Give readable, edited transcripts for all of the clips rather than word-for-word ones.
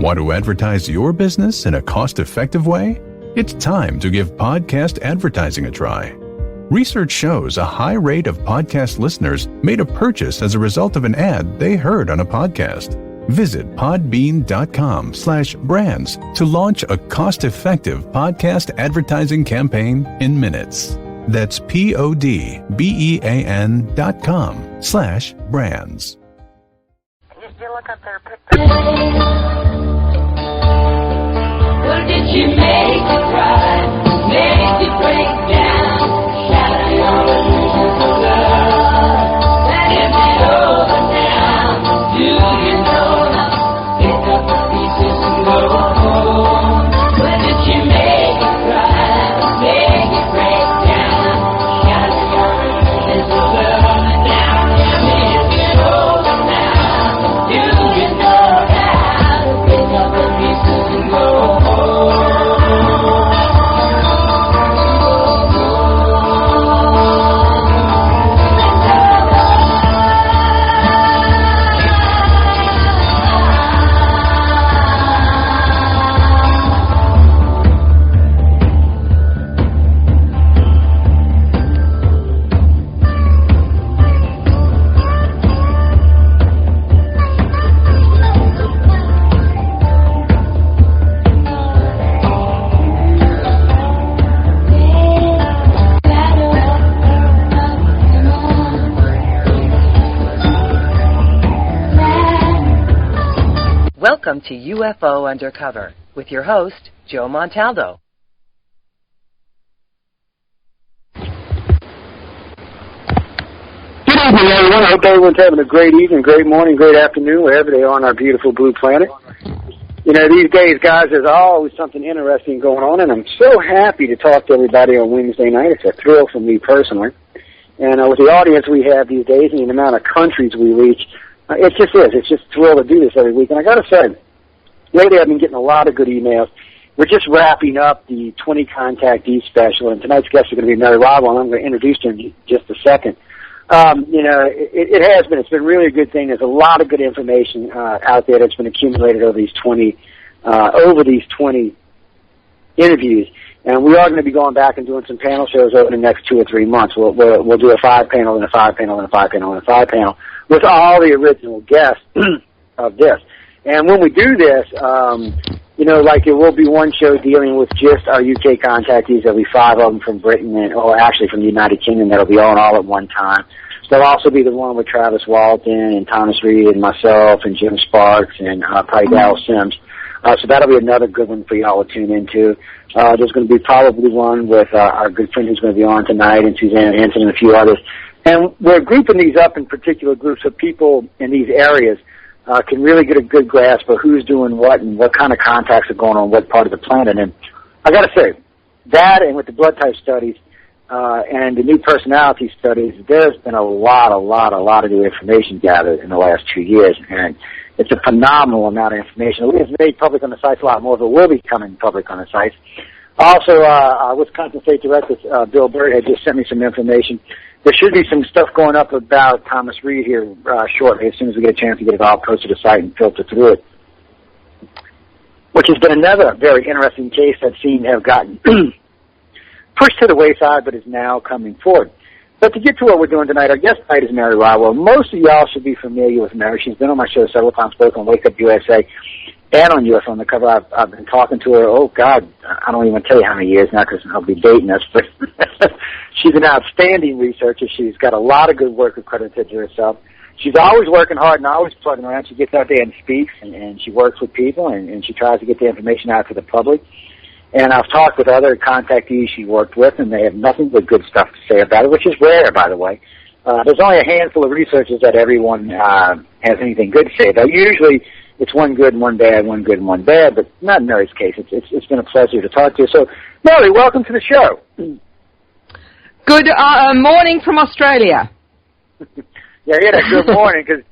Want to advertise your business in a cost-effective way? It's time to give podcast advertising a try. Research shows a high rate of podcast listeners made a purchase as a result of an ad they heard on a podcast. Visit podbean.com/brands to launch a cost-effective podcast advertising campaign in minutes. That's podbean.com/brands. You still look up their picture. What did you make you cry? Make you break down? Shadow your illusions of love. That is it over now. Do you know now? Pick up the pieces and go home. What did you make you cry? Make you break down? Shadow your illusions of love. Now tell me, is it over now? Do you know how to pick up the pieces and go home? Welcome to UFO Undercover with your host, Joe Montaldo. Good evening, everyone. I hope everyone's having a great evening, great morning, great afternoon, wherever they are on our beautiful blue planet. You know, these days, guys, there's always something interesting going on, and I'm so happy to talk to everybody on Wednesday night. It's a thrill for me personally. And with the audience we have these days and the amount of countries we reach, it just is. It's just a thrill to do this every week. And I got to say, lately I've been getting a lot of good emails. We're just wrapping up the 20 contactee special, and tonight's guest is going to be Mary Rodwell, and I'm going to introduce her in just a second. You know, it has been. It's been really a good thing. There's a lot of good information out there that's been accumulated over these 20 interviews. And we are going to be going back and doing some panel shows over the next 2 or 3 months. We'll do a 5-panel and a 5-panel and a 5-panel and a 5-panel with all the original guests of this. And when we do this, you know, like there will be one show dealing with just our UK contactees. There'll be 5 of them from Britain, or actually from the United Kingdom. That'll be on all at one time. There'll also be the one with Travis Walton and Thomas Reed and myself and Jim Sparks and probably Darryl Sims. So that'll be another good one for y'all to tune into. There's going to be probably one with our good friend who's going to be on tonight, and Suzanne Henson and a few others. And we're grouping these up in particular groups so people in these areas can really get a good grasp of who's doing what and what kind of contacts are going on what part of the planet. And I got to say, that and with the blood type studies and the new personality studies, there's been a lot of new information gathered in the last 2 years. And it's a phenomenal amount of information. It was made public on the sites. A lot more of it will be coming public on the sites. Also, our Wisconsin State Director, Bill Bird, had just sent me some information. There should be some stuff going up about Thomas Reed here shortly, as soon as we get a chance to get it all posted to the site and filter through it, which has been another very interesting case that seemed to have gotten pushed to the wayside but is now coming forward. But to get to what we're doing tonight, our guest tonight is Mary Rodwell. Most of y'all should be familiar with Mary. She's been on my show several times, both on Wake Up USA and on UFO Undercover. I've been talking to her, oh, God, I don't even tell you how many years now because I'll be dating us. But she's an outstanding researcher. She's got a lot of good work accredited to herself. She's always working hard and always plugging around. She gets out there and speaks, and she works with people, and she tries to get the information out to the public. And I've talked with other contactees she worked with, and they have nothing but good stuff to say about it, which is rare, by the way. There's only a handful of researchers that everyone has anything good to say about. Usually it's one good and one bad, one good and one bad, but not in Mary's case. It's been a pleasure to talk to you. So, Mary, welcome to the show. Good morning from Australia. Yeah, that good morning, because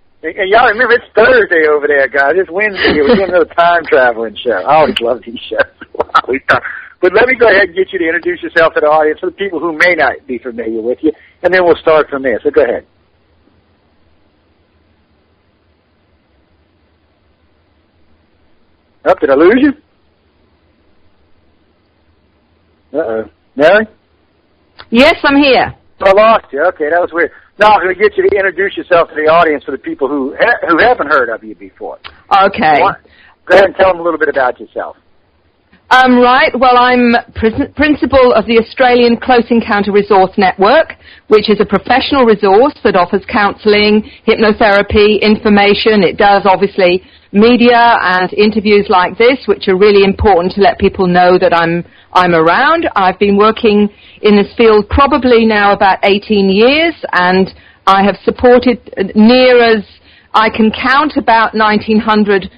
y'all remember it's Thursday over there, guys. It's Wednesday. We're doing another time traveling show. I always love these shows. But let me go ahead and get you to introduce yourself to the audience for the people who may not be familiar with you, and then we'll start from there. So go ahead. Oh, did I lose you? Uh-oh. Mary? Yes, I'm here. I lost you. Okay, that was weird. No, I'm going to get you to introduce yourself to the audience for the people who haven't heard of you before. Okay. Go ahead and tell them a little bit about yourself. Right. Well, I'm principal of the Australian Close Encounter Resource Network, which is a professional resource that offers counselling, hypnotherapy, information. It does, obviously, media and interviews like this, which are really important to let people know that I'm around. I've been working in this field probably now about 18 years, and I have supported near as I can count about 1,900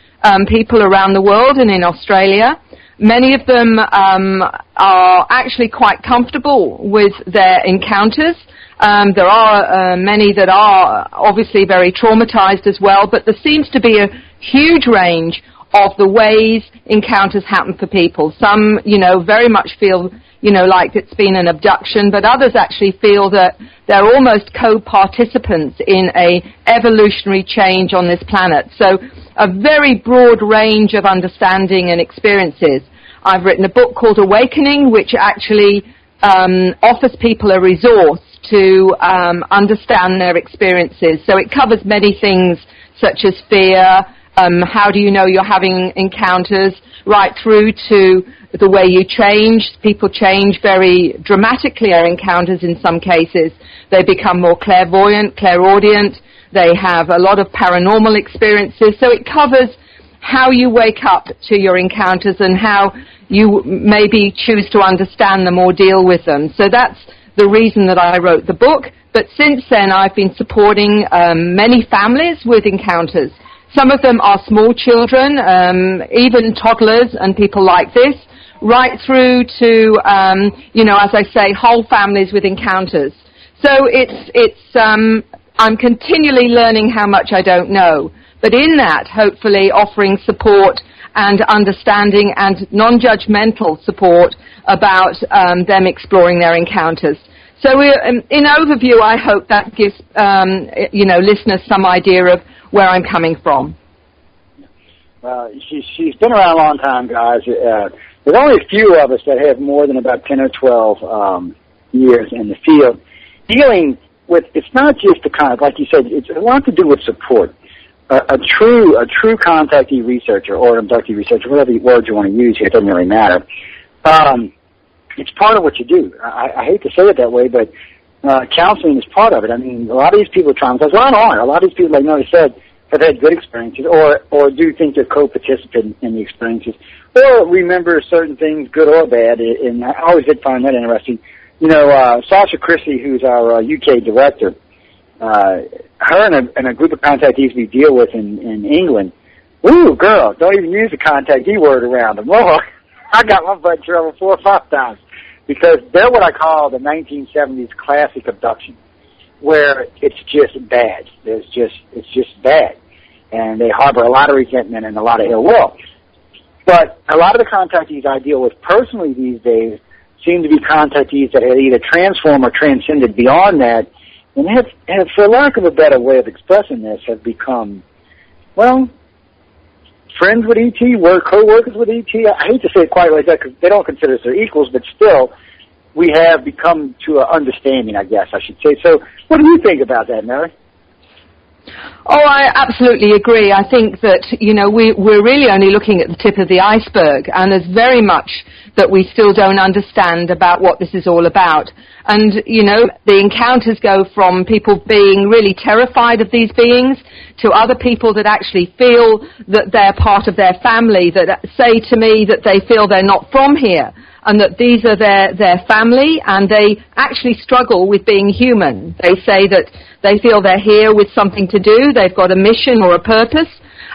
people around the world and in Australia. Many of them are actually quite comfortable with their encounters. There are many that are obviously very traumatized as well, but there seems to be a huge range of the ways encounters happen for people. Some, very much feel, like it's been an abduction, but others actually feel that they're almost co-participants in a evolutionary change on this planet. So a very broad range of understanding and experiences. I've written a book called Awakening, which actually offers people a resource to understand their experiences. So it covers many things such as fear, how do you know you're having encounters, right through to the way you change. People change very dramatically, our encounters in some cases. They become more clairvoyant, clairaudient. They have a lot of paranormal experiences. So it covers how you wake up to your encounters and how you maybe choose to understand them or deal with them. So that's the reason that I wrote the book. But since then, I've been supporting many families with encounters. Some of them are small children, even toddlers and people like this, right through to, as I say, whole families with encounters. So I'm continually learning how much I don't know. But in that, hopefully offering support and understanding and non-judgmental support about them exploring their encounters. So in overview, I hope that gives, listeners some idea of where I'm coming from. She's been around a long time, guys. There's only a few of us that have more than about 10 or 12 years in the field. Dealing with, it's not just the kind of, like you said, it's a lot to do with support. A true contactee researcher or abductee researcher, whatever word you want to use here, it doesn't really matter. It's part of what you do. I hate to say it that way, but counseling is part of it. I mean, a lot of these people are traumatized. Well, not all. A lot of these people, like Mary said, have had good experiences or do think they're co-participant in the experiences or remember certain things, good or bad, and I always did find that interesting. Sasha Christie, who's our UK director, her and a group of contactees we deal with in England, ooh, girl, don't even use the contactee word around them. Oh, I got my butt in trouble 4 or 5 times because they're what I call the 1970s classic abduction, where it's just bad. It's just bad. And they harbor a lot of resentment and a lot of ill will. But a lot of the contactees I deal with personally these days seem to be contactees that have either transformed or transcended beyond that and have, for lack of a better way of expressing this, have become, well, friends with ET, co-workers with ET. I hate to say it quite like that because they don't consider us their equals, but still, we have become to an understanding, I guess I should say. So what do you think about that, Mary? Oh, I absolutely agree. I think that, we're really only looking at the tip of the iceberg, and there's very much that we still don't understand about what this is all about. And, the encounters go from people being really terrified of these beings to other people that actually feel that they're part of their family, that say to me that they feel they're not from here, and that these are their family, and they actually struggle with being human. They say that they feel they're here with something to do, they've got a mission or a purpose,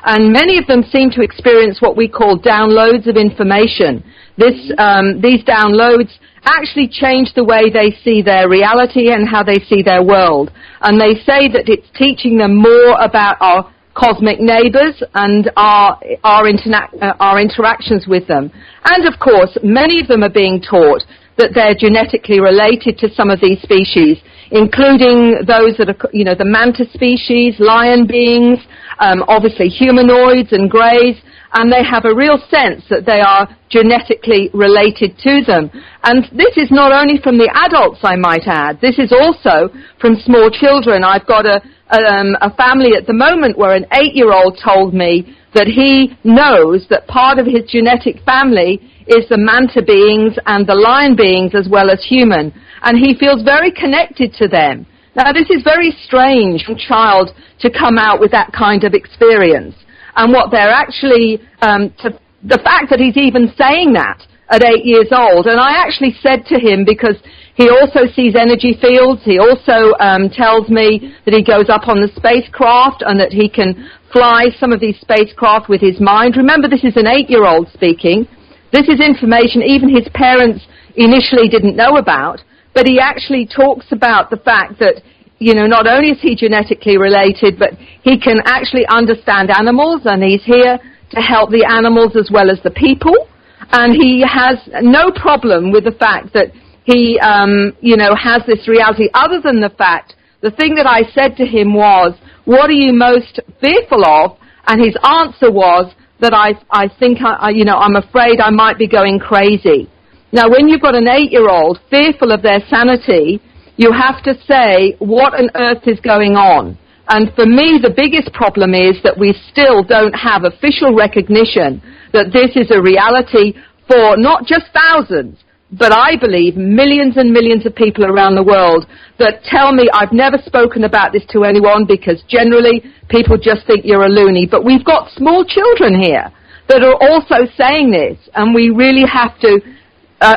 and many of them seem to experience what we call downloads of information. These downloads actually change the way they see their reality and how they see their world. And they say that it's teaching them more about our cosmic neighbors and our interactions with them. And of course, many of them are being taught that they're genetically related to some of these species, including those that are, the mantis species, lion beings, obviously humanoids and greys, and they have a real sense that they are genetically related to them. And this is not only from the adults, I might add. This is also from small children. I've got a family at the moment where an 8-year-old told me that he knows that part of his genetic family is the manta beings and the lion beings as well as human, and he feels very connected to them. Now, this is very strange for a child to come out with that kind of experience. And what they're actually, the fact that he's even saying that at 8 years old, and I actually said to him, because he also sees energy fields, he also tells me that he goes up on the spacecraft and that he can fly some of these spacecraft with his mind. Remember, this is an 8-year-old speaking. This is information even his parents initially didn't know about, but he actually talks about the fact that, you know, not only is he genetically related, but he can actually understand animals, and he's here to help the animals as well as the people. And he has no problem with the fact that he, has this reality, other than the fact, the thing that I said to him was, what are you most fearful of? And his answer was that I think, I'm afraid I might be going crazy. Now, when you've got an 8-year-old fearful of their sanity, you have to say, what on earth is going on? And for me, the biggest problem is that we still don't have official recognition that this is a reality for not just thousands, but I believe millions and millions of people around the world that tell me I've never spoken about this to anyone because generally people just think you're a loony. But we've got small children here that are also saying this, and we really have to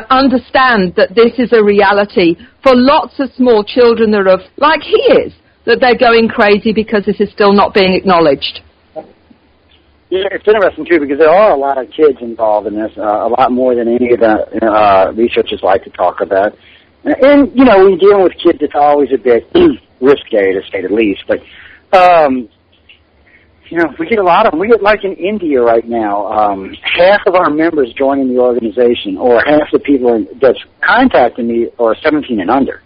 understand that this is a reality for lots of small children that are, like he is, that they're going crazy because this is still not being acknowledged. Yeah, it's interesting, too, because there are a lot of kids involved in this, a lot more than any of the researchers like to talk about. And, when you're dealing with kids, it's always a bit risque, to say the least. But, we get a lot of them. We get, like in India right now, half of our members joining the organization, or half the people that's contacting me are 17 and under.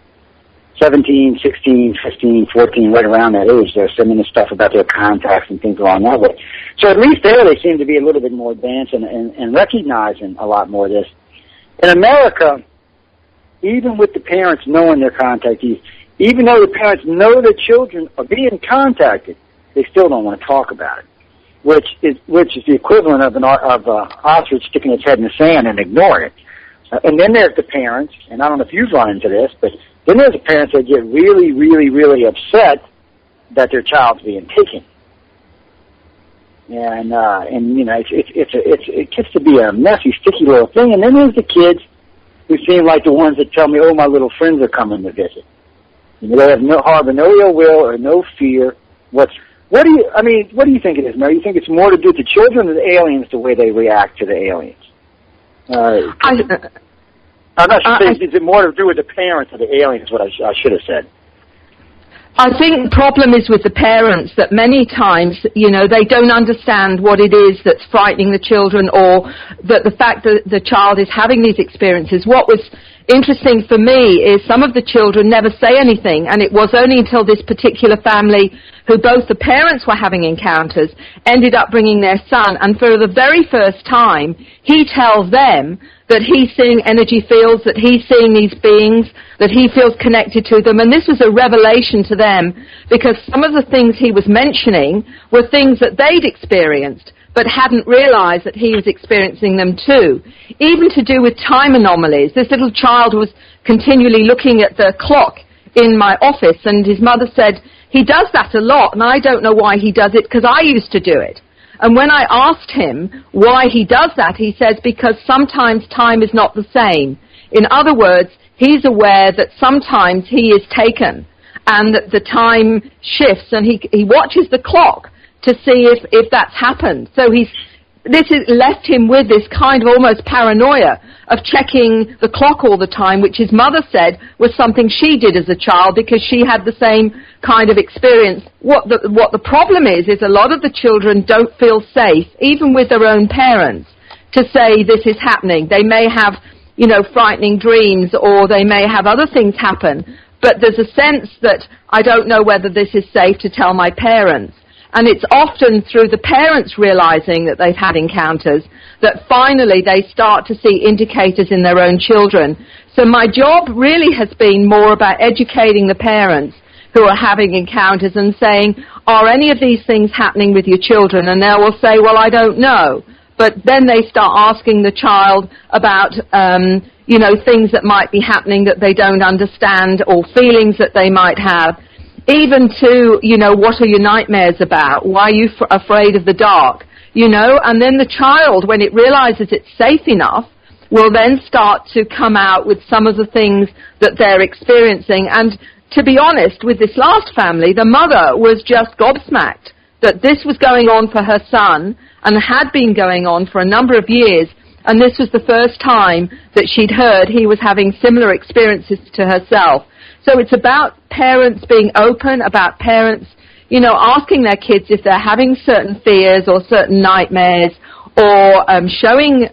17, 16, 15, 14, right around that age. They're sending us stuff about their contacts and things along that way. So at least there they seem to be a little bit more advanced and recognizing a lot more of this. In America, even with the parents knowing their contactees, even though the parents know their children are being contacted, they still don't want to talk about it, which is the equivalent of an ostrich sticking its head in the sand and ignoring it. And then there's the parents, and I don't know if you've run into this, but then there's the parents that get really, really, really upset that their child's being taken. And it gets to be a messy, sticky little thing. And then there's the kids who seem like the ones that tell me, oh, my little friends are coming to visit. They have harbor no ill will or no fear. What do you think it is, Mary? You think it's more to do with the children or the aliens, the way they react to the aliens? I'm not sure. Is it more to do with the parents or the aliens, what I should have said? I think the problem is with the parents that many times, they don't understand what it is that's frightening the children, or that the fact that the child is having these experiences. What was interesting for me is some of the children never say anything, and it was only until this particular family, who both the parents were having encounters, ended up bringing their son, and for the very first time, he tells them that he's seeing energy fields, that he's seeing these beings, that he feels connected to them. And this was a revelation to them, because some of the things he was mentioning were things that they'd experienced, but hadn't realized that he was experiencing them too. Even to do with time anomalies. This little child was continually looking at the clock in my office, and his mother said, he does that a lot, and I don't know why he does it, because I used to do it. And when I asked him why he does that, he says, because sometimes time is not the same. In other words, he's aware that sometimes he is taken and that the time shifts, and he watches the clock to see if that's happened. So this has left him with this kind of almost paranoia of checking the clock all the time, which his mother said was something she did as a child because she had the same kind of experience. What the problem is a lot of the children don't feel safe, even with their own parents, to say this is happening. They may have, frightening dreams, or they may have other things happen, but there's a sense that I don't know whether this is safe to tell my parents. And it's often through the parents realizing that they've had encounters that finally they start to see indicators in their own children. So my job really has been more about educating the parents who are having encounters and saying, are any of these things happening with your children? And they will say, well, I don't know. But then they start asking the child about, things that might be happening that they don't understand, or feelings that they might have. Even to, what are your nightmares about? Why are you afraid of the dark? And then the child, when it realizes it's safe enough, will then start to come out with some of the things that they're experiencing. And to be honest, with this last family, the mother was just gobsmacked that this was going on for her son and had been going on for a number of years. And this was the first time that she'd heard he was having similar experiences to herself. So it's about parents being open, about parents, asking their kids if they're having certain fears or certain nightmares, or showing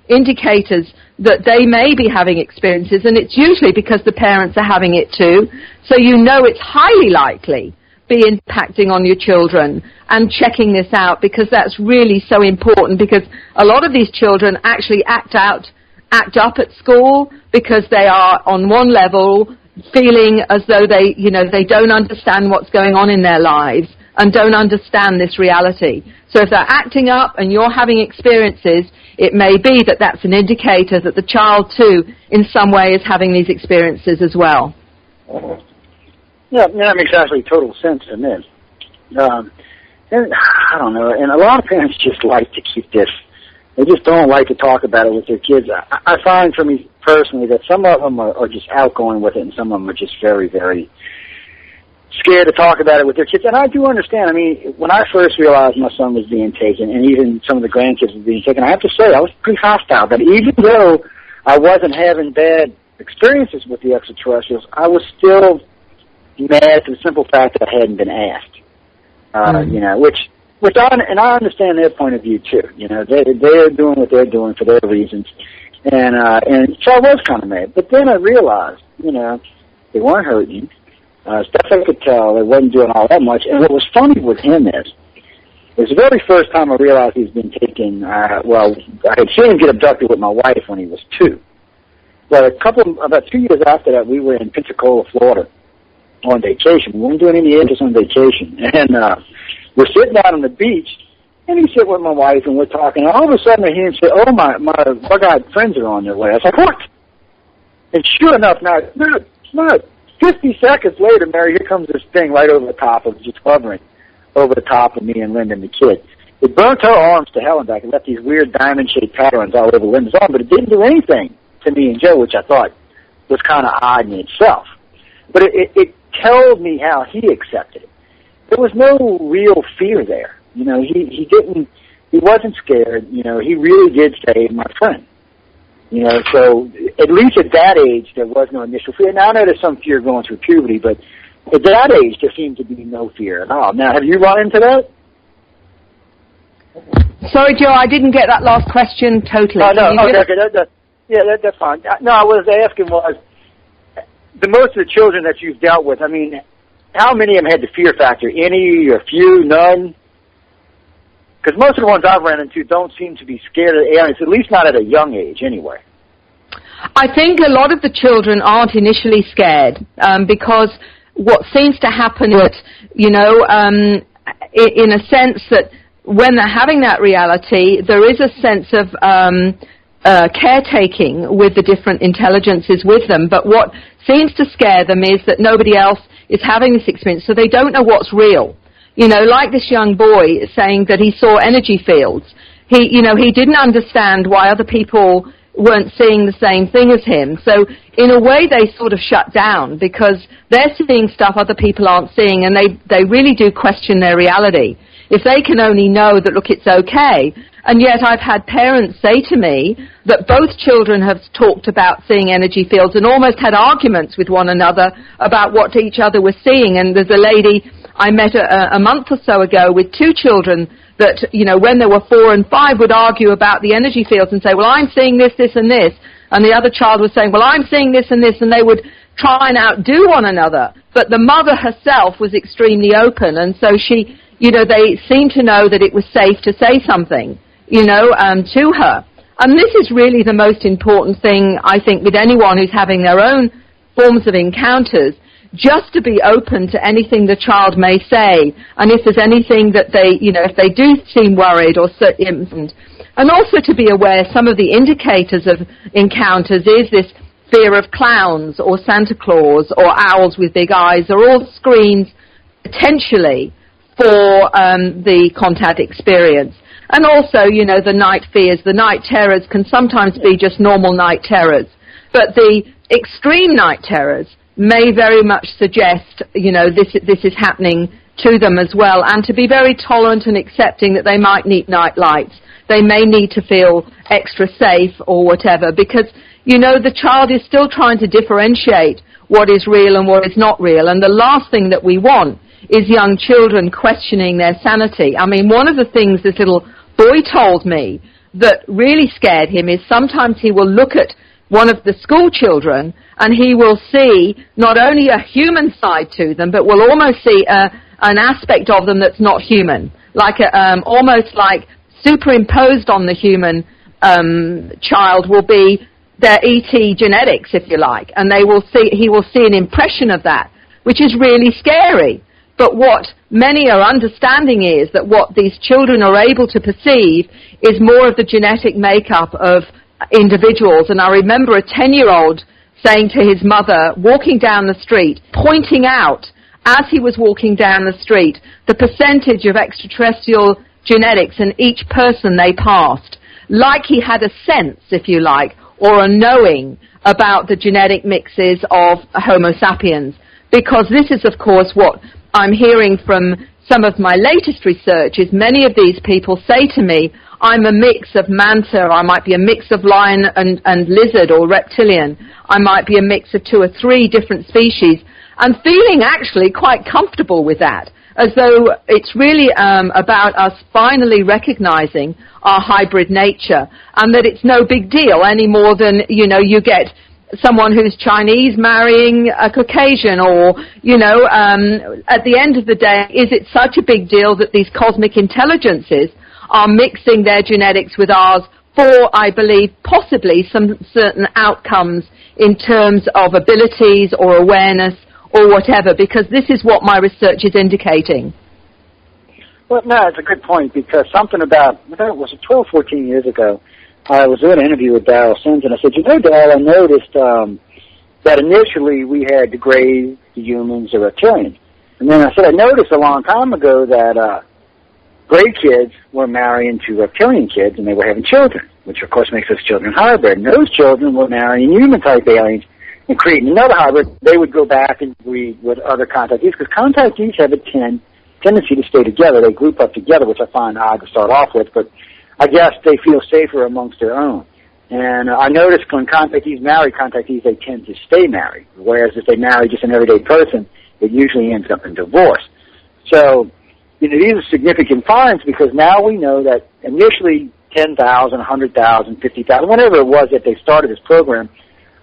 indicators that they may be having experiences, and it's usually because the parents are having it too. So it's highly likely be impacting on your children, and checking this out, because that's really so important, because a lot of these children actually act up at school because they are on one level feeling as though they don't understand what's going on in their lives and don't understand this reality. So if they're acting up and you're having experiences, it may be that that's an indicator that the child too in some way is having these experiences as well. Yeah, that makes actually total sense to me. And I don't know, and a lot of parents just like to keep this. They just don't like to talk about it with their kids. I find for me personally that some of them are just outgoing with it, and some of them are just very, very scared to talk about it with their kids. And I do understand. I mean, when I first realized my son was being taken, and even some of the grandkids were being taken, I have to say I was pretty hostile. But even though I wasn't having bad experiences with the extraterrestrials, I was still mad for the simple fact that I hadn't been asked. Which I understand their point of view too. They're doing what they're doing for their reasons, and so I was kind of mad. But then I realized, they weren't hurting. Stuff I could tell, they wasn't doing all that much. And what was funny with him is, it was the very first time I realized he's been taken. I had seen him get abducted with my wife when he was 2. But about 2 years after that, we were in Pensacola, Florida, on vacation. We weren't doing any interest on vacation, and we're sitting out on the beach, and he's sitting with my wife, and we're talking. And all of a sudden, I hear him say, "Oh, my bug-eyed friends are on their way." I was like, "What?" And sure enough, now, not 50 seconds later, Mary, here comes this thing right over the top of, just hovering over the top of me and Linda and the kid. It burnt her arms to hell and back. It left these weird diamond-shaped patterns all over Linda's arm, but it didn't do anything to me and Joe, which I thought was kind of odd in itself. But it told me how he accepted it. There was no real fear there. He wasn't scared. He really did say, "My friend." So at least at that age, there was no initial fear. Now I know there's some fear going through puberty, but at that age, there seemed to be no fear at all. Now, have you run into that? Sorry, Joe, I didn't get that last question totally. Oh, no, okay, that's fine. No, I was asking was, most of the children that you've dealt with, I mean, how many of them had the fear factor? Any, or few, none? Because most of the ones I've run into don't seem to be scared of aliens, at least not at a young age anyway. I think a lot of the children aren't initially scared because what seems to happen is, in a sense that when they're having that reality, there is a sense of caretaking with the different intelligences with them. But what seems to scare them is that nobody else is having this experience, so they don't know what's real. Like this young boy saying that he saw energy fields. He didn't understand why other people weren't seeing the same thing as him. So in a way, they sort of shut down because they're seeing stuff other people aren't seeing, and they really do question their reality. If they can only know that, look, it's okay. And yet I've had parents say to me that both children have talked about seeing energy fields and almost had arguments with one another about what each other was seeing. And there's a lady I met a month or so ago with 2 children that, when they were 4 and 5 would argue about the energy fields and say, well, I'm seeing this, this, and this. And the other child was saying, well, I'm seeing this and this. And they would try and outdo one another. But the mother herself was extremely open. And so she they seemed to know that it was safe to say something, to her. And this is really the most important thing, I think, with anyone who's having their own forms of encounters, just to be open to anything the child may say, and if there's anything that they, if they do seem worried or and also to be aware some of the indicators of encounters is this fear of clowns or Santa Claus or owls with big eyes are all screens potentially for the contact experience. And also, the night fears, the night terrors can sometimes be just normal night terrors. But the extreme night terrors may very much suggest, this is happening to them as well, and to be very tolerant and accepting that they might need night lights. They may need to feel extra safe or whatever, because, the child is still trying to differentiate what is real and what is not real. And the last thing that we want is young children questioning their sanity. I mean, one of the things this little boy told me that really scared him is sometimes he will look at one of the school children and he will see not only a human side to them, but will almost see an aspect of them that's not human, like almost like superimposed on the human child will be their ET genetics, if you like, and he will see an impression of that, which is really scary. But what many are understanding is that what these children are able to perceive is more of the genetic makeup of individuals. And I remember a 10-year-old saying to his mother, walking down the street, pointing out, as he was walking down the street, the percentage of extraterrestrial genetics in each person they passed, like he had a sense, if you like, or a knowing about the genetic mixes of Homo sapiens. Because this is, of course, what I'm hearing from some of my latest research is many of these people say to me, I'm a mix of manta, I might be a mix of lion and lizard or reptilian, I might be a mix of 2 or 3 different species, and feeling actually quite comfortable with that, as though it's really about us finally recognizing our hybrid nature, and that it's no big deal any more than, you get someone who's Chinese marrying a Caucasian, or, at the end of the day, is it such a big deal that these cosmic intelligences are mixing their genetics with ours for, I believe, possibly some certain outcomes in terms of abilities or awareness or whatever, because this is what my research is indicating. Well, no, it's a good point, because something about, it was 12, 14 years ago, I was doing an interview with Darrell Sims, and I said, Darrell, I noticed that initially we had the Greys, the humans, the reptilians. And then I said, I noticed a long time ago that Grey kids were marrying to reptilian kids, and they were having children, which, of course, makes those children hybrid. And those children were marrying human-type aliens and creating another hybrid. They would go back and breed with other contactees, because contactees have a tendency to stay together. They group up together, which I find odd to start off with, but I guess they feel safer amongst their own. And I noticed when contactees marry contactees, they tend to stay married, whereas if they marry just an everyday person, it usually ends up in divorce. So, these are significant finds, because now we know that initially 10,000, 100,000, 50,000, whatever it was that they started this program,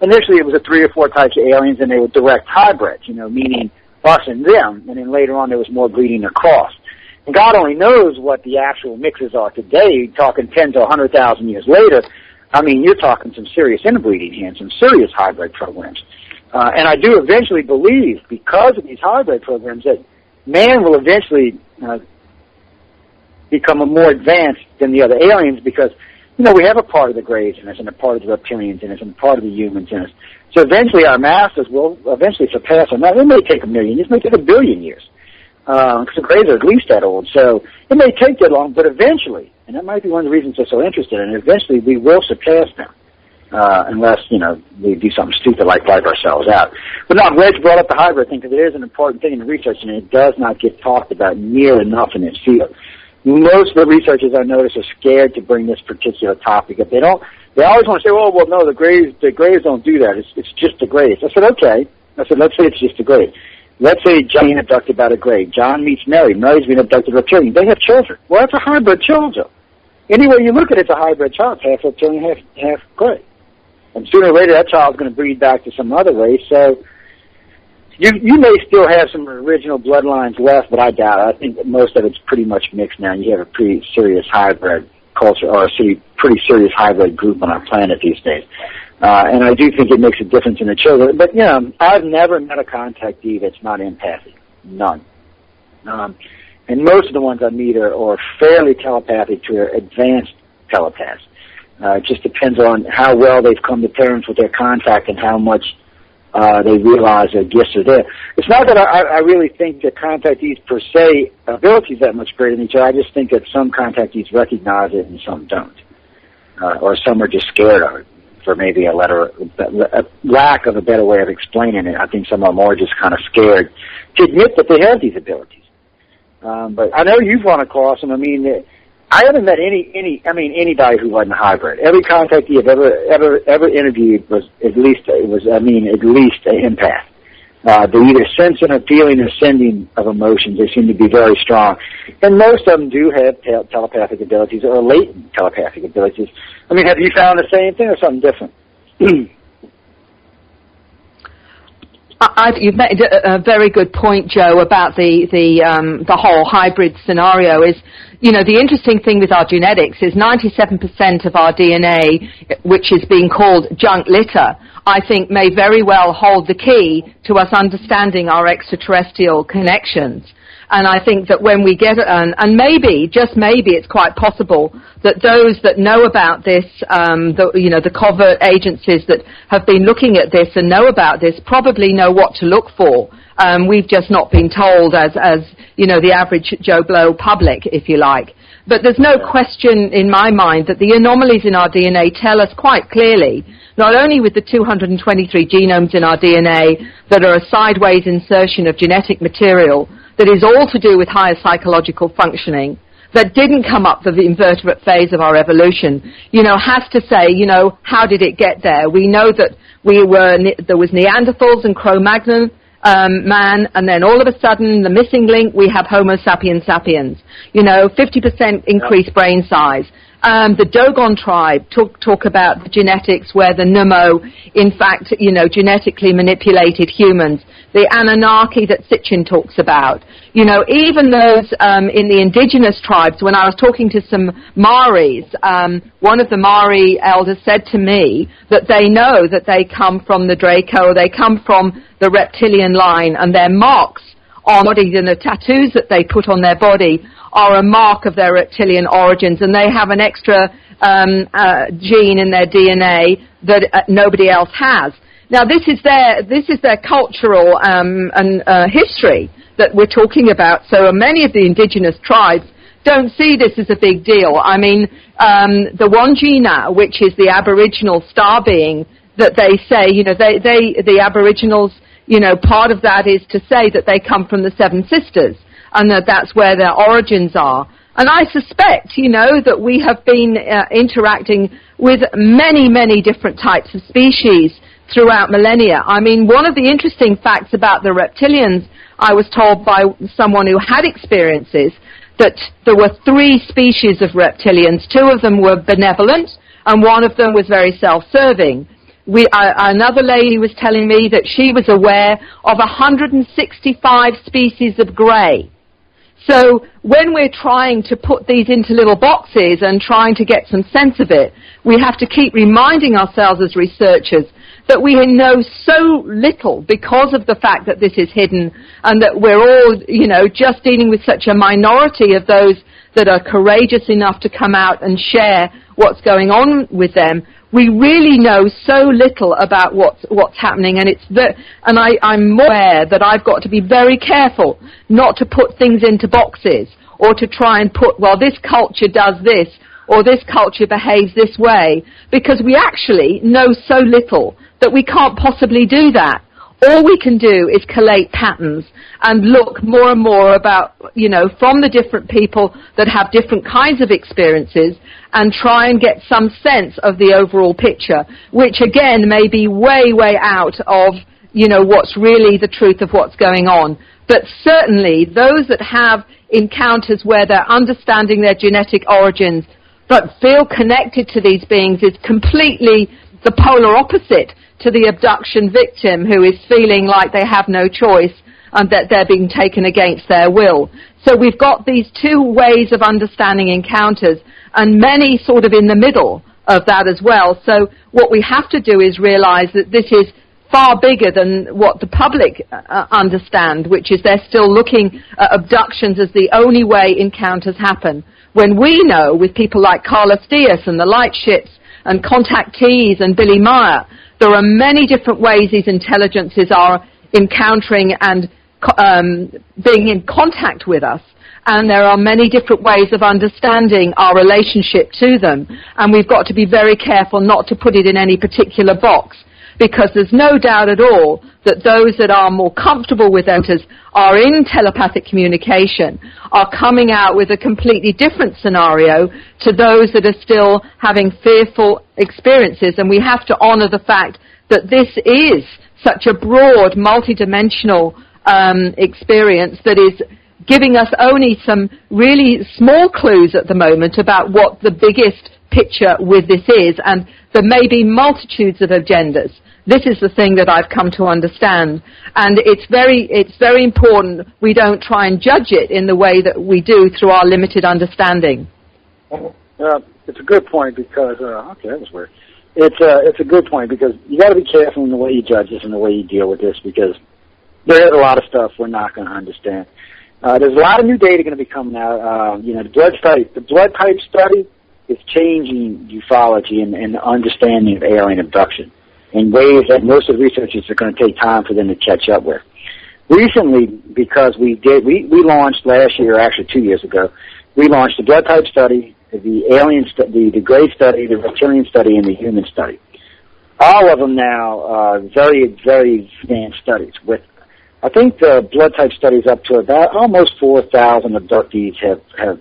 initially it was 3 or 4 types of aliens, and they were direct hybrids, meaning us and them, and then later on there was more breeding across. And God only knows what the actual mixes are today, talking 10 to 100,000 years later. I mean, you're talking some serious interbreeding here and some serious hybrid programs. And I do eventually believe, because of these hybrid programs, that man will eventually become more advanced than the other aliens, because, we have a part of the Greys in us, and a part of the reptilians in us, and a part of the humans in us. So eventually our masters will eventually surpass them. Now, it may take 1 million years, it may take 1 billion years. Because the Greys are at least that old, so it may take that long, but eventually, and that might be one of the reasons they're so interested in it, eventually we will surpass them, unless, we do something stupid like wipe ourselves out. But no, I'm glad you brought up the hybrid thing, because it is an important thing in the research, and it does not get talked about near enough in this field. Most of the researchers I notice are scared to bring this particular topic up. They always want to say, well, no, the Greys don't do that. It's just the Greys. I said, okay. I said, let's say it's just the Greys. Let's say John being abducted by the Grey. John meets Mary. Mary's being abducted by a reptilian. They have children. Well, that's a hybrid child. Any way you look at it, it's a hybrid child. Half reptilian, half Grey. And sooner or later, that child's going to breed back to some other race. So, You may still have some original bloodlines left, but I doubt it. I think that most of it's pretty much mixed now. You have a pretty serious hybrid culture, or pretty serious hybrid group on our planet these days. And I do think it makes a difference in the children. But, I've never met a contactee that's not empathic. None. And most of the ones I meet are fairly telepathic to advanced telepaths. It just depends on how well they've come to terms with their contact and how much they realize their gifts are there. It's not that I really think that contactees per se abilities that much greater than each other. I just think that some contactees recognize it and some don't. Or some are just scared of it, for maybe a lack of a better way of explaining it. I think some are more just kind of scared to admit that they have these abilities. But I know you've run across them. I mean, I haven't met anybody who wasn't a hybrid. Every contactee I've ever interviewed was at least an empath. They either sensing or feeling or sending of emotions. They seem to be very strong, and most of them do have telepathic abilities or latent telepathic abilities. I mean, have you found the same thing or something different? You've made a very good point, Joe, about the whole hybrid scenario. Is, the interesting thing with our genetics is 97% of our DNA, which is being called junk litter, I think may very well hold the key to us understanding our extraterrestrial connections. And I think that when we get, and maybe, just maybe, it's quite possible that those that know about this, the covert agencies that have been looking at this and know about this probably know what to look for. We've just not been told as the average Joe Blow public, if you like. But there's no question in my mind that the anomalies in our DNA tell us quite clearly, not only with the 223 genomes in our DNA that are a sideways insertion of genetic material that is all to do with higher psychological functioning, that didn't come up the invertebrate phase of our evolution, has to say, how did it get there? We know that there was Neanderthals and Cro-Magnon man, and then all of a sudden, the missing link, we have Homo sapiens sapiens, 50% increased brain size. The Dogon tribe talk about the genetics where the Nemo, in fact, genetically manipulated humans. The Anunnaki that Sitchin talks about. Even those in the indigenous tribes, when I was talking to some Maoris, one of the Maori elders said to me that they know that they come from the Draco, they come from the reptilian line, and their marks on bodies and the tattoos that they put on their body are a mark of their reptilian origins, and they have an extra gene in their DNA that nobody else has. Now, this is their cultural history that we're talking about. So many of the indigenous tribes don't see this as a big deal. I mean, the Wandjina, which is the Aboriginal star being that they say, the Aboriginals, part of that is to say that they come from the Seven Sisters and that's where their origins are. And I suspect, that we have been interacting with many, many different types of species throughout millennia. I mean, one of the interesting facts about the reptilians, I was told by someone who had experiences, that there were 3 species of reptilians. 2 of them were benevolent, and 1 of them was very self-serving. Another lady was telling me that she was aware of 165 species of grey. So when we're trying to put these into little boxes and trying to get some sense of it, we have to keep reminding ourselves as researchers that we know so little because of the fact that this is hidden and that we're all, just dealing with such a minority of those that are courageous enough to come out and share what's going on with them. We really know so little about what's happening, and I'm more aware that I've got to be very careful not to put things into boxes or to try and put, well, this culture does this or this culture behaves this way, because we actually know so little that we can't possibly do that. All we can do is collate patterns and look more and more about, from the different people that have different kinds of experiences and try and get some sense of the overall picture, which again may be way, way out of, what's really the truth of what's going on. But certainly those that have encounters where they're understanding their genetic origins but feel connected to these beings is completely the polar opposite to the abduction victim who is feeling like they have no choice and that they're being taken against their will. So we've got these two ways of understanding encounters and many sort of in the middle of that as well. So what we have to do is realize that this is far bigger than what the public understand, which is they're still looking at abductions as the only way encounters happen. When we know, with people like Carlos Diaz and the light ships and contactees and Billy Meyer, there are many different ways these intelligences are encountering and being in contact with us. And there are many different ways of understanding our relationship to them. And we've got to be very careful not to put it in any particular box, because there's no doubt at all that those that are more comfortable with encounters are in telepathic communication, are coming out with a completely different scenario to those that are still having fearful experiences. And we have to honor the fact that this is such a broad, multidimensional experience that is giving us only some really small clues at the moment about what the biggest picture with this is, and there may be multitudes of agendas. This is the thing that I've come to understand, and it's very important we don't try and judge it in the way that we do through our limited understanding. It's a good point because okay, that was weird. It's a good point because you got to be careful in the way you judge this and the way you deal with this, because there's a lot of stuff we're not going to understand. There's a lot of new data going to be coming out. The blood type study is changing ufology and the understanding of alien abduction in ways that most of the researchers are going to take time for them to catch up with. Recently, because we launched last year, actually 2 years ago, we launched the blood type study, the alien study, the gray study, the reptilian study, and the human study. All of them now are very, very advanced studies. With, I think the blood type study is up to about almost 4,000 abductees have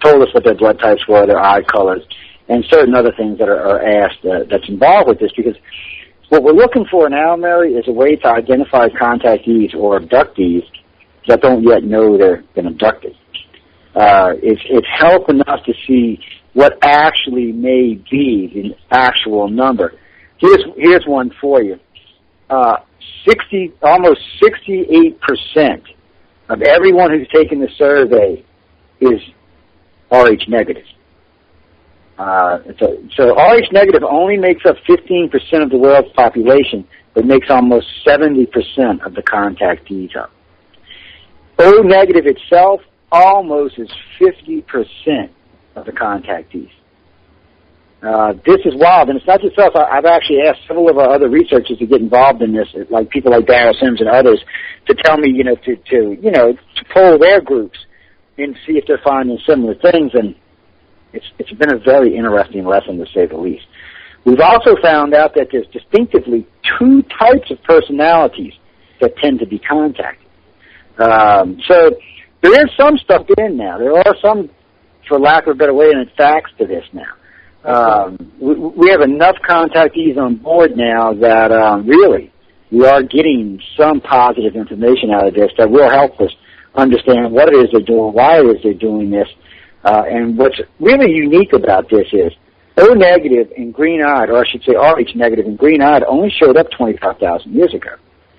told us what their blood types were, their eye colors, and certain other things that are asked that's involved with this. Because what we're looking for now, Mary, is a way to identify contactees or abductees that don't yet know they're been abducted. It's helping us to see what actually may be the actual number. Here's one for you. Almost 68% of everyone who's taken the survey is RH negative. So RH negative only makes up 15% of the world's population, but makes almost 70% of the contactees up. O negative itself almost is 50% of the contactees. This is wild, and it's not just us. I've actually asked several of our other researchers to get involved in this, like people like Darrell Sims and others, to tell me, to poll their groups and see if they're finding similar things. And it's been a very interesting lesson, to say the least. We've also found out that there's distinctively two types of personalities that tend to be contacted. So there is some stuff in now. There are some, for lack of a better way, and facts to this now. We have enough contactees on board now that really we are getting some positive information out of this that will help us understand what it is they're doing, why it is they're doing this. And what's really unique about this is O negative and green-eyed, or I should say RH negative and green-eyed, only showed up 25,000 years ago.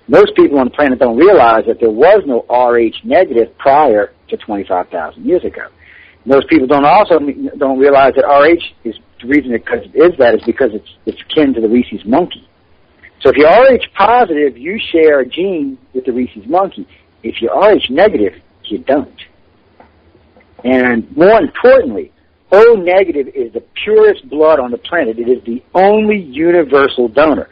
Most people on the planet don't realize that there was no RH negative prior to 25,000 years ago. Most people don't realize that RH is the reason it is that is because it's akin to the rhesus monkey. So if you're RH positive, you share a gene with the rhesus monkey. If you're RH negative, you don't. And more importantly, O negative is the purest blood on the planet. It is the only universal donor.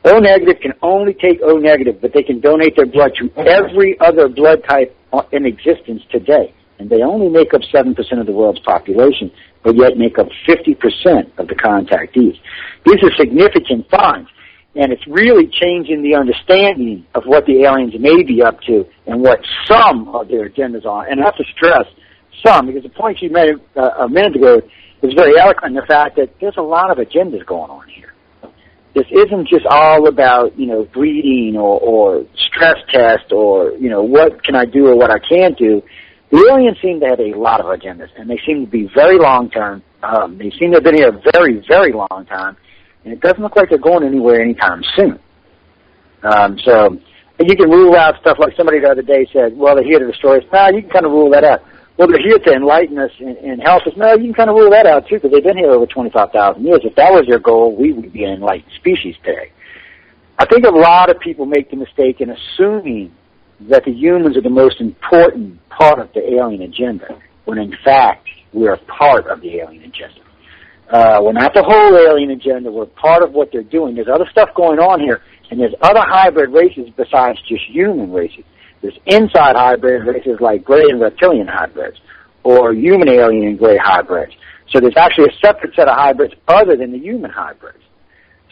O negative can only take O negative, but they can donate their blood to every other blood type in existence today. And they only make up 7% of the world's population, but yet make up 50% of the contactees. These are significant finds, and it's really changing the understanding of what the aliens may be up to and what some of their agendas are. And I have to stress some, because the point you made a minute ago is very eloquent in the fact that there's a lot of agendas going on here. This isn't just all about, breeding or stress test or, what can I do or what I can't do. The aliens seem to have a lot of agendas, and they seem to be very long-term. They seem to have been here a very, very long time, And it doesn't look like they're going anywhere anytime soon. So you can rule out stuff like somebody the other day said, well, they're here to destroy us. No, you can kind of rule that out. Well, they're here to enlighten us and help us. No, you can kind of rule that out, too, because they've been here over 25,000 years. If that was their goal, we would be an enlightened species today. I think a lot of people make the mistake in assuming that the humans are the most important part of the alien agenda, when in fact we're a part of the alien agenda. We're not the whole alien agenda. We're part of what they're doing. There's other stuff going on here, and there's other hybrid races besides just human races. There's inside hybrid races like gray and reptilian hybrids, or human alien and gray hybrids. So there's actually a separate set of hybrids other than the human hybrids.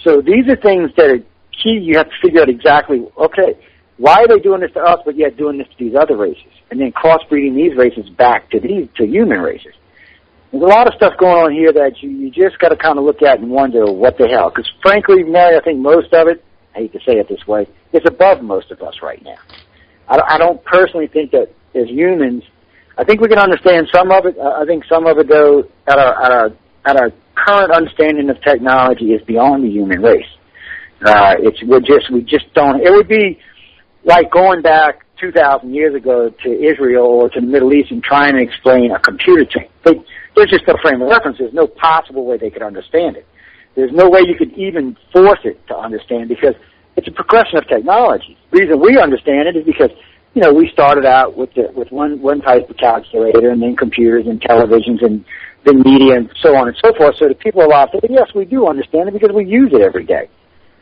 So these are things that are key. You have to figure out exactly, okay, why are they doing this to us but yet doing this to these other races? And then crossbreeding these races back to human races. There's a lot of stuff going on here that you just got to kind of look at and wonder what the hell. Because frankly, Mary, I think most of it, I hate to say it this way, is above most of us right now. I don't personally think that as humans, I think we can understand some of it. I think some of it, though, at our current understanding of technology is beyond the human race. We just don't. It would be like going back 2,000 years ago to Israel or to the Middle East and trying to explain a computer chain. There's just no frame of reference. There's no possible way they could understand it. There's no way you could even force it to understand because it's a progression of technology. The reason we understand it is because, we started out with one type of calculator and then computers and televisions and then media and so on and so forth. So the people alive say, yes, we do understand it because we use it every day.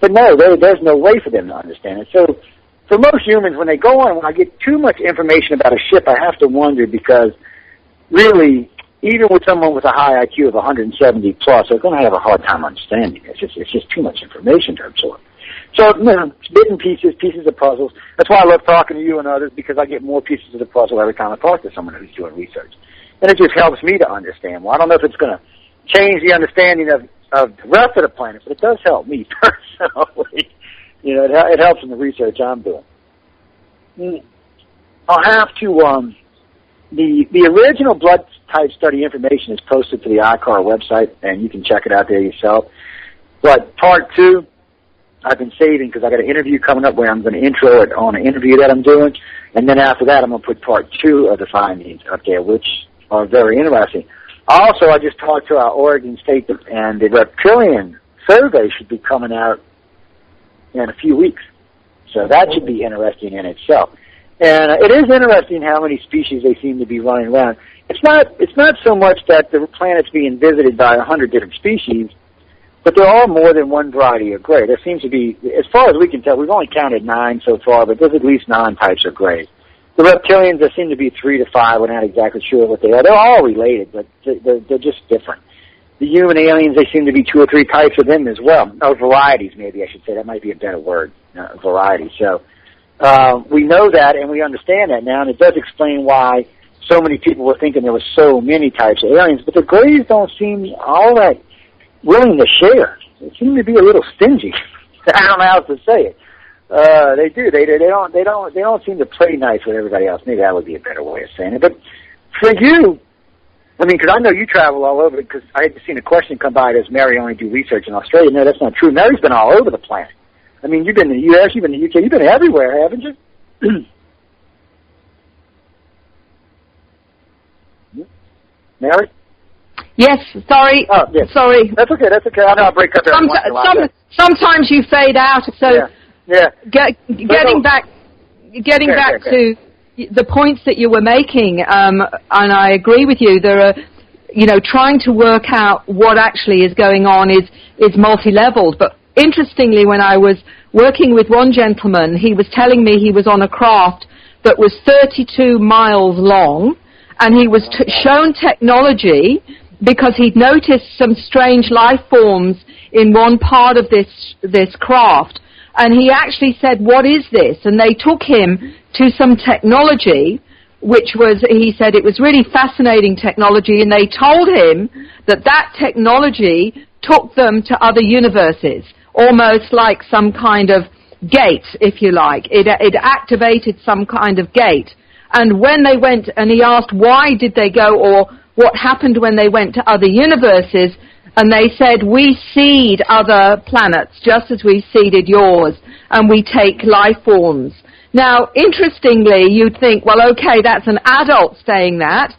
But no, there's no way for them to understand it. So for most humans, when they go on, when I get too much information about a ship, I have to wonder because really, even with someone with a high IQ of 170 plus, they're going to have a hard time understanding it. It's just too much information to absorb. So, it's bitten pieces of puzzles. That's why I love talking to you and others, because I get more pieces of the puzzle every time I talk to someone who's doing research. And it just helps me to understand. Well, I don't know if it's going to change the understanding of the rest of the planet, but it does help me personally. It helps in the research I'm doing. I'll have to, the original blood type study information is posted to the ICAR website, and you can check it out there yourself. But part 2, I've been saving because I got an interview coming up where I'm going to intro it on an interview that I'm doing, and then after that I'm going to put part 2 of the findings up there, which are very interesting. Also, I just talked to our Oregon State, and the reptilian survey should be coming out in a few weeks. So that should be interesting in itself. And it is interesting how many species they seem to be running around. It's not so much that the planet's being visited by 100 different species, but there are more than one variety of gray. There seems to be, as far as we can tell, we've only counted 9 so far, but there's at least 9 types of gray. The reptilians, there seem to be 3 to 5. We're not exactly sure what they are. They're all related, but they're just different. The human aliens, they seem to be 2 or 3 types of them as well. Or varieties, maybe I should say. That might be a better word, variety. So we know that, and we understand that now, and it does explain why so many people were thinking there were so many types of aliens. But the grays don't seem all that willing to share. They seem to be a little stingy. I don't know how else to say it. They do. They don't seem to play nice with everybody else. Maybe that would be a better way of saying it. But for you, because I know you travel all over, because I had seen a question come by, does Mary only do research in Australia? No, that's not true. Mary's been all over the planet. You've been in the U.S., you've been in the UK, you've been everywhere, haven't you? Mary? Yes, sorry. Oh, yes. Sorry. That's okay. I know I break up every once in a while. Sometimes you fade out, so yeah. Getting back to the points that you were making, and I agree with you, there are, trying to work out what actually is going on is multi-leveled. But interestingly, when I was working with one gentleman, he was telling me he was on a craft that was 32 miles long, and he was shown technology because he'd noticed some strange life forms in one part of this craft. And he actually said, what is this? And they took him to some technology, which was, he said, it was really fascinating technology, and they told him that technology took them to other universes, almost like some kind of gate, if you like. It activated some kind of gate. And when they went, and he asked why did they go, or what happened when they went to other universes, And they said, we seed other planets just as we seeded yours, and we take life forms. Now, interestingly, you'd think, well, okay, that's an adult saying that.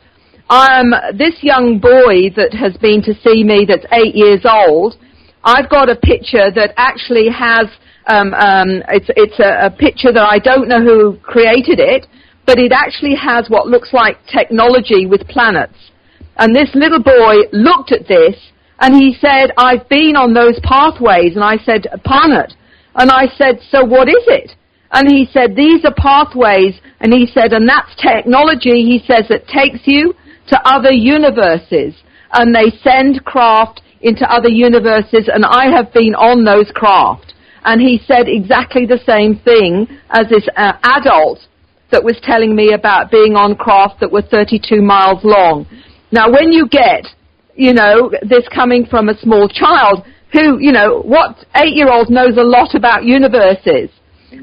This young boy that has been to see me that's 8 years old, I've got a picture that actually has, it's a picture that I don't know who created it, but it actually has what looks like technology with planets. And this little boy looked at this, and he said, I've been on those pathways. And I said, planet. And I said, so what is it? And he said, these are pathways. And he said, and that's technology, he says, that takes you to other universes. And they send craft into other universes, and I have been on those craft. And he said exactly the same thing as this adult that was telling me about being on craft that were 32 miles long. Now, when you get, this coming from a small child who, what 8-year-old knows a lot about universes?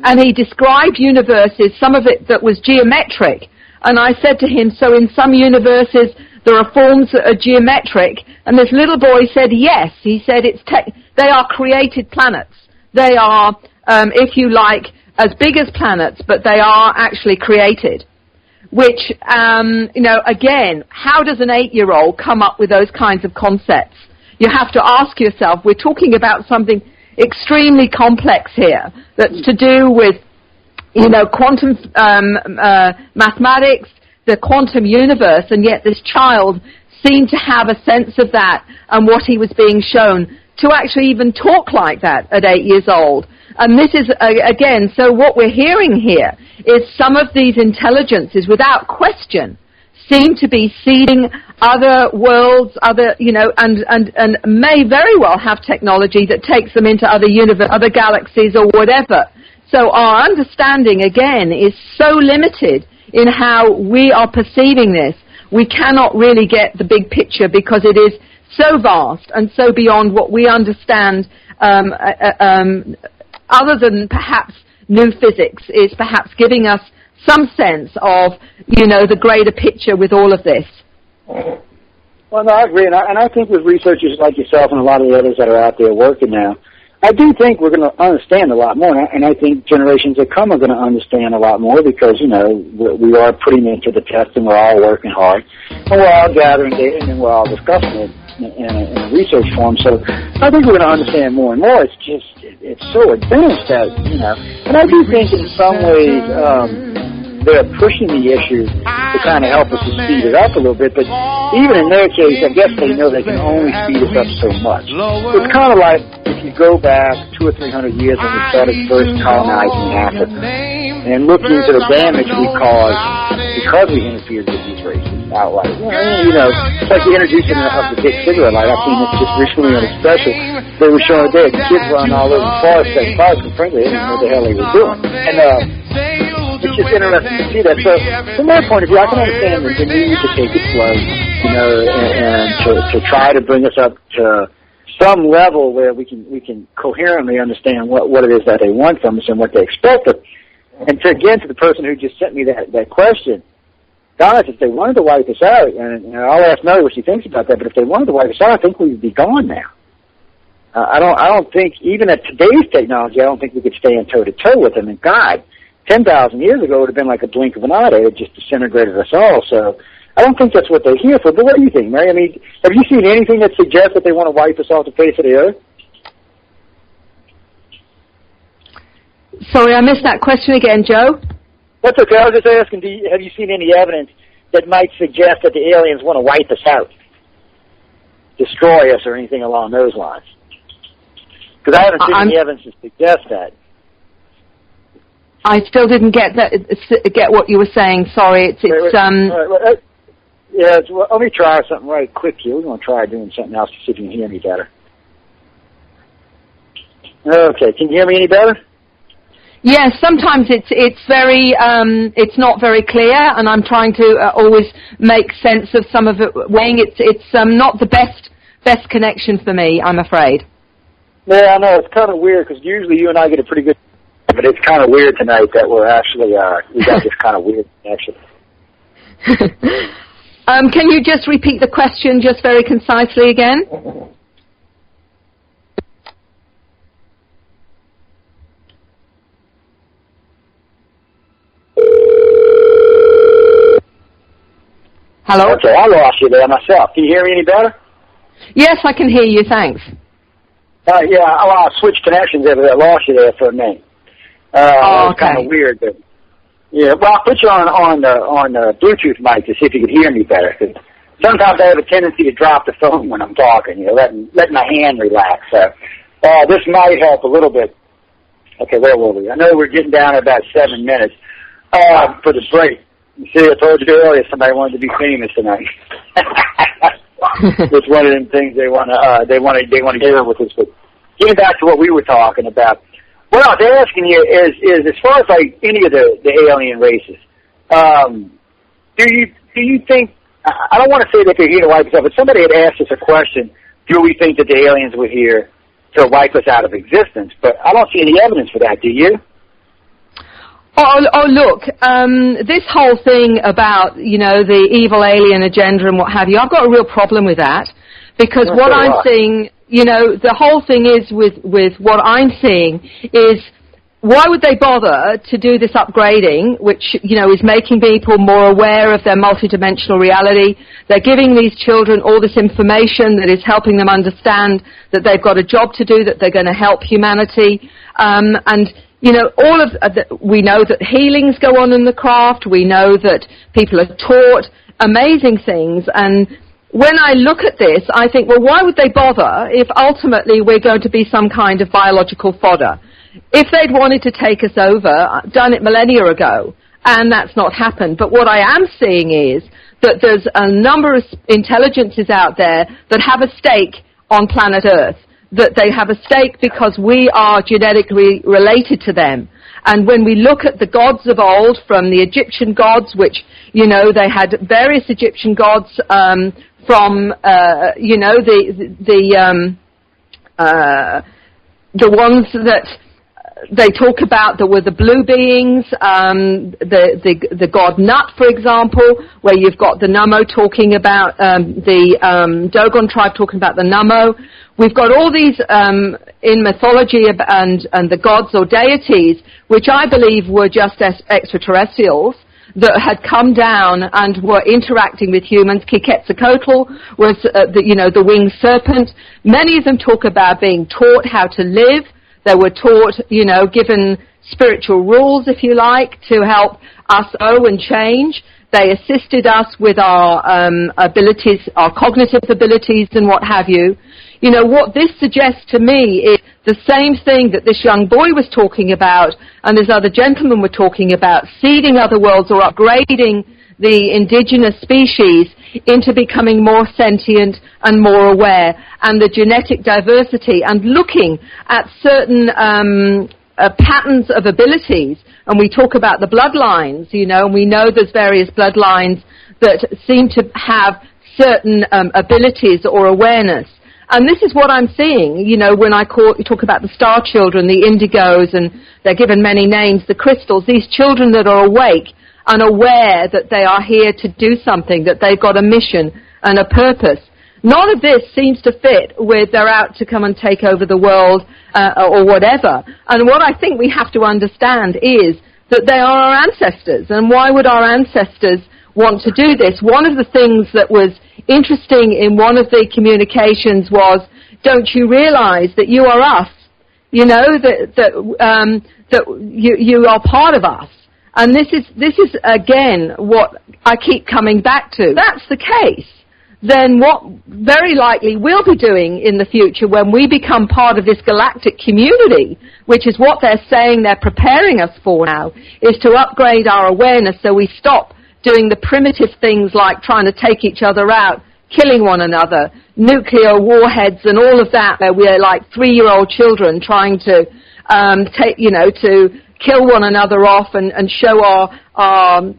And he described universes, some of it that was geometric. And I said to him, so in some universes there are forms that are geometric? And this little boy said, yes. He said they are created planets. They are, if you like, as big as planets, but they are actually created. Which, again, how does an 8-year-old come up with those kinds of concepts? You have to ask yourself, we're talking about something extremely complex here that's to do with, quantum mathematics, the quantum universe, and yet this child seemed to have a sense of that and what he was being shown to actually even talk like that at 8 years old. And this is, again, so what we're hearing here is some of these intelligences, without question, seem to be seeding other worlds, and may very well have technology that takes them into other galaxies or whatever. So our understanding, again, is so limited in how we are perceiving this. We cannot really get the big picture because it is so vast and so beyond what we understand, other than perhaps new physics is perhaps giving us some sense of, the greater picture with all of this. Well, no, I agree, and I think with researchers like yourself and a lot of the others that are out there working now, I do think we're going to understand a lot more, and I think generations that come are going to understand a lot more because, we are putting it to the test and we're all working hard, and we're all gathering data and then we're all discussing it in a research form. So I think we're going to understand more and more. It's just, it's so advanced that, and I do think in some ways, they're pushing the issue to kind of help us to speed it up a little bit, but even in their case, I guess they know they can only speed us up so much. It's kind of like if you go back 200 or 300 years when we started first colonizing Africa and look into the damage we caused because we interfered with these races outright. It's like the introduction of the big cigarette light. I've seen this just recently on a special. They were showing there, the kids running all over the forest setting fires, and frankly, they didn't know what the hell they were doing. And it's just interesting to see that. So, from my point of view, I can understand the need to take it slow, and to try to bring us up to some level where we can coherently understand what it is that they want from us and what they expect of. And to the person who just sent me that question, guys, if they wanted to wipe us out, and I'll ask Mary what she thinks about that, but if they wanted to wipe us out, I think we'd be gone now. I don't think, even at today's technology, I don't think we could stand toe-to-toe with them. And God, 10,000 years ago, it would have been like a blink of an eye. They had just disintegrated us all. So I don't think that's what they're here for. But what do you think, Mary? I mean, have you seen anything that suggests that they want to wipe us off the face of the earth? Sorry, I missed that question again, Joe. That's okay. I was just asking, have you seen any evidence that might suggest that the aliens want to wipe us out, destroy us, or anything along those lines? Because I haven't seen any evidence to suggest that. I still didn't get what you were saying. Sorry, let me try something right quick here. We're going to try doing something else to see if you can hear me better. Okay, can you hear me any better? Yes, sometimes it's very it's not very clear, and I'm trying to always make sense of some of it. It's not the best connection for me, I'm afraid. Yeah, I know, it's kind of weird because usually you and I get a pretty good, but it's kind of weird tonight that we're actually we got this kind of weird connection. Can you just repeat the question just very concisely again? Hello? Okay, I lost you there myself. Can you hear me any better? Yes, I can hear you, thanks. Yeah, I switched connections over there. I lost you there for a minute. That was kind of weird, but yeah. Well, I'll put you on the Bluetooth mic to see if you can hear me better. Cause sometimes I have a tendency to drop the phone when I'm talking. You know, letting my hand relax. So this might help a little bit. Okay, where were we? I know we're getting down to about 7 minutes for the break. You see, I told you earlier somebody wanted to be famous tonight. It's one of them things they want to hear with us. But getting back to what we were talking about, what I was asking you is as far as like any of the alien races, do you think? I don't want to say that they're here to wipe us out, but somebody had asked us a question: do we think that the aliens were here to wipe us out of existence? But I don't see any evidence for that. Do you? Oh, look, this whole thing about, the evil alien agenda and what have you, I've got a real problem with that, because what I'm seeing, the whole thing is with what I'm seeing is, why would they bother to do this upgrading, which, is making people more aware of their multidimensional reality? They're giving these children all this information that is helping them understand that they've got a job to do, that they're going to help humanity, we know that healings go on in the craft. We know that people are taught amazing things. And when I look at this, I think, well, why would they bother if ultimately we're going to be some kind of biological fodder? If they'd wanted to take us over, done it millennia ago, and that's not happened. But what I am seeing is that there's a number of intelligences out there that have a stake on planet Earth, that they have a stake because we are genetically related to them. And when we look at the gods of old, from the Egyptian gods, which, they had various Egyptian gods from, the ones that they talk about that were the blue beings, the god Nut, for example, where you've got the Namo talking about the Dogon tribe talking about the Namo. We've got all these in mythology and the gods or deities, which I believe were just extraterrestrials that had come down and were interacting with humans. Quetzalcoatl was, the winged serpent. Many of them talk about being taught how to live. They were taught, given spiritual rules, if you like, to help us grow and change. They assisted us with our abilities, our cognitive abilities and what have you. What this suggests to me is the same thing that this young boy was talking about and this other gentleman were talking about, seeding other worlds or upgrading the indigenous species into becoming more sentient and more aware, and the genetic diversity, and looking at certain patterns of abilities. And we talk about the bloodlines, and we know there's various bloodlines that seem to have certain abilities or awareness. And this is what I'm seeing, when I talk about the star children, the indigos, and they're given many names, the crystals, these children that are awake and aware that they are here to do something, that they've got a mission and a purpose. None of this seems to fit with they're out to come and take over the world or whatever. And what I think we have to understand is that they are our ancestors. And why would our ancestors want to do this? One of the things that was interesting in one of the communications was, don't you realize that you are us? That you are part of us. And this is again what I keep coming back to. If that's the case, then what very likely we'll be doing in the future when we become part of this galactic community, which is what they're saying they're preparing us for now, is to upgrade our awareness so we stop doing the primitive things like trying to take each other out, killing one another, nuclear warheads and all of that, where we're like 3-year-old children trying to to kill one another off and show our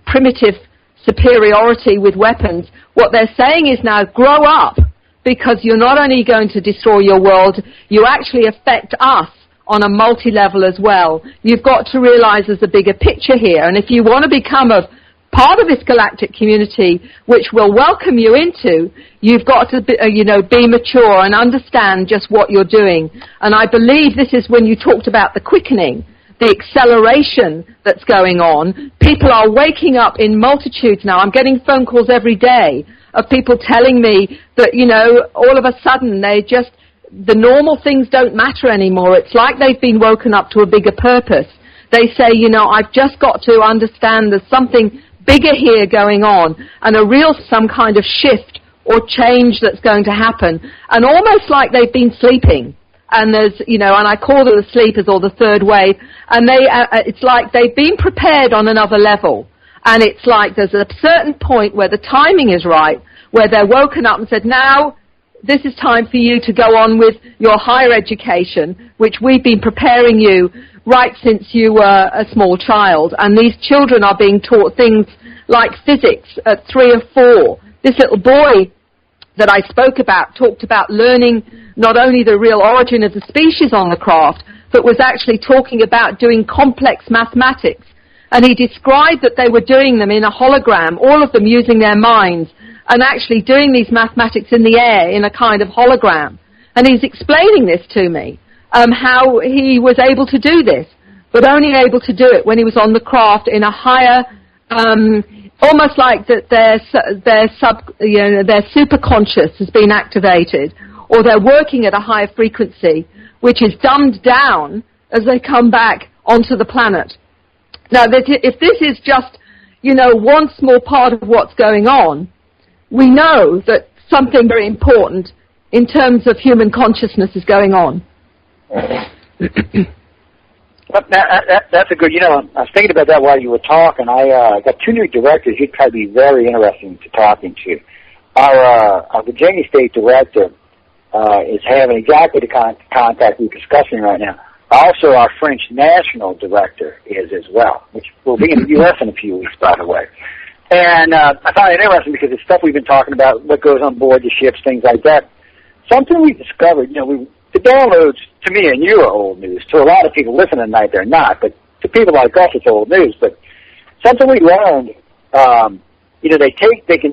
primitive superiority with weapons. What they're saying is now, grow up, because you're not only going to destroy your world, you actually affect us on a multi-level as well. You've got to realize there's a bigger picture here, and if you want to become a part of this galactic community, which will welcome you into, you've got to be mature and understand just what you're doing. And I believe this is when you talked about the quickening, the acceleration that's going on. People are waking up in multitudes now. I'm getting phone calls every day of people telling me that, you know, all of a sudden the normal things don't matter anymore. It's like they've been woken up to a bigger purpose. They say, you know, I've just got to understand there's something bigger here going on, and some kind of shift or change that's going to happen. And almost like they've been sleeping. And there's, you know, and I call them the sleepers or the third wave, and it's like they've been prepared on another level. And it's like there's a certain point where the timing is right, where they're woken up and said, now, this is time for you to go on with your higher education, which we've been preparing you right since you were a small child. And these children are being taught things like physics at 3 or 4. This little boy that I spoke about talked about learning not only the real origin of the species on the craft, but was actually talking about doing complex mathematics. And he described that they were doing them in a hologram, all of them using their minds, and actually doing these mathematics in the air in a kind of hologram. And he's explaining this to me, how he was able to do this, but only able to do it when he was on the craft in a higher, almost like that their superconscious has been activated, or they're working at a higher frequency, which is dumbed down as they come back onto the planet. Now, if this is just, you know, one small part of what's going on, we know that something very important in terms of human consciousness is going on. That's a good, you know, I was thinking about that while you were talking. I got 2 new directors you'd probably be very interesting to talking to. Our Virginia State Director is having exactly the contact we're discussing right now. Also, our French National Director is as well, which will be in the U.S. in a few weeks, by the way. And I find it interesting because it's stuff we've been talking about, what goes on board the ships, things like that. Something we discovered, you know, the downloads, to me and you, are old news. To a lot of people listening tonight, they're not. But to people like us, it's old news. But something we learned, you know, they can take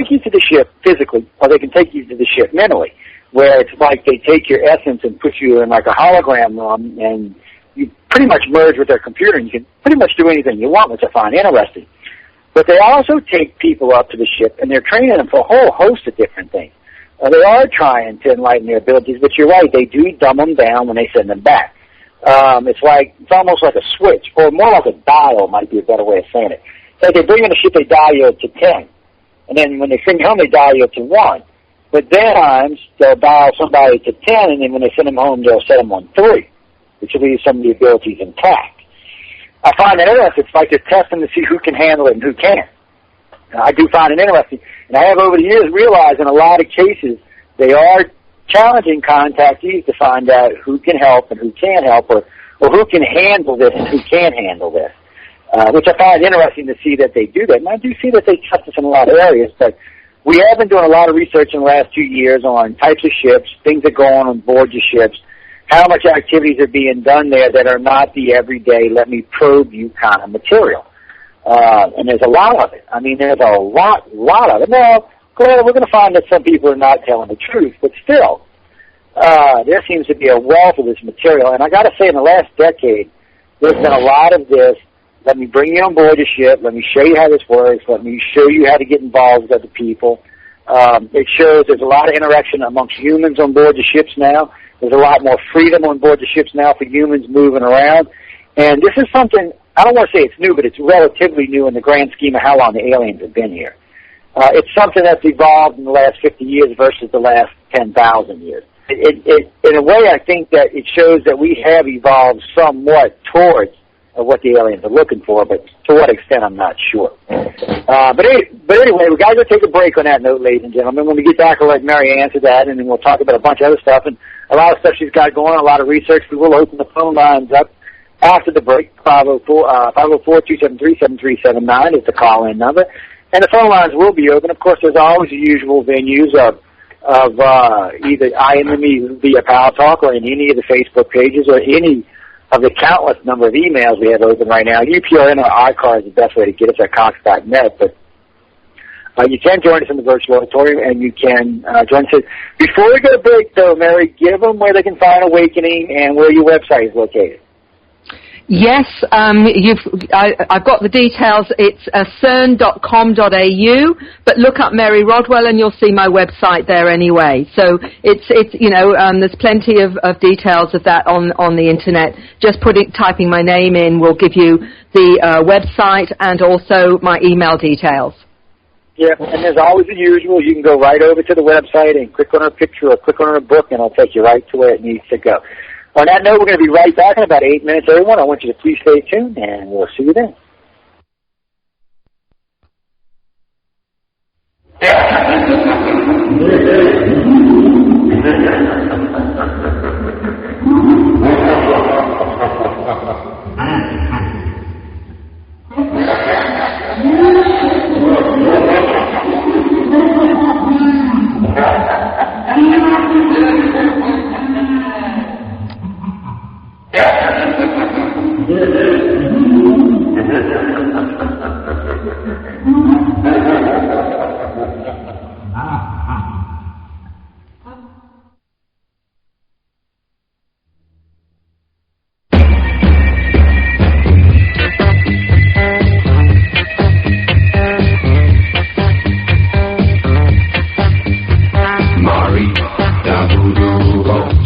you to the ship physically, or they can take you to the ship mentally, where it's like they take your essence and put you in like a hologram room, and you pretty much merge with their computer, and you can pretty much do anything you want, which I find interesting. But they also take people up to the ship, and they're training them for a whole host of different things. They are trying to enlighten their abilities, but you're right, they do dumb them down when they send them back. It's almost like a switch, or more like a dial might be a better way of saying it. So they bring in a ship, they dial you up to 10. And then when they send you home, they dial you up to 1. But then times they'll dial somebody to 10, and then when they send them home, they'll set them on 3, which will leave some of the abilities intact. I find it interesting. It's like they're testing to see who can handle it and who can't. I do find it interesting. And I have over the years realized in a lot of cases they are challenging contactees to find out who can help and who can't help, or who can handle this and who can't handle this, which I find interesting to see that they do that. And I do see that they test us in a lot of areas, but we have been doing a lot of research in the last 2 years on types of ships, things that go on board the ships, how much activities are being done there that are not the everyday, let me probe you kind of material. And there's a lot of it. I mean, there's a lot of it. Now, we're going to find that some people are not telling the truth, but still, there seems to be a wealth of this material. And I got to say, in the last decade, there's been a lot of this. Let me bring you on board the ship. Let me show you how this works. Let me show you how to get involved with other people. It shows there's a lot of interaction amongst humans on board the ships now. There's a lot more freedom on board the ships now for humans moving around. And this is something, I don't want to say it's new, but it's relatively new in the grand scheme of how long the aliens have been here. It's something that's evolved in the last 50 years versus the last 10,000 years. In a way, I think that it shows that we have evolved somewhat towards what the aliens are looking for, but to what extent, I'm not sure. But anyway, we got to go take a break on that note, ladies and gentlemen. When we get back, I'll let Mary answer that, and then we'll talk about a bunch of other stuff, and a lot of stuff she's got going on, a lot of research. We will open the phone lines up after the break. 504-273-7379 is the call-in number. And the phone lines will be open. Of course, there's always the usual venues of either IMME via Power Talk or in any of the Facebook pages or any of the countless number of emails we have open right now. UPRN or iCar is the best way to get us at Cox.net. But you can join us in the virtual auditorium, and you can join us. Before we go to break, though, Mary, give them where they can find Awakening and where your website is located. Yes, I've got the details. It's cern.com.au, but look up Mary Rodwell and you'll see my website there anyway. So it's there's plenty of details of that on the internet. Just typing my name in will give you the website and also my email details. Yeah, and there's always the usual. You can go right over to the website and click on her picture or click on her book, and it'll take you right to where it needs to go. On that note, we're going to be right back in about 8 minutes, everyone. I want you to please stay tuned, and we'll see you then.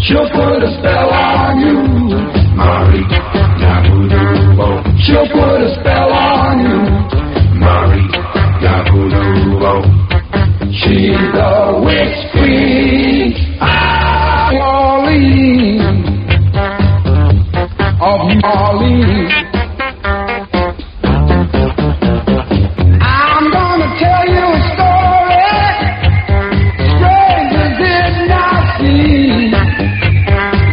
She'll put a spell on you, Mari. Yabudubo. She'll put a spell on you, Mari. Yabudubo. She's the witch queen, of New Orleans. I'm gonna tell you a story strangers did not see.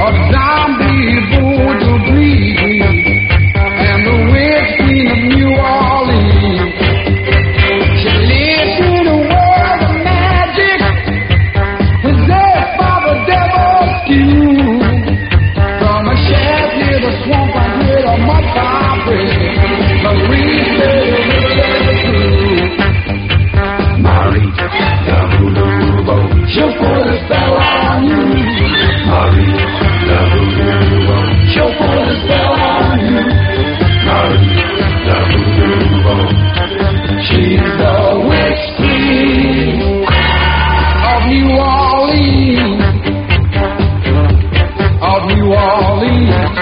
A zombie voodoo breed and the witch queen of New Orleans. She lives in a world of magic, possessed by the devil's skew. From a shaft near the swamp I hear a mud pie break. Marie said it was true. Mari, Yabudubo. She'll put a spell on you, Mari. She'll put a spell on you, Mari. She's the witch queen of New Orleans, of New Orleans.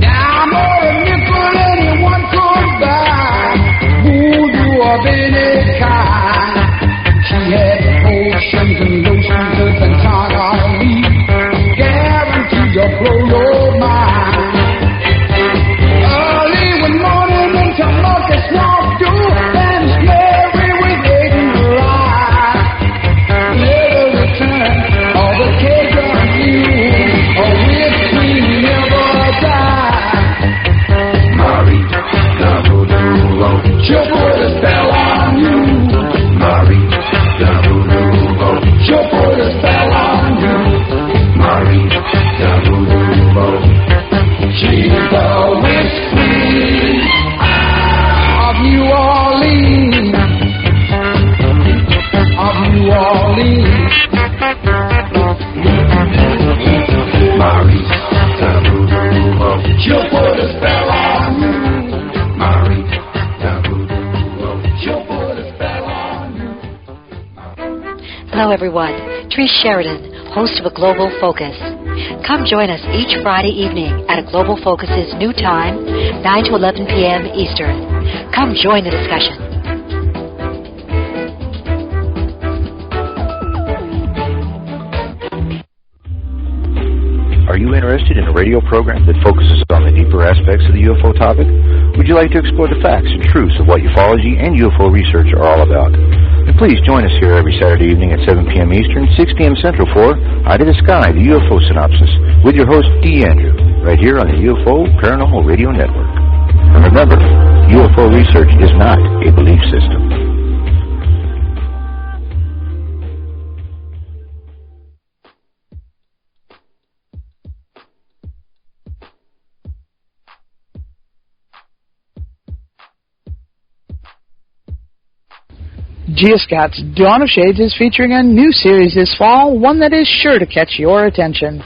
Now more a nickel anyone could buy, voodoo of any kind. She had potions and lotions and tonic, guaranteed to blow your mind. Early one morning into Market Swamp Dew, and Mary with egg in her eye. Never return, all the Cajun knew, a witch queen never died. Mari, Yabudubo. She'll put a spell on you, Mari. Yabudubo. She'll put a spell on you, Mari. Yabudubo. She's the witch queen of New Orleans, of New Orleans. Mari. Yabudubo. She'll put a spell on you, Mari. Yabudubo. She'll put a spell on you. Hello, everyone. Therese Sheridan, host of A Global Focus. Come join us each Friday evening at A Global Focus's new time, 9 to 11 p.m. Eastern. Come join the discussion. Are you interested in a radio program that focuses on the deeper aspects of the UFO topic? Would you like to explore the facts and truths of what ufology and UFO research are all about? And please join us here every Saturday evening at 7 p.m. Eastern, 6 p.m. Central for Eye to the Sky, the UFO Synopsis, with your host, D. Andrew, right here on the UFO Paranormal Radio Network. And remember, UFO research is not a belief system. Geoscout's Dawn of Shades is featuring a new series this fall, one that is sure to catch your attention.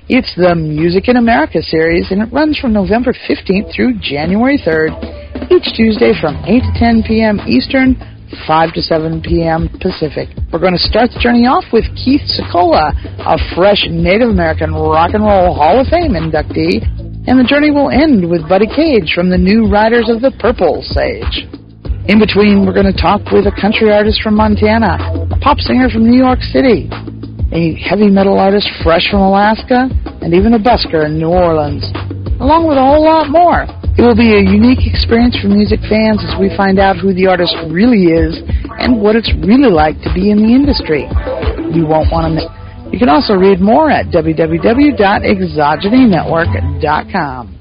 It's the Music in America series, and it runs from November 15th through January 3rd, each Tuesday from 8 to 10 p.m. Eastern, 5 to 7 p.m. Pacific. We're going to start the journey off with Keith Secola, a fresh Native American Rock and Roll Hall of Fame inductee, and the journey will end with Buddy Cage from the New Riders of the Purple Sage. In between, we're going to talk with a country artist from Montana, a pop singer from New York City, a heavy metal artist fresh from Alaska, and even a busker in New Orleans, along with a whole lot more. It will be a unique experience for music fans as we find out who the artist really is and what it's really like to be in the industry. You won't want to miss. You can also read more at www.exogenynetwork.com.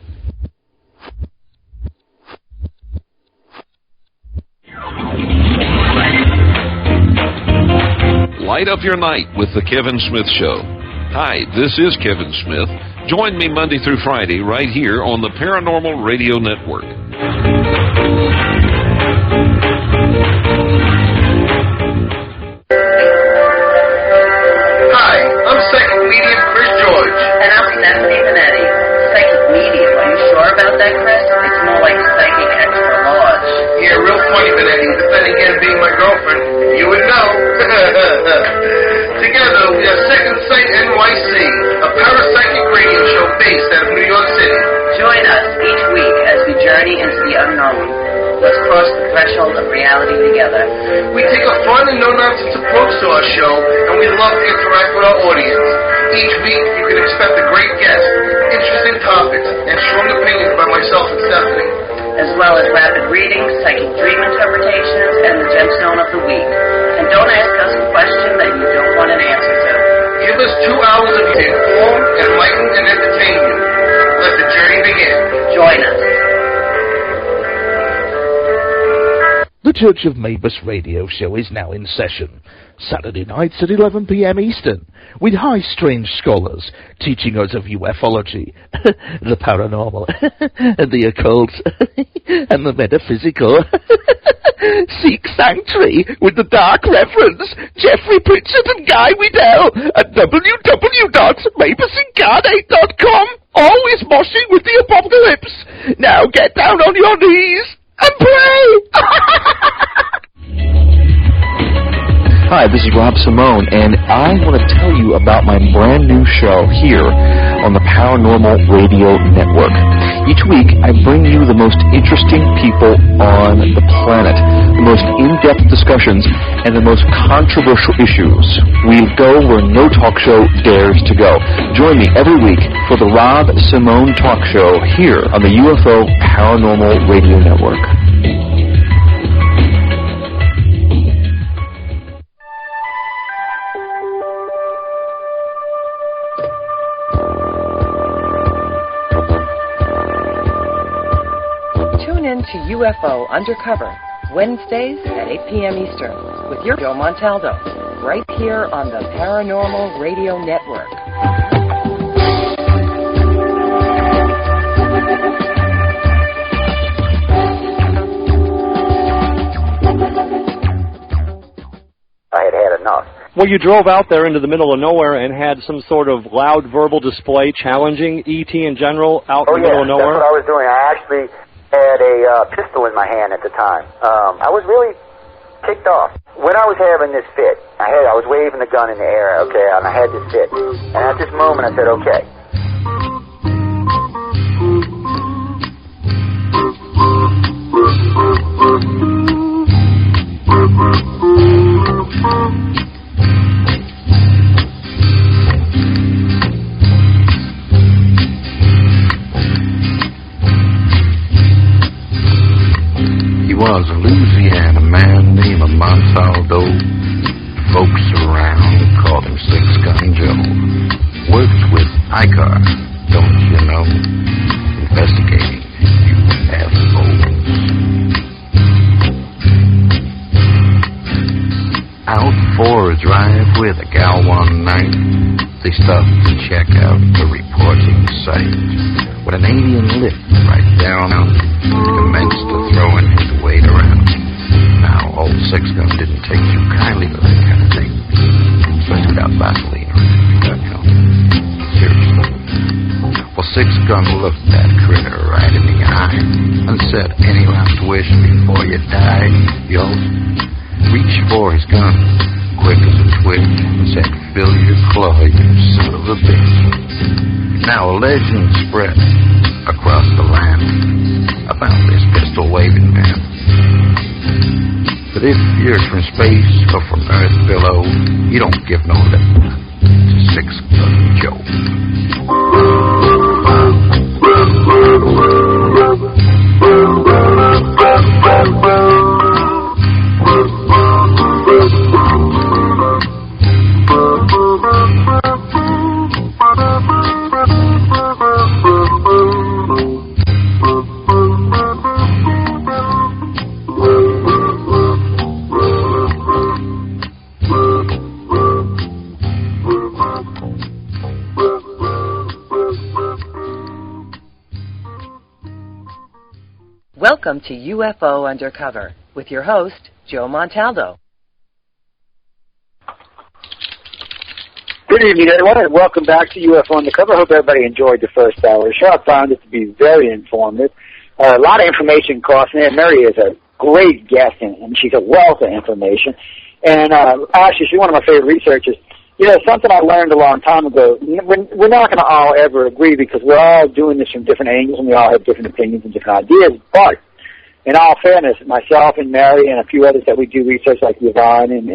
Light up your night with The Kevin Smith Show. Hi, this is Kevin Smith. Join me Monday through Friday right here on the Paranormal Radio Network. Hi, I'm Psychic Medium Chris George. And I'm Stephanie Vanetti. Psychic medium. Are you sure about that, Chris? It's more like psychic extra large. Yeah, real funny, Vanetti. But then again, being my girlfriend, you would know. Together, we are Second Sight NYC, a parapsychic radio show based out of New York City. Join us each week as we journey into the unknown. Let's cross the threshold of reality together. We take a fun and no-nonsense approach to our show, and we love to interact with our audience. Each week, you can expect a great guest, interesting topics, and strong opinions by myself and Stephanie, as well as rapid readings, psychic dream interpretations, and the gemstone of the week. And don't ask us a question that you don't want an answer to. Give us 2 hours of inform, enlighten, and entertain you. Let the journey begin. Join us. The Church of Mavis radio show is now in session. Saturday nights at 11 p.m. Eastern, with high strange scholars teaching us of ufology, the paranormal, and the occult, and the metaphysical. Seek sanctuary with the Dark Reverends, Jeffrey Pritchard and Guy Weddell at www.mavisincarnate.com. Always moshing with the apocalypse. Now get down on your knees and pray! Hi, this is Rob Simone, and I want to tell you about my brand new show here on the Paranormal Radio Network. Each week, I bring you the most interesting people on the planet, the most in-depth discussions, and the most controversial issues. We go where no talk show dares to go. Join me every week for the Rob Simone Talk Show here on the UFO Paranormal Radio Network. To UFO Undercover, Wednesdays at 8 p.m. Eastern, with your Joe Montaldo, right here on the Paranormal Radio Network. I had enough. Well, you drove out there into the middle of nowhere and had some sort of loud verbal display challenging ET in general out in the middle of nowhere? That's what I was doing. I actually had a pistol in my hand at the time. I was really ticked off. When I was having this fit, I was waving the gun in the air, okay, and I had this fit. And at this moment, I said, okay. Was a Louisiana man named Montaldo. Folks around called him Six Gun Joe. Worked with ICAR, don't you know? Investigating UFOs. Out for a drive with a gal one night. They stopped to check out the reporting site. When an alien lift right down, commenced to throwing his weight around. Now, old Six Gun didn't take too kindly to that kind of thing, especially without Vaseline or anything, you know. Seriously. gun looked that critter right in the eye and said, any last wish before you die, yo? Reached for his gun, quick as a twitch, and said, fill your claw, you son of a bitch. Now a legend spread across the land about this pistol-waving man. But if you're from space or from Earth below, you don't give no lip to Six-Gun Joe. Welcome to UFO Undercover with your host, Joe Montaldo. Good evening, everyone, and welcome back to UFO Undercover. I hope everybody enjoyed the first hour of the show. I found it to be very informative. A lot of information crossing there. Mary is a great guest, and she's a wealth of information. And actually, she's one of my favorite researchers. You know, something I learned a long time ago, we're not going to all ever agree because we're all doing this from different angles and we all have different opinions and different ideas. But in all fairness, myself and Mary and a few others that we do research, like Yvonne and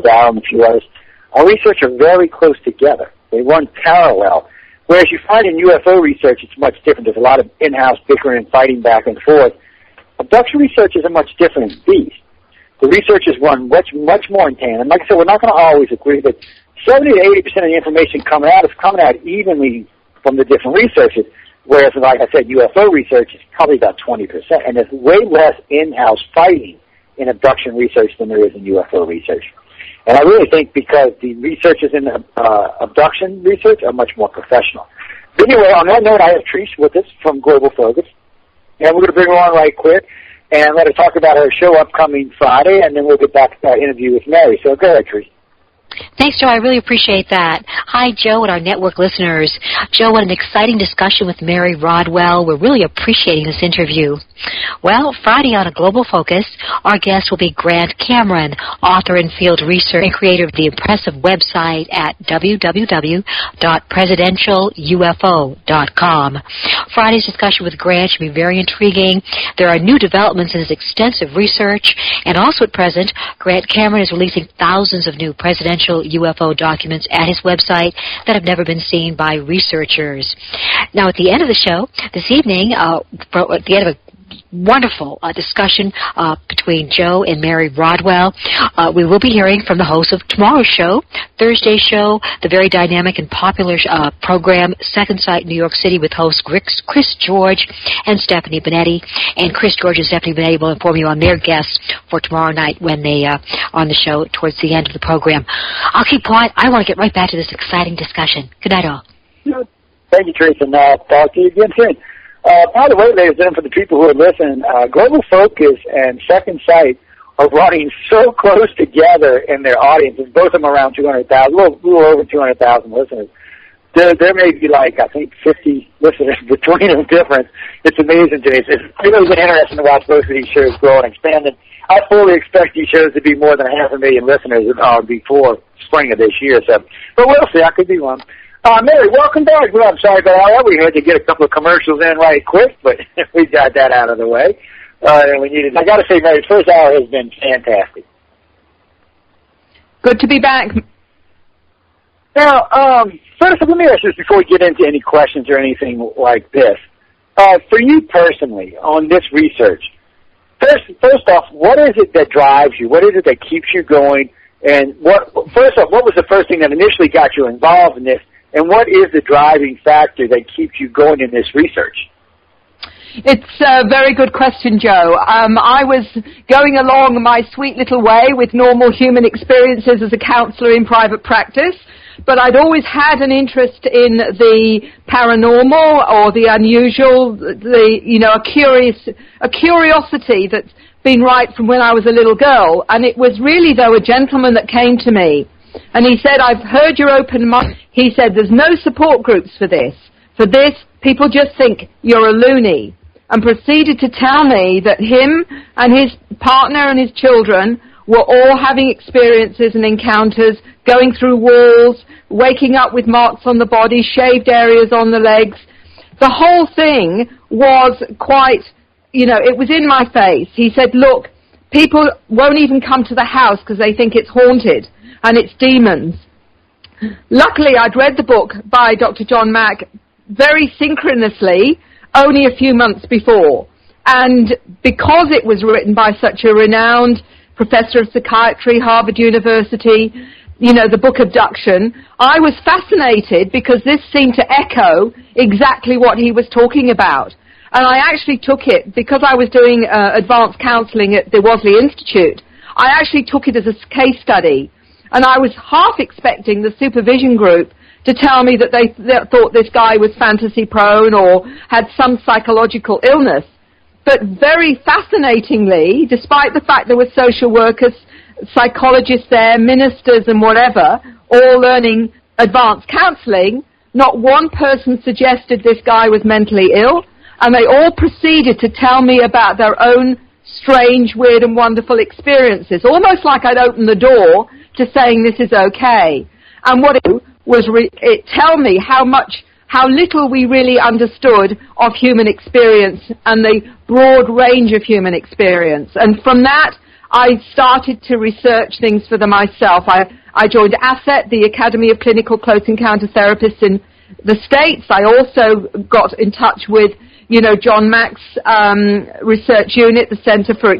Darryl and a few others, our research are very close together. They run parallel. Whereas you find in UFO research, it's much different. There's a lot of in-house bickering and fighting back and forth. Abduction research is a much different beast. The researchers run much more in tandem. Like I said, we're not going to always agree, but 70 to 80% of the information coming out is coming out evenly from the different researchers. Whereas, like I said, UFO research is probably about 20%. And there's way less in-house fighting in abduction research than there is in UFO research. And I really think because the researchers in abduction research are much more professional. But anyway, on that note, I have Trish with us from Global Focus. And we're going to bring her on right quick and let her talk about her show upcoming Friday, and then we'll get back to our interview with Mary. So go ahead, Trish. Thanks, Joe. I really appreciate that. Hi, Joe, and our network listeners. Joe, what an exciting discussion with Mary Rodwell. We're really appreciating this interview. Well, Friday on A Global Focus, our guest will be Grant Cameron, author and field researcher and creator of the impressive website at www.presidentialufo.com. Friday's discussion with Grant should be very intriguing. There are new developments in his extensive research, and also at present, Grant Cameron is releasing thousands of new presidential UFO documents at his website that have never been seen by researchers. Now, at the end of the show this evening, at the end of a wonderful discussion between Joe and Mary Rodwell, we will be hearing from the host of tomorrow's show, Thursday's show, the very dynamic and popular program Second Sight New York City with hosts Chris George and Stephanie Benetti. And Chris George and Stephanie Benetti will inform you on their guests for tomorrow night when they are on the show towards the end of the program. I'll keep quiet. I want to get right back to this exciting discussion. Good night, all. Thank you, Teresa, and talk to you again soon. By the way, ladies and gentlemen, for the people who are listening, Global Focus and Second Sight are running so close together in their audiences, both of them around 200,000, a little over 200,000 listeners. There may be like, I think, 50 listeners between them difference. It's amazing to me. It's really been interesting to watch both of these shows grow and expand. And I fully expect these shows to be more than 500,000 listeners before spring of this year. So, but we'll see. I could be wrong. Mary, welcome back. Well, I'm sorry about all that. We had to get a couple of commercials in right quick, but we got that out of the way. And we needed. I got to say, Mary, the first hour has been fantastic. Good to be back. Now, first, let me ask you this before we get into any questions or anything like this. For you personally, on this research, first off, what is it that drives you? What is it that keeps you going? And first off, what was the first thing that initially got you involved in this? And what is the driving factor that keeps you going in this research? It's a very good question, Joe. I was going along my sweet little way with normal human experiences as a counselor in private practice, but I'd always had an interest in the paranormal or the unusual, a curiosity that's been right from when I was a little girl. And it was really, though, a gentleman that came to me. And he said, I've heard your open mind. He said, there's no support groups for this. For this, people just think you're a loony, and proceeded to tell me that him and his partner and his children were all having experiences and encounters, going through walls, waking up with marks on the body, shaved areas on the legs. The whole thing was quite, it was in my face. He said, look, people won't even come to the house because they think it's haunted and it's demons. Luckily, I'd read the book by Dr. John Mack very synchronously only a few months before. And because it was written by such a renowned professor of psychiatry, Harvard University, the book Abduction, I was fascinated because this seemed to echo exactly what he was talking about. And I actually took it, because I was doing advanced counseling at the Wosley Institute, I actually took it as a case study. And I was half expecting the supervision group to tell me that they thought this guy was fantasy prone or had some psychological illness. But very fascinatingly, despite the fact there were social workers, psychologists there, ministers and whatever, all learning advanced counseling, not one person suggested this guy was mentally ill, and they all proceeded to tell me about their own strange, weird and wonderful experiences, almost like I'd opened the door to saying this is okay. And what it was, it tell me how little we really understood of human experience and the broad range of human experience. And from that, I started to research things for myself. I joined ASSET, the Academy of Clinical Close Encounter Therapists in the States. I also got in touch with, John Mack's research unit, the Center for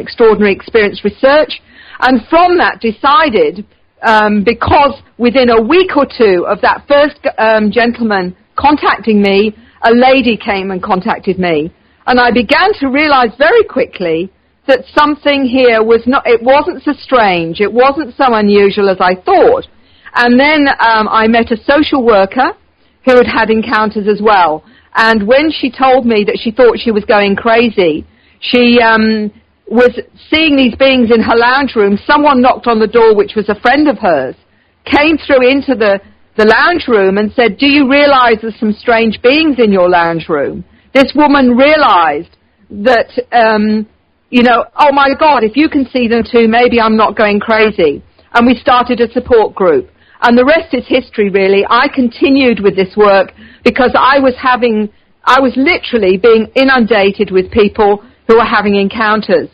Extraordinary Experience Research. And from that decided, because within a week or two of that first gentleman contacting me, a lady came and contacted me. And I began to realize very quickly that something here it wasn't so strange, it wasn't so unusual as I thought. And then I met a social worker who had had encounters as well. And when she told me that she thought she was going crazy, she was seeing these beings in her lounge room. Someone knocked on the door, which was a friend of hers, came through into the lounge room and said, do you realize there's some strange beings in your lounge room? This woman realized that, oh my God, if you can see them too, maybe I'm not going crazy. And we started a support group. And the rest is history, really. I continued with this work because I was literally being inundated with people who were having encounters.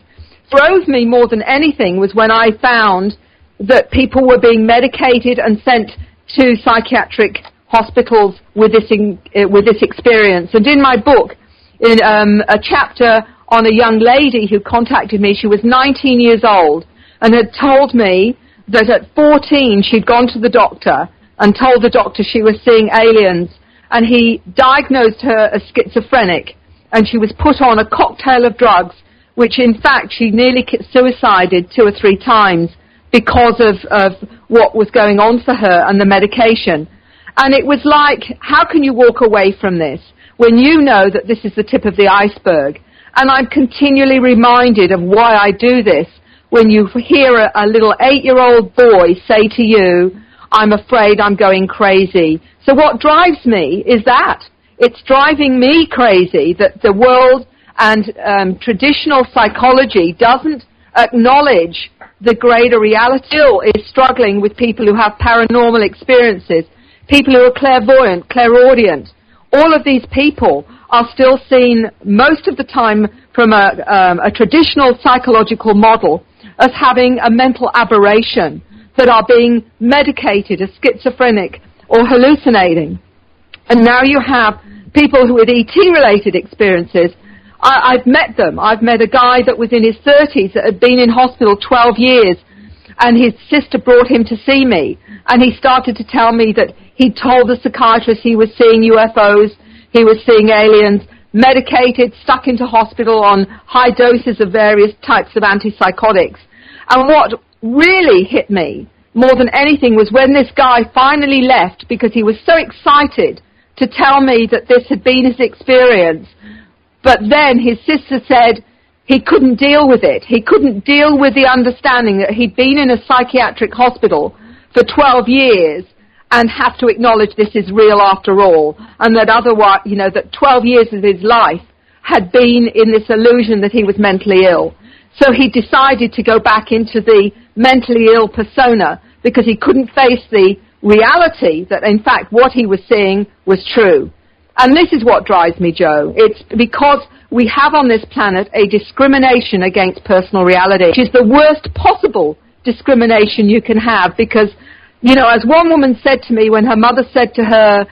What drove me more than anything was when I found that people were being medicated and sent to psychiatric hospitals with this experience. And in my book, in a chapter on a young lady who contacted me, she was 19 years old and had told me that at 14 she'd gone to the doctor and told the doctor she was seeing aliens, and he diagnosed her as schizophrenic, and she was put on a cocktail of drugs, which in fact she nearly suicided 2 or 3 times because of what was going on for her and the medication. And it was like, how can you walk away from this when you know that this is the tip of the iceberg? And I'm continually reminded of why I do this when you hear a little 8-year-old boy say to you, I'm afraid I'm going crazy. So what drives me is that. It's driving me crazy that the world and traditional psychology doesn't acknowledge the greater reality. Still is struggling with people who have paranormal experiences, people who are clairvoyant, clairaudient. All of these people are still seen most of the time from a traditional psychological model as having a mental aberration, that are being medicated as schizophrenic or hallucinating. And now you have people who had ET-related experiences. I've met them. I've met a guy that was in his 30s that had been in hospital 12 years, and his sister brought him to see me. And he started to tell me that he'd told the psychiatrist he was seeing UFOs, he was seeing aliens, medicated, stuck into hospital on high doses of various types of antipsychotics. And what really hit me more than anything was when this guy finally left, because he was so excited to tell me that this had been his experience. But then his sister said he couldn't deal with it. He couldn't deal with the understanding that he'd been in a psychiatric hospital for 12 years and have to acknowledge this is real after all, and that otherwise, that 12 years of his life had been in this illusion that he was mentally ill. So he decided to go back into the mentally ill persona because he couldn't face the reality that, in fact, what he was seeing was true. And this is what drives me, Joe. It's because we have on this planet a discrimination against personal reality, which is the worst possible discrimination you can have because, as one woman said to me when her mother said to her,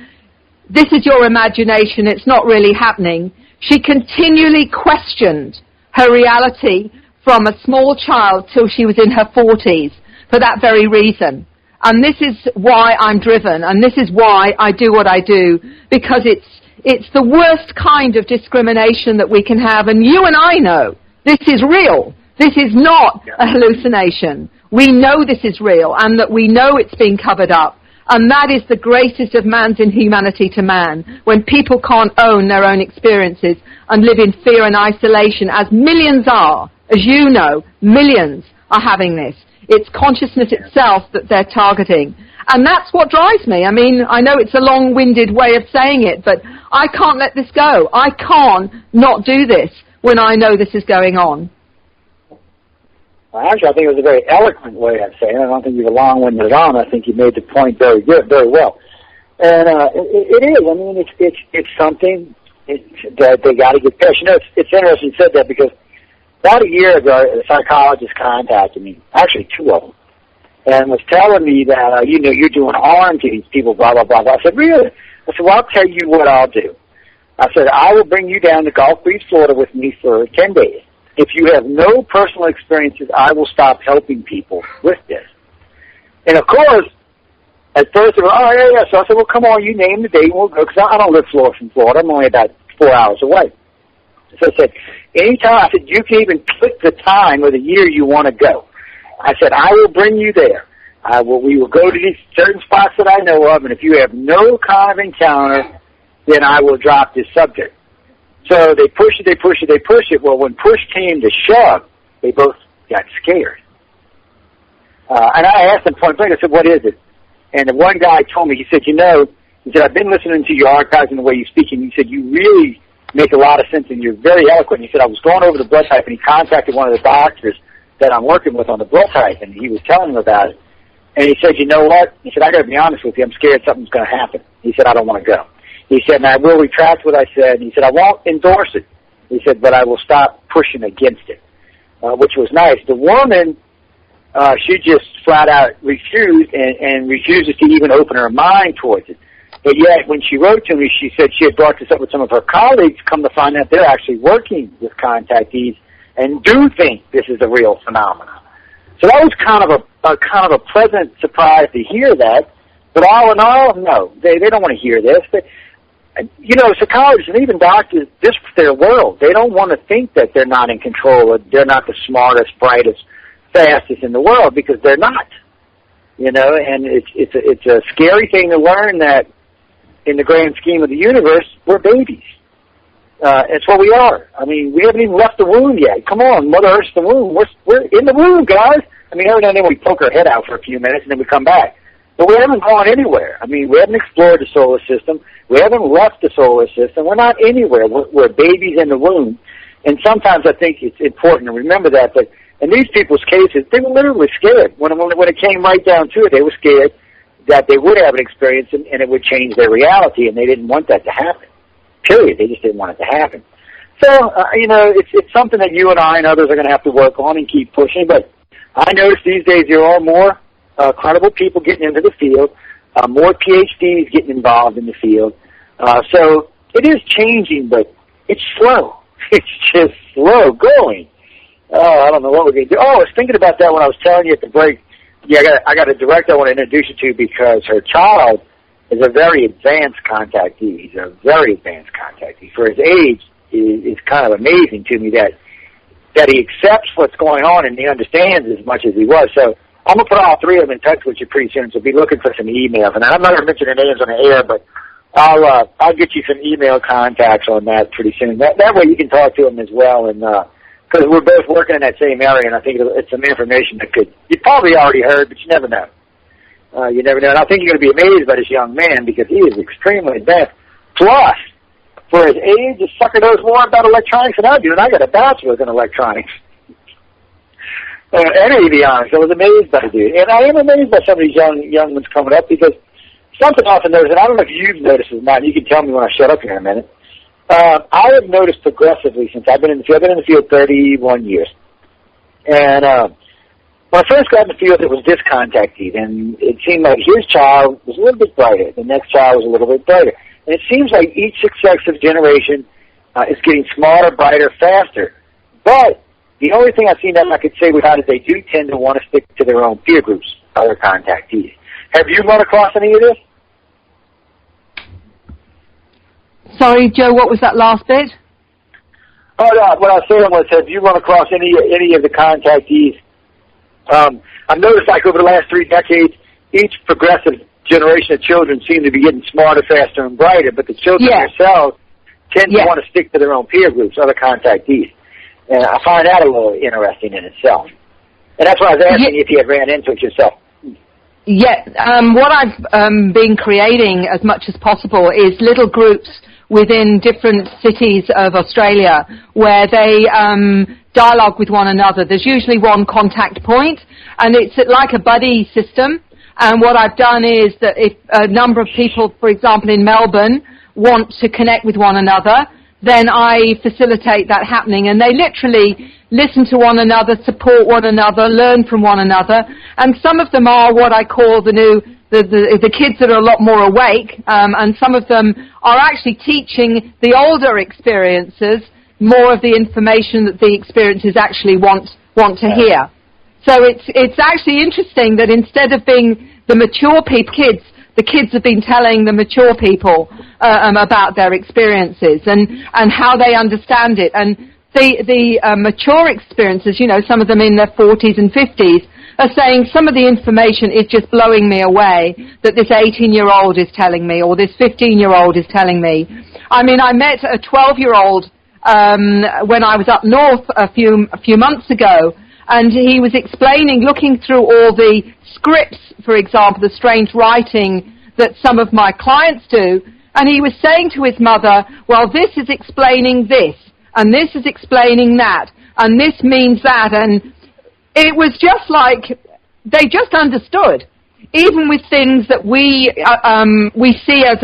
"This is your imagination, it's not really happening," she continually questioned her reality from a small child till she was in her 40s for that very reason. And this is why I'm driven, and this is why I do what I do, because it's the worst kind of discrimination that we can have, and you and I know this is real. This is not a hallucination. We know this is real, and that we know it's being covered up. And that is the greatest of man's inhumanity to man, when people can't own their own experiences and live in fear and isolation, as millions are. As you know, millions are having this. It's consciousness itself that they're targeting. And that's what drives me. I mean, I know it's a long-winded way of saying it, but I can't let this go. I can't not do this when I know this is going on. Well, actually, I think it was a very eloquent way of saying it. I don't think you were long-winded on. I think you made the point very good, very well. And it is. I mean, it's something that they got to get past. It's interesting you said that because about a year ago, a psychologist contacted me, actually two of them, and was telling me that, you're doing harm to these people, blah, blah, blah, blah. I said, really? I said, well, I'll tell you what I'll do. I said, I will bring you down to Gulf Breeze, Florida with me for 10 days. If you have no personal experiences, I will stop helping people with this. And, of course, at first they were, oh, yeah. So I said, well, come on, you name the date and we'll go, because I don't live far from Florida. I'm only about 4 hours away. So I said, anytime, I said, you can even click the time or the year you want to go. I said, I will bring you there. We will go to these certain spots that I know of, and if you have no kind of encounter, then I will drop this subject. So they push it. Well, when push came to shove, they both got scared. And I asked them point blank, I said, what is it? And the one guy told me, he said, I've been listening to your archives and the way you speak, and he said, you really make a lot of sense, and you're very eloquent. He said, I was going over the blood type, and he contacted one of the doctors that I'm working with on the blood type, and he was telling him about it. And he said, you know what? He said, I got to be honest with you. I'm scared something's going to happen. He said, I don't want to go. He said, and I will retract what I said. He said, I won't endorse it. He said, but I will stop pushing against it, which was nice. The woman, she just flat out refused and refuses to even open her mind towards it. But yet, when she wrote to me, she said she had brought this up with some of her colleagues, come to find out they're actually working with contactees and do think this is a real phenomenon. So that was kind of a pleasant surprise to hear that. But all in all, no, they don't want to hear this. But, psychologists and even doctors, this is their world. They don't want to think that they're not in control or they're not the smartest, brightest, fastest in the world, because they're not. And it's a scary thing to learn that in the grand scheme of the universe, we're babies. It's what we are. I mean, we haven't even left the womb yet. Come on, Mother Earth's the womb. We're in the womb, guys. I mean, every now and then we poke our head out for a few minutes and then we come back. But we haven't gone anywhere. I mean, we haven't explored the solar system. We haven't left the solar system. We're not anywhere. We're babies in the womb. And sometimes I think it's important to remember that. But in these people's cases, they were literally scared. When it came right down to it, they were scared that they would have an experience and it would change their reality, and they didn't want that to happen. Period. They just didn't want it to happen. So, it's something that you and I and others are going to have to work on and keep pushing. But I notice these days there are more credible people getting into the field, more PhDs getting involved in the field. So it is changing, but it's slow. It's just slow going. I don't know what we're going to do. Oh, I was thinking about that when I was telling you at the break. Yeah, I got a director I want to introduce you to because her child is a very advanced contactee. He's a very advanced contactee. For his age, it's kind of amazing to me that he accepts what's going on and he understands as much as he was. So I'm going to put all three of them in touch with you pretty soon, so be looking for some emails. And I'm not going to mention their names on the air, but I'll get you some email contacts on that pretty soon. That way you can talk to them as well, and because we're both working in that same area, and I think it's some information that you probably already heard, but you never know. You never know. And I think you're going to be amazed by this young man because he is extremely advanced. Plus, for his age, the sucker knows more about electronics than I do, and I got a bachelor's in electronics. And avionics. I was amazed by the dude. And I am amazed by some of these young ones coming up because something else I noticed, and I don't know if you've noticed it or not, you can tell me when I shut up here in a minute. I have noticed progressively since I've been in the field. I've been in the field 31 years. And when I first got in the field, it was this contactee, and it seemed like his child was a little bit brighter. The next child was a little bit brighter. And it seems like each successive generation is getting smarter, brighter, faster. But the only thing I've seen that I could say without it, they do tend to want to stick to their own peer groups, other contactees. Have you run across any of this? Sorry, Joe, what was that last bit? Oh, no, what I was saying was, have you run across any of the contactees? I've noticed, like, over the last 3 decades, each progressive generation of children seem to be getting smarter, faster, and brighter, but the children themselves tend to want to stick to their own peer groups, other contactees. And I find that a little interesting in itself. And that's why I was asking if you had ran into it yourself. Yeah, what I've been creating as much as possible is little groups within different cities of Australia where they dialogue with one another. There's usually one contact point, and it's like a buddy system. And what I've done is that if a number of people, for example, in Melbourne, want to connect with one another, then I facilitate that happening. And they literally listen to one another, support one another, learn from one another. And some of them are what I call the kids that are a lot more awake, and some of them are actually teaching the older experiences more of the information that the experiences actually want to hear. So it's actually interesting that instead of being the mature kids, the kids have been telling the mature people about their experiences and how they understand it. And the mature experiences, you know, some of them in their 40s and 50s, are saying some of the information is just blowing me away that this 18-year-old is telling me or this 15-year-old is telling me. I mean, I met a 12-year-old when I was up north a few months ago, and he was explaining, looking through all the scripts, for example, the strange writing that some of my clients do, and he was saying to his mother, well, this is explaining this, and this is explaining that, and this means that, and it was just like they just understood, even with things that we see as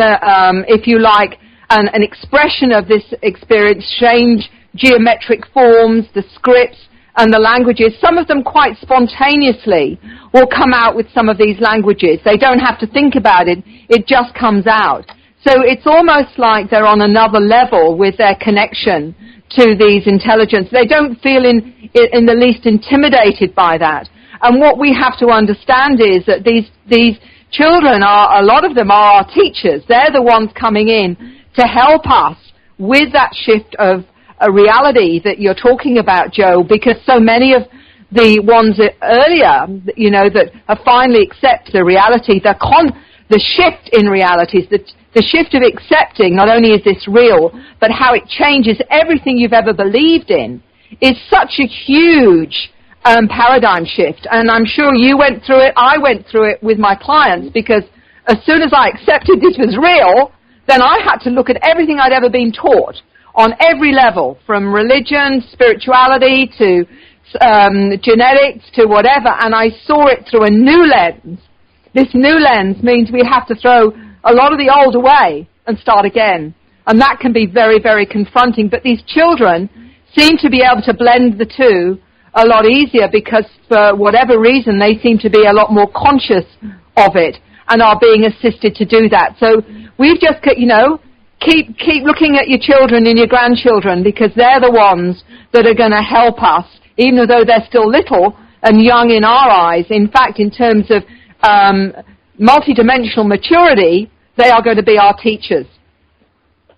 if you like, an expression of this experience, strange geometric forms, the scripts and the languages. Some of them quite spontaneously will come out with some of these languages. They don't have to think about it. It just comes out. So it's almost like they're on another level with their connection to these intelligence. They don't feel in the least intimidated by that. And what we have to understand is that these children a lot of them are our teachers. They're the ones coming in to help us with that shift of a reality that you're talking about, Joe, because so many of the ones earlier, you know, that have finally accepted the reality, the shift in realities, the shift of accepting not only is this real, but how it changes everything you've ever believed in, is such a huge paradigm shift. And I'm sure you went through it, I went through it with my clients, because as soon as I accepted this was real, then I had to look at everything I'd ever been taught on every level, from religion, spirituality, to genetics, to whatever, and I saw it through a new lens. This new lens means we have to throw a lot of the old away and start again. And that can be very, very confronting. But these children seem to be able to blend the two a lot easier because for whatever reason they seem to be a lot more conscious of it and are being assisted to do that. So we've just, you know, keep looking at your children and your grandchildren because they're the ones that are going to help us, even though they're still little and young in our eyes. In fact, in terms of multidimensional maturity, they are going to be our teachers.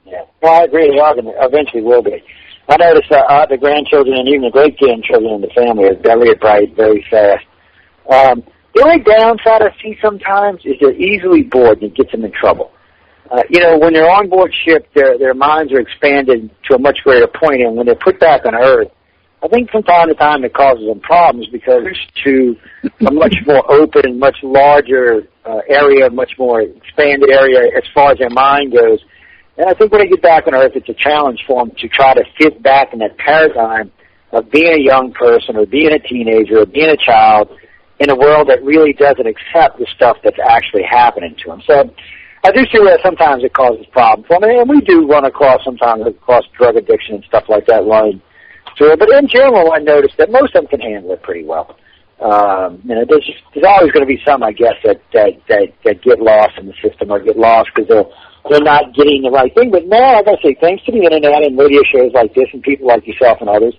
Yeah, well, I agree. They are going to, eventually will be. I notice the grandchildren and even the great-grandchildren in the family are very bright, very fast. The only downside I see sometimes is they're easily bored and it gets them in trouble. You know, when they're on board ship, their minds are expanded to a much greater point, and when they're put back on Earth, I think from time to time it causes them problems because it's to a much more open, much larger area, much more expanded area as far as their mind goes. And I think when they get back on Earth, it's a challenge for them to try to fit back in that paradigm of being a young person or being a teenager or being a child in a world that really doesn't accept the stuff that's actually happening to them. So I do see that sometimes it causes problems for them, and we do run across sometimes drug addiction and stuff like that running to it. But in general, I noticed that most of them can handle it pretty well. There's always going to be some, I guess, that get lost in the system or get lost because they're not getting the right thing. But now, like I say, thanks to the internet and radio shows like this and people like yourself and others,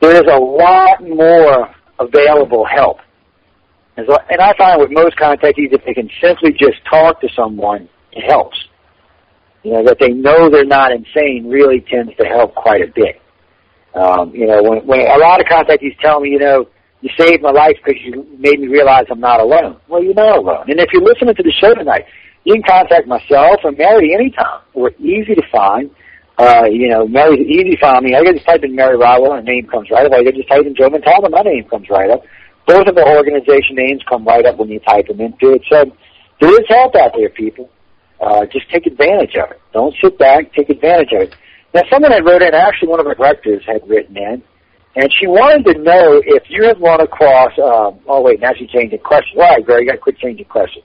there is a lot more available help. And I find with most contactees, if they can simply just talk to someone, it helps. That they know they're not insane really tends to help quite a bit. When a lot of contactees tell me, you saved my life because you made me realize I'm not alone. Well, you're not alone. And if you're listening to the show tonight, you can contact myself or Mary anytime. We're easy to find. Mary's easy to find me. I can just type in Mary Rodwell, her name comes right up. I can just type in Joe Montaldo, my name comes right up. Both of the organization names come right up when you type them into it. So there is help out there, people. Just take advantage of it. Don't sit back. Take advantage of it. Now, someone had wrote in, actually one of our directors had written in, and she wanted to know if you have run across, now she changed the question. All right, Greg, you got to quit changing the question.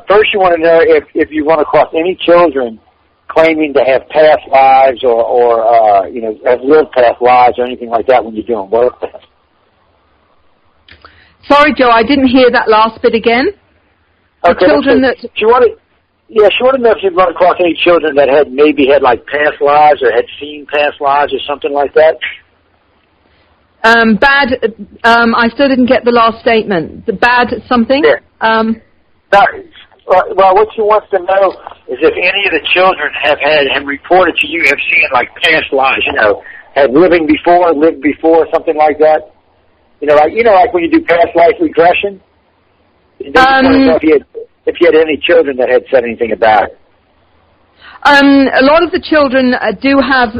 First, you want to know if you run across any children claiming to have past lives or have lived past lives or anything like that when you're doing work with them. Sorry, Joe, I didn't hear that last bit again. Okay, she wanted to know if you'd run across any children that had like past lives or had seen past lives or something like that. I still didn't get the last statement. The bad something? Yeah. Well, what she wants to know is if any of the children have reported to you have seen like past lives, had lived before, something like that. Like when you do past life regression. If you had any children that had said anything about it. A lot of the children do have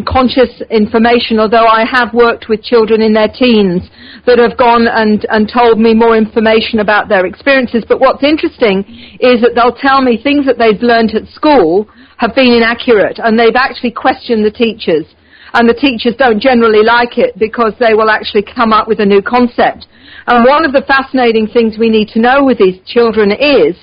conscious information, although I have worked with children in their teens that have gone and told me more information about their experiences. But what's interesting is that they'll tell me things that they've learned at school have been inaccurate, and they've actually questioned the teachers. And the teachers don't generally like it because they will actually come up with a new concept. And one of the fascinating things we need to know with these children is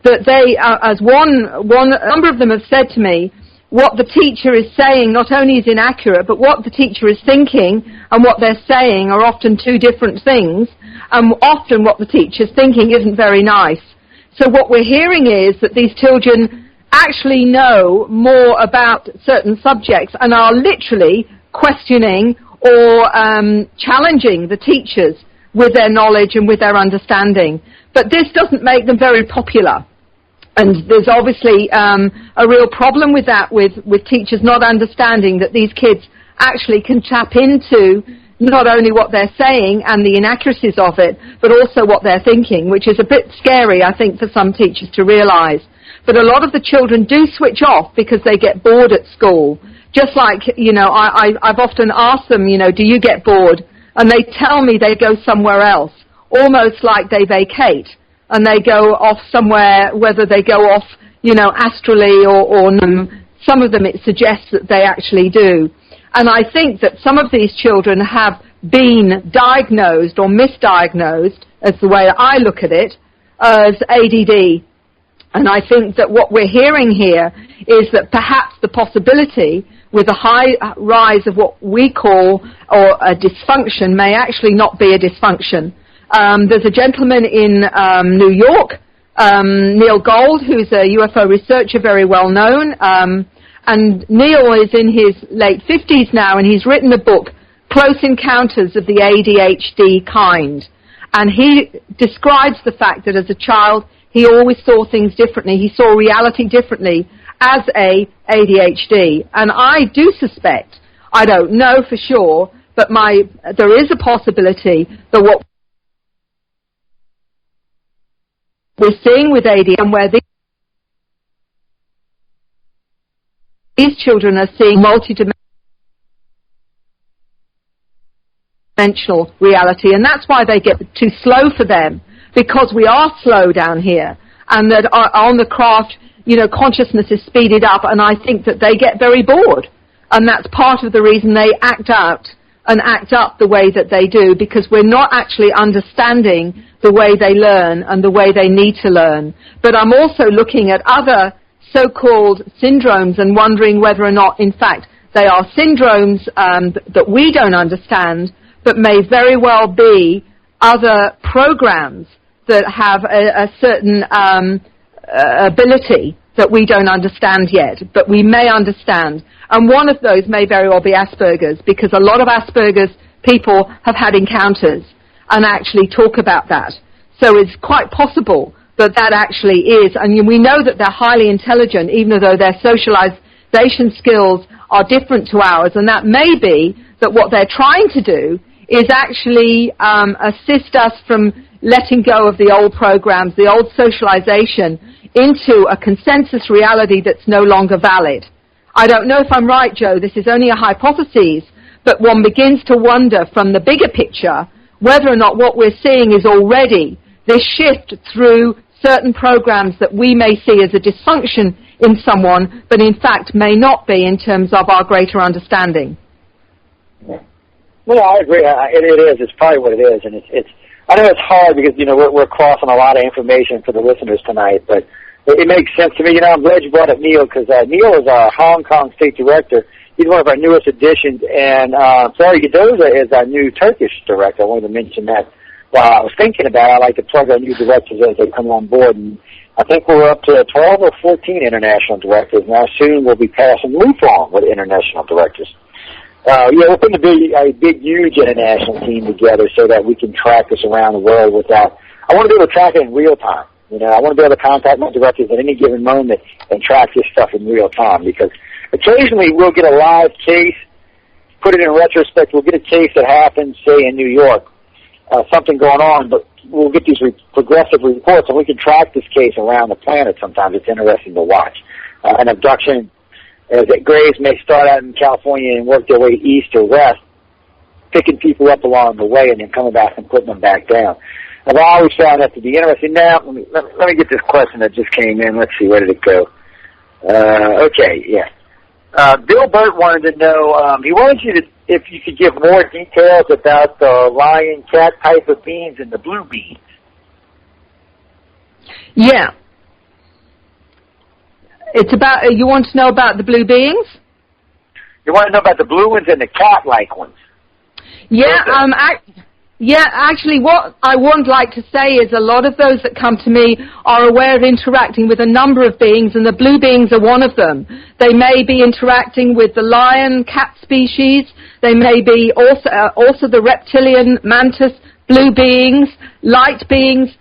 that they, as a number of them have said to me, what the teacher is saying not only is inaccurate, but what the teacher is thinking and what they're saying are often two different things, and often what the teacher's thinking isn't very nice. So what we're hearing is that these children actually know more about certain subjects and are literally questioning or challenging the teachers with their knowledge and with their understanding. But this doesn't make them very popular. And there's obviously a real problem with that, with teachers not understanding that these kids actually can tap into not only what they're saying and the inaccuracies of it, but also what they're thinking, which is a bit scary, I think, for some teachers to realize. But a lot of the children do switch off because they get bored at school. Just like, I've often asked them, do you get bored? And they tell me they go somewhere else, almost like they vacate. And they go off somewhere, whether they go off, astrally or some of them it suggests that they actually do. And I think that some of these children have been diagnosed or misdiagnosed, as the way I look at it, as ADD. And I think that what we're hearing here is that perhaps the possibility with a high rise of what we call or a dysfunction may actually not be a dysfunction. There's a gentleman in New York, Neil Gold, who's a UFO researcher, very well known. And Neil is in his late 50s now, and he's written a book, Close Encounters of the ADHD Kind. And he describes the fact that as a child, he always saw things differently. He saw reality differently as a ADHD. And I do suspect, I don't know for sure, but there is a possibility that what we're seeing with ADHD and where these children are seeing multidimensional dimensional reality, and that's why they get too slow for them, because we are slow down here, and that on the craft, consciousness is speeded up, and I think that they get very bored, and that's part of the reason they act out and act up the way that they do, because we're not actually understanding the way they learn and the way they need to learn. But I'm also looking at other so-called syndromes and wondering whether or not, in fact, they are syndromes that we don't understand, but may very well be other programs that have a certain ability that we don't understand yet, but we may understand. And one of those may very well be Asperger's, because a lot of Asperger's people have had encounters and actually talk about that. So it's quite possible that that actually is, and we know that they're highly intelligent, even though their socialization skills are different to ours, and that may be that what they're trying to do is actually assist us from letting go of the old programs, the old socialization, into a consensus reality that's no longer valid. I don't know if I'm right, Joe. This is only a hypothesis, but one begins to wonder from the bigger picture whether or not what we're seeing is already this shift through certain programs that we may see as a dysfunction in someone, but in fact may not be in terms of our greater understanding. Well, I agree. It is. It's probably what it is, and it's. I know it's hard because we're crossing a lot of information for the listeners tonight, but it makes sense to me. I'm glad you brought up Neil, because Neil is our Hong Kong State Director. He's one of our newest additions, and Flori Gadoza is our new Turkish director. I wanted to mention that. While I was thinking about it, I like to plug our new directors as they come on board, and I think we're up to 12 or 14 international directors. Now soon we'll be passing roof on with international directors. We're putting a big, huge international team together so that we can track this around the world without. I want to be able to track it in real time. I want to be able to contact my directors at any given moment and track this stuff in real time, because occasionally we'll get a live case, put it in retrospect, we'll get a case that happens, say, in New York, something going on, but we'll get these progressive reports, and we can track this case around the planet sometimes. It's interesting to watch. An abduction that graves may start out in California and work their way east or west, picking people up along the way and then coming back and putting them back down. I've always found that to be interesting. Now, let me get this question that just came in. Let's see, where did it go? Okay, yeah. Bill Burt wanted to know, he wanted you to, if you could give more details about the lion cat type of beans and the blue beans. Yeah. It's about, you want to know about the blue beings? You want to know about the blue ones and the cat-like ones? Yeah, actually what I would like to say is a lot of those that come to me are aware of interacting with a number of beings, and the blue beings are one of them. They may be interacting with the lion cat species. They may be also the reptilian mantis blue beings, light beings,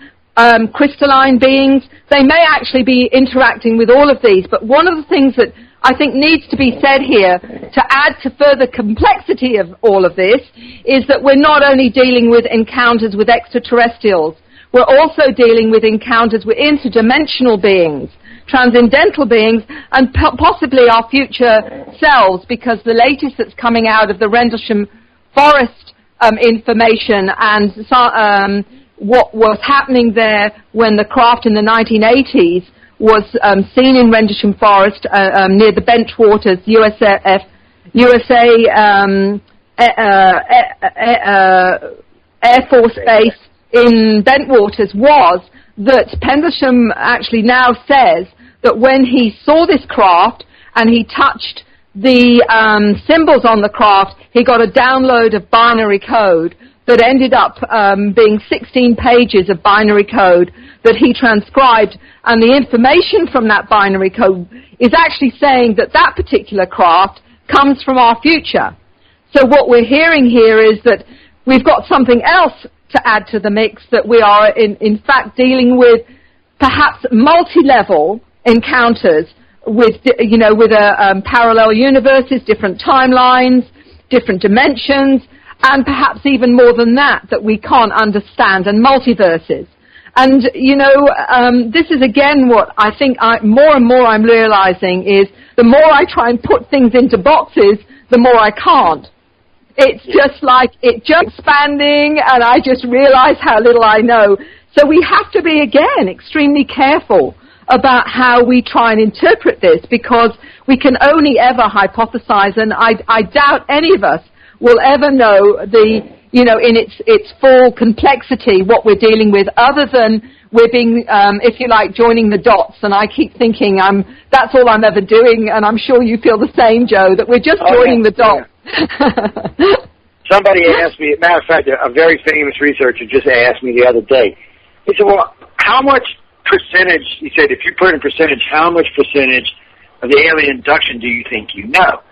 crystalline beings. They may actually be interacting with all of these, but one of the things that I think needs to be said here to add to further complexity of all of this is that we're not only dealing with encounters with extraterrestrials, we're also dealing with encounters with interdimensional beings, transcendental beings, and possibly our future selves, because the latest that's coming out of the Rendlesham Forest information and what was happening there when the craft in the 1980s was seen in Rendlesham Forest near the Bentwaters USA Air Force Base in Bentwaters, was that Pendlesham actually now says that when he saw this craft and he touched the symbols on the craft, he got a download of binary code that ended up being 16 pages of binary code that he transcribed, and the information from that binary code is actually saying that that particular craft comes from our future. So what we're hearing here is that we've got something else to add to the mix, that we are in fact dealing with perhaps multi-level encounters with, parallel universes, different timelines, different dimensions, and perhaps even more than that we can't understand, and multiverses. And, this is again what I think more and more I'm realizing is the more I try and put things into boxes, the more I can't. It's just like, it just expanding, and I just realize how little I know. So we have to be, again, extremely careful about how we try and interpret this, because we can only ever hypothesize, and I doubt any of us will ever know in its full complexity what we're dealing with, other than we're being, if you like, joining the dots. And I keep thinking that's all I'm ever doing, and I'm sure you feel the same, Joe, that we're just joining the dots. Yeah. Somebody asked me, matter of fact, a very famous researcher just asked me the other day. He said, well, how much percentage, he said, if you put in percentage, how much percentage of the alien abduction do you think you know?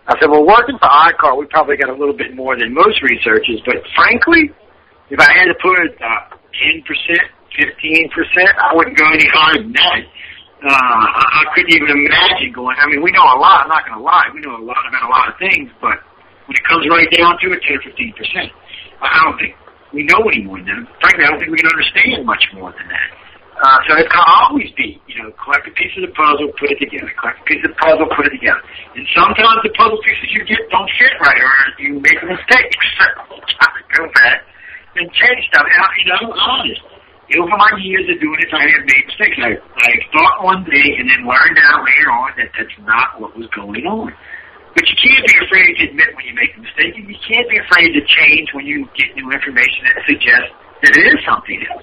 I said, well, working for ICAR, we probably got a little bit more than most researchers, but frankly, if I had to put 10%, 15%, I wouldn't go any higher than that. I couldn't even imagine going, I mean, we know a lot, I'm not going to lie, we know a lot about a lot of things, but when it comes right down to it, 10 or 15%, I don't think we know any more than that. Frankly, I don't think we can understand much more than that. So it can always be, collect a piece of the puzzle, put it together. Collect a piece of the puzzle, put it together. And sometimes the puzzle pieces you get don't fit right, or you make a mistake. Go back and change stuff. I'm honest. Over my years of doing this, I have made mistakes. I thought one day and then learned out later on that that's not what was going on. But you can't be afraid to admit when you make a mistake. And you can't be afraid to change when you get new information that suggests that it is something else.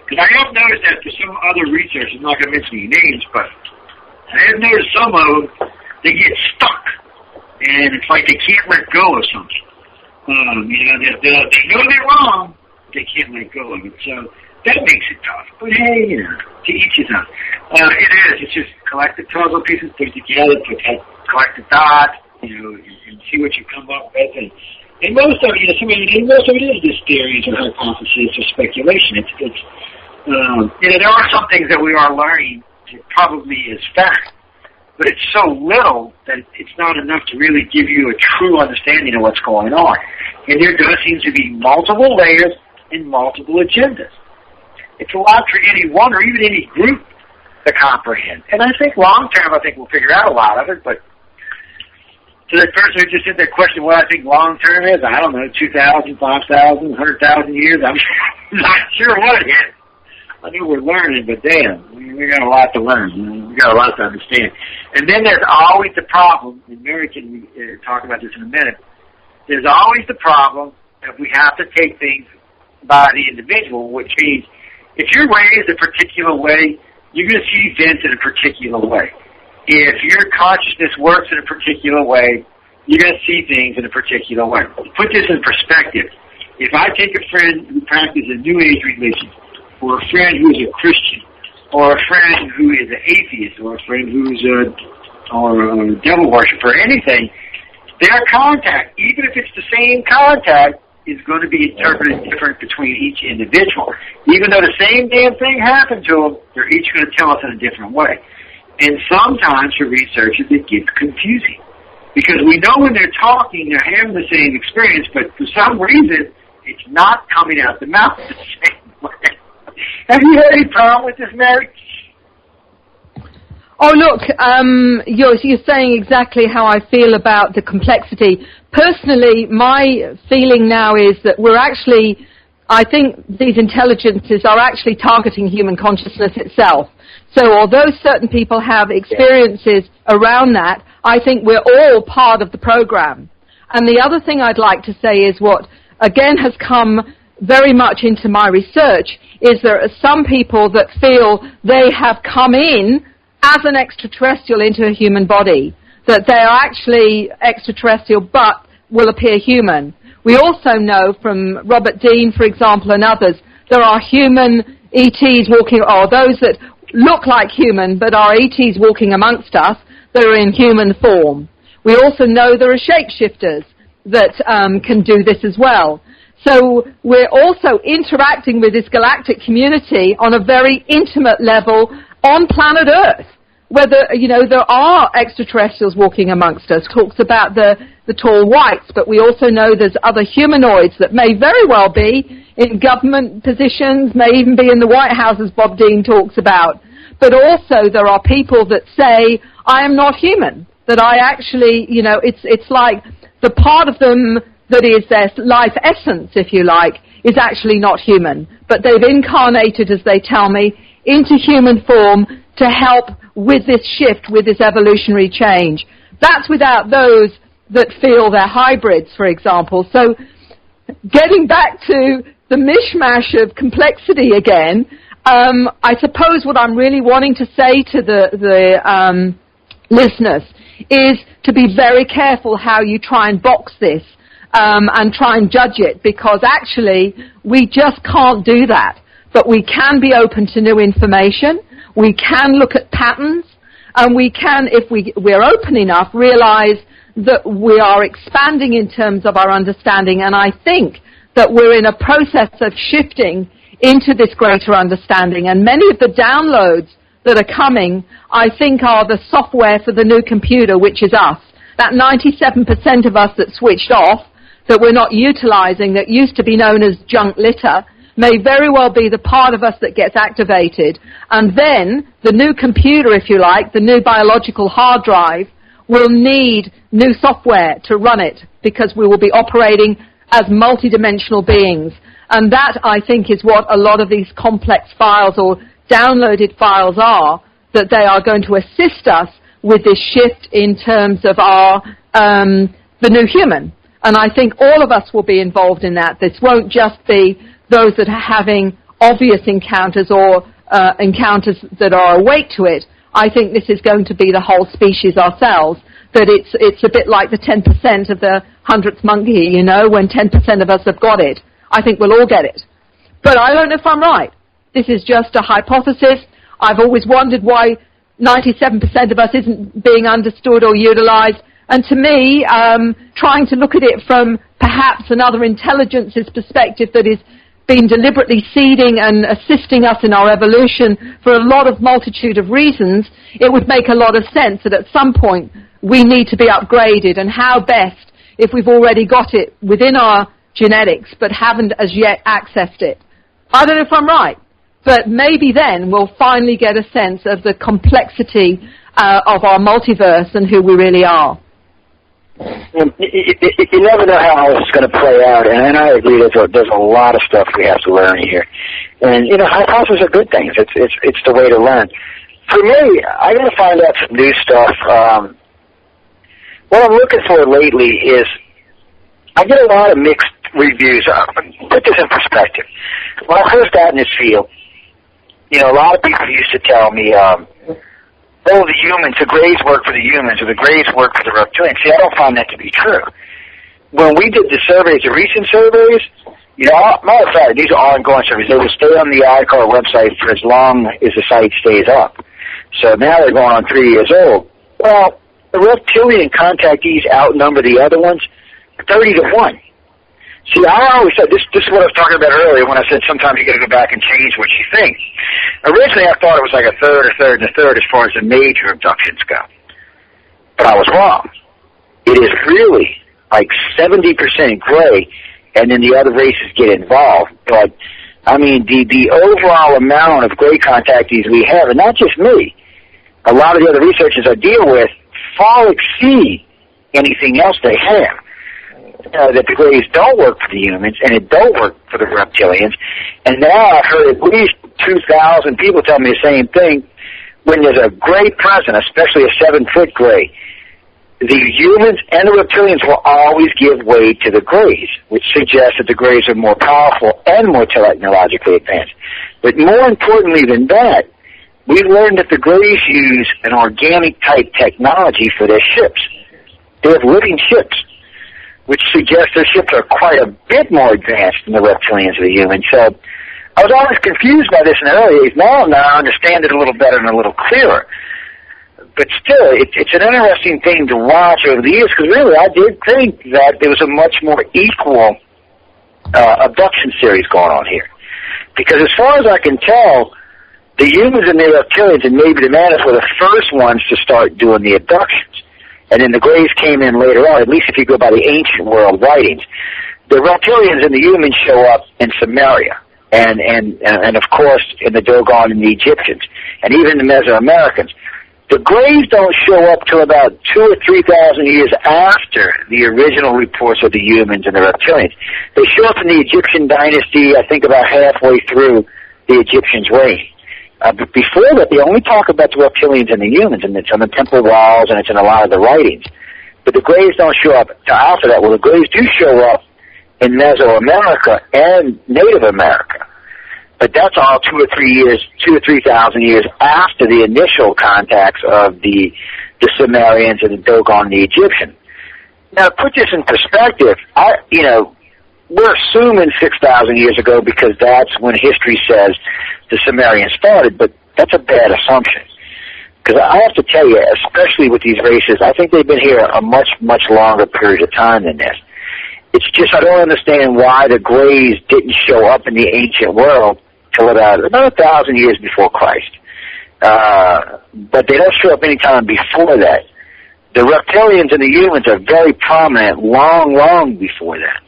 Because I have noticed that for some other researchers, I'm not going to mention any names, but I have noticed some of them, they get stuck. And it's like they can't let go of something. They know they're wrong, but they can't let go of it. So that makes it tough. But hey, to each his own. It is. It's just collect the puzzle pieces, put it together, collect the dots, and see what you come up with. And most of it, most of it is just theories or hypotheses or speculation. There are some things that we are learning that probably is fact, but it's so little that it's not enough to really give you a true understanding of what's going on. And there does seem to be multiple layers and multiple agendas. It's a lot for any one or even any group to comprehend. And I think long term, we'll figure out a lot of it, but to the person who just said that question, what I think long term is, I don't know, 2,000, 5,000, 100,000 years, I'm not sure what it is. I know we're learning, but damn, we got a lot to learn. We got a lot to understand. And then there's always the problem, and Mary can talk about this in a minute, there's always the problem that we have to take things by the individual, which means if you're raised a particular way, you're going to see events in a particular way. If your consciousness works in a particular way, you're going to see things in a particular way. To put this in perspective, if I take a friend who practices a New Age religion, or a friend who's a Christian, or a friend who is an atheist, or a friend who's a devil worshiper, anything, their contact, even if it's the same contact, is going to be interpreted different between each individual. Even though the same damn thing happened to them, they're each going to tell us in a different way. And sometimes for researchers it gets confusing. Because we know when they're talking, they're having the same experience, but for some reason, it's not coming out the mouth the same way. Have you had any problem with this, Mary? Oh, look, you're saying exactly how I feel about the complexity. Personally, my feeling now is that I think these intelligences are actually targeting human consciousness itself. So although certain people have experiences around that, I think we're all part of the program. And the other thing I'd like to say is what, again, has come very much into my research, is there are some people that feel they have come in as an extraterrestrial into a human body, that they are actually extraterrestrial but will appear human. We also know from Robert Dean, for example, and others, there are human ETs walking, or those that look like human but are ETs walking amongst us that are in human form. We also know there are shapeshifters that can do this as well. So we're also interacting with this galactic community on a very intimate level on planet Earth. Whether, there are extraterrestrials walking amongst us. Talks about the tall whites, but we also know there's other humanoids that may very well be in government positions, may even be in the White House, as Bob Dean talks about. But also there are people that say, I am not human, that I actually, it's like the part of them that is their life essence, if you like, is actually not human. But they've incarnated, as they tell me, into human form to help with this shift, with this evolutionary change. That's without those that feel they're hybrids, for example. So getting back to the mishmash of complexity again, I suppose what I'm really wanting to say to the listeners is to be very careful how you try and box this and try and judge it, because actually we just can't do that. But we can be open to new information, we can look at patterns, and we can, if we're open enough, realize that we are expanding in terms of our understanding, and I think that we're in a process of shifting into this greater understanding. And many of the downloads that are coming, I think, are the software for the new computer, which is us. That 97% of us that switched off, that we're not utilizing, that used to be known as junk litter, may very well be the part of us that gets activated. And then the new computer, if you like, the new biological hard drive, will need new software to run it, because we will be operating as multidimensional beings. And that, I think, is what a lot of these complex files or downloaded files are, that they are going to assist us with this shift in terms of our the new human. And I think all of us will be involved in that. This won't just be those that are having obvious encounters or encounters that are awake to it. I think this is going to be the whole species ourselves, that it's a bit like the 10% of the 100th monkey, you know, when 10% of us have got it. I think we'll all get it. But I don't know if I'm right. This is just a hypothesis. I've always wondered why 97% of us isn't being understood or utilized. And to me, trying to look at it from perhaps another intelligence's perspective that is being deliberately seeding and assisting us in our evolution for a lot of multitude of reasons, it would make a lot of sense that at some point we need to be upgraded, and how best if we've already got it within our genetics but haven't as yet accessed it. I don't know if I'm right, but maybe then we'll finally get a sense of the complexity of our multiverse and who we really are. You never know how it's going to play out, and I agree there's a lot of stuff we have to learn here. And, you know, hypotheses are good things. It's the way to learn. For me, I got to find out some new stuff. What I'm looking for lately is I get a lot of mixed reviews. Put this in perspective. When I first got in this field, you know, a lot of people used to tell me, the humans, the Greys work for the humans, or the Greys work for the reptilians. See, I don't find that to be true. When we did the surveys, the recent surveys, you know, matter of fact, these are ongoing surveys. They will stay on the ICAR website for as long as the site stays up. So now they're going on 3 years old. Well, the reptilian contactees outnumber the other ones 30-1. See, I always said, this is what I was talking about earlier when I said sometimes you got to go back and change what you think. Originally, I thought it was like a third as far as the major abductions go. But I was wrong. It is really like 70% gray, and then the other races get involved. But, I mean, the overall amount of gray contactees we have, and not just me, a lot of the other researchers I deal with far exceed anything else they have. That the Greys don't work for the humans, and it don't work for the reptilians. And now I've heard at least 2,000 people tell me the same thing. When there's a Grey present, especially a 7-foot Grey, the humans and the reptilians will always give way to the Greys, which suggests that the Greys are more powerful and more technologically advanced. But more importantly than that, we've learned that the Greys use an organic-type technology for their ships. They have living ships, which suggests their ships are quite a bit more advanced than the reptilians or the humans. So I was always confused by this in the early days. Now I understand it a little better and a little clearer. But still, it's an interesting thing to watch over the years, because really I did think that there was a much more equal abduction series going on here. Because as far as I can tell, the humans and the reptilians and maybe the Manas were the first ones to start doing the abductions. And then the Greys came in later on, at least if you go by the ancient world writings. The reptilians and the humans show up in Sumeria, and of course in the Dogon and the Egyptians, and even the Mesoamericans. The graves don't show up till about 2,000 or 3,000 years after the original reports of the humans and the reptilians. They show up in the Egyptian dynasty, I think about halfway through the Egyptians' reign. But before that, they only talk about the reptilians and the humans, and it's on the temple walls, and it's in a lot of the writings. But the graves don't show up till after that. Well, the graves do show up in Mesoamerica and Native America. But that's all 2,000 or 3,000 years after the initial contacts of the Sumerians and the Dogon and the Egyptian. Now, to put this in perspective, we're assuming 6,000 years ago because that's when history says the Sumerians started, but that's a bad assumption. Because I have to tell you, especially with these races, I think they've been here a much, much longer period of time than this. It's just I don't understand why the graves didn't show up in the ancient world till about 1,000 years before Christ. But they don't show up any time before that. The reptilians and the humans are very prominent long before that.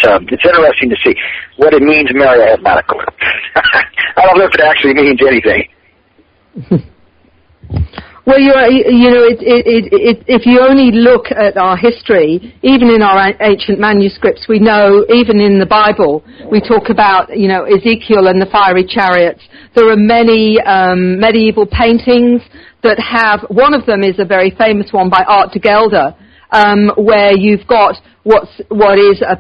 So it's interesting to see. What it means, Mary, I have not a clue. I don't know if it actually means anything. Well, if you only look at our history, even in our ancient manuscripts, we know, even in the Bible, we talk about, Ezekiel and the fiery chariots. There are many medieval paintings that have, one of them is a very famous one by Art de Gelder, where you've got what is a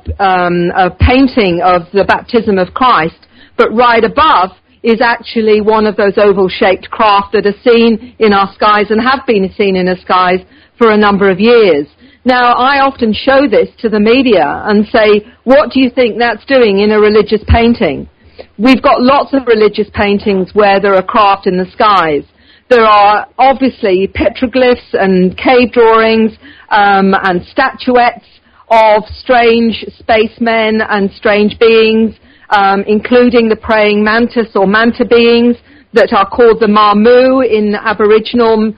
painting of the baptism of Christ, but right above is actually one of those oval-shaped craft that are seen in our skies and have been seen in our skies for a number of years. Now, I often show this to the media and say, what do you think that's doing in a religious painting? We've got lots of religious paintings where there are craft in the skies. There are obviously petroglyphs and cave drawings and statuettes of strange spacemen and strange beings, including the praying mantis or manta beings that are called the Mamu in Aboriginal.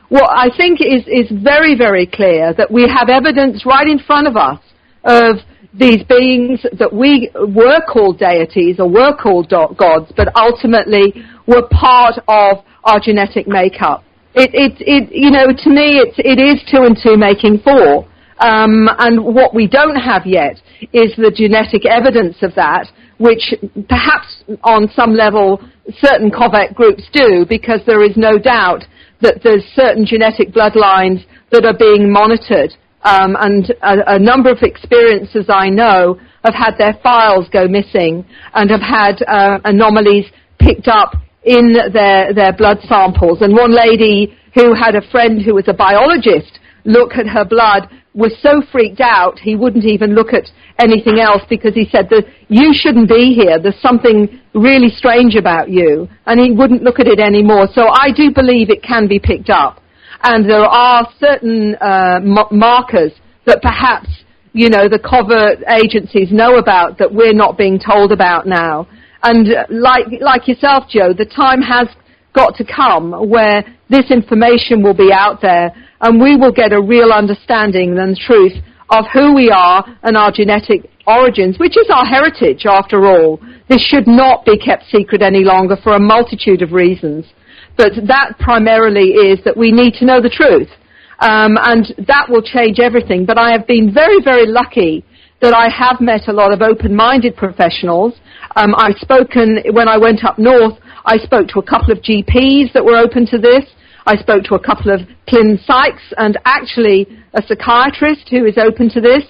What I think is very, very clear that we have evidence right in front of us of these beings that we were called deities or were called gods, but ultimately were part of our genetic makeup. To me, it is 2 and 2 making 4. And what we don't have yet is the genetic evidence of that, which perhaps on some level certain covert groups do, because there is no doubt that there's certain genetic bloodlines that are being monitored. And a number of experiences I know have had their files go missing and have had anomalies picked up in their blood samples. And one lady who had a friend who was a biologist look at her blood was so freaked out he wouldn't even look at anything else because he said that you shouldn't be here, there's something really strange about you, and he wouldn't look at it anymore. So I do believe it can be picked up, and there are certain markers that perhaps the covert agencies know about that we're not being told about now. And like yourself, Joe, the time has got to come where this information will be out there and we will get a real understanding and truth of who we are and our genetic origins, which is our heritage after all. This should not be kept secret any longer for a multitude of reasons. But that primarily is that we need to know the truth. And that will change everything. But I have been very, very lucky that I have met a lot of open-minded professionals. I've spoken, when I went up north, I spoke to a couple of GPs that were open to this. I spoke to a couple of clin psychs and actually a psychiatrist who is open to this.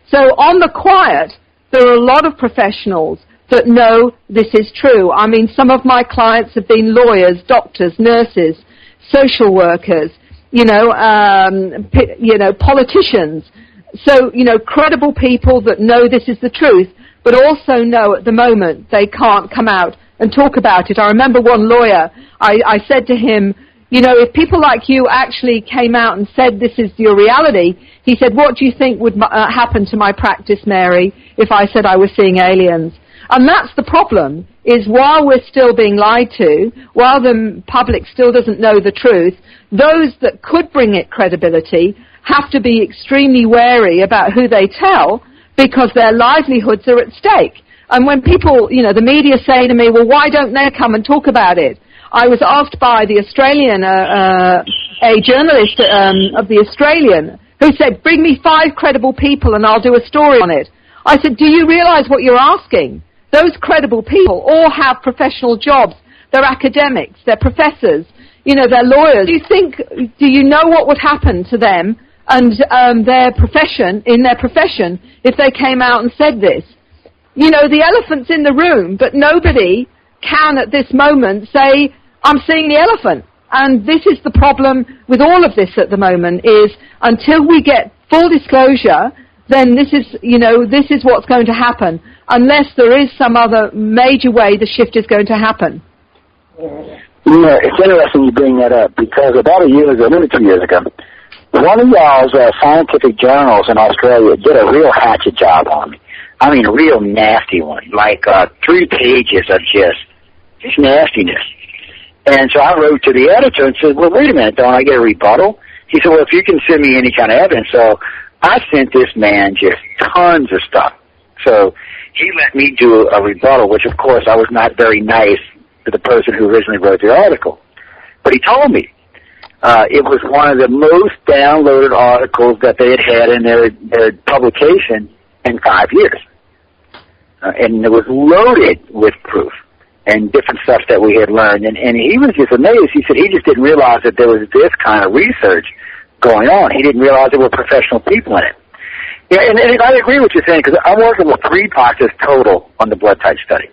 So on the quiet, there are a lot of professionals that know this is true. I mean, some of my clients have been lawyers, doctors, nurses, social workers, politicians. So, credible people that know this is the truth, but also know at the moment they can't come out and talk about it. I remember one lawyer, I said to him, if people like you actually came out and said this is your reality, he said, what do you think would happen to my practice, Mary, if I said I was seeing aliens? And that's the problem, is while we're still being lied to, while the public still doesn't know the truth, those that could bring it credibility have to be extremely wary about who they tell because their livelihoods are at stake. And when people, the media say to me, well, why don't they come and talk about it? I was asked by the Australian, a journalist of the Australian, who said, bring me 5 credible people and I'll do a story on it. I said, do you realize what you're asking? Those credible people all have professional jobs. They're academics, they're professors, they're lawyers. Do you know what would happen to them and in their profession, if they came out and said this? The elephant's in the room, but nobody can at this moment say, I'm seeing the elephant. And this is the problem with all of this at the moment, is until we get full disclosure, then this is what's going to happen, unless there is some other major way the shift is going to happen. Yeah, it's interesting you bring that up, because about a year ago, maybe 2 years ago, one of y'all's scientific journals in Australia did a real hatchet job on me. I mean, a real nasty one, like 3 pages of just nastiness. And so I wrote to the editor and said, well, wait a minute, don't I get a rebuttal? He said, well, if you can send me any kind of evidence. So I sent this man just tons of stuff. So he let me do a rebuttal, which, of course, I was not very nice to the person who originally wrote the article. But he told me it was one of the most downloaded articles that they had in their publication in 5 years. And it was loaded with proof and different stuff that we had learned. And he was just amazed. He said he just didn't realize that there was this kind of research going on. He didn't realize there were professional people in it. Yeah, and I agree with you saying, because I'm working with 3 doctors total on the blood type study.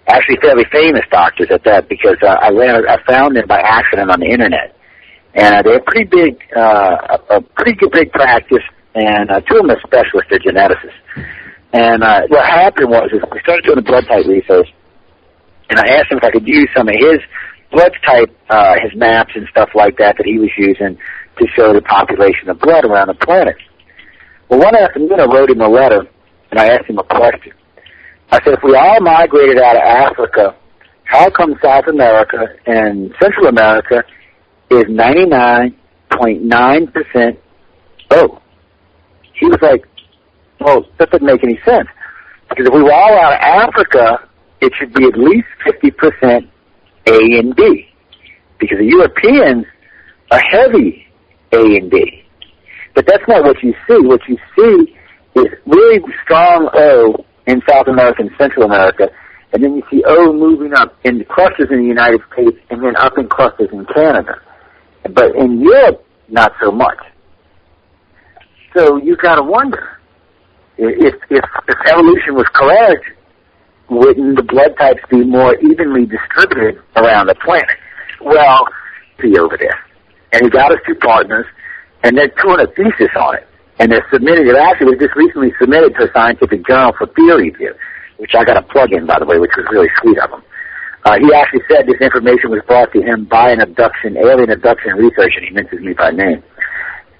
Actually, fairly famous doctors at that, because I found them by accident on the internet. And they're pretty big, a pretty good big practice, and 2 of them are specialists, they're geneticists. And what happened was we started doing the blood type research, and I asked him if I could use some of his blood type, his maps and stuff like that he was using to show the population of blood around the planet. Well, one afternoon I wrote him a letter, and I asked him a question. I said, if we all migrated out of Africa, how come South America and Central America is 99.9% O? He was like, well, that doesn't make any sense. Because if we were all out of Africa, it should be at least 50% A and B. Because the Europeans are heavy A and B. But that's not what you see. What you see is really strong O in South America and Central America, and then you see O moving up in clusters in the United States and then up in clusters in Canada. But in Europe, not so much. So you got to wonder, if evolution was correct, wouldn't the blood types be more evenly distributed around the planet? Well, see over there. And he got us 2 partners, and they're doing a thesis on it. And they're submitting it. Actually, it was just recently submitted to a scientific journal for peer review, which I got a plug in, by the way, which was really sweet of him. He actually said this information was brought to him by an alien abduction researcher, and he mentions me by name.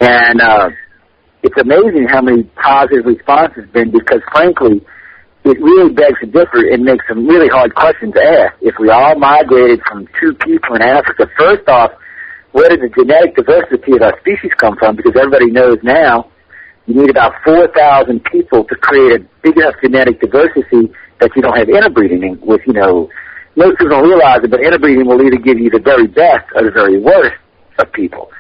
And it's amazing how many positive responses have been, because, frankly, it really begs to differ and makes some really hard questions to ask. If we all migrated from 2 people in Africa, first off, where did the genetic diversity of our species come from? Because everybody knows now you need about 4,000 people to create a big enough genetic diversity that you don't have interbreeding with, most people don't realize it, but interbreeding will either give you the very best or the very worst of people.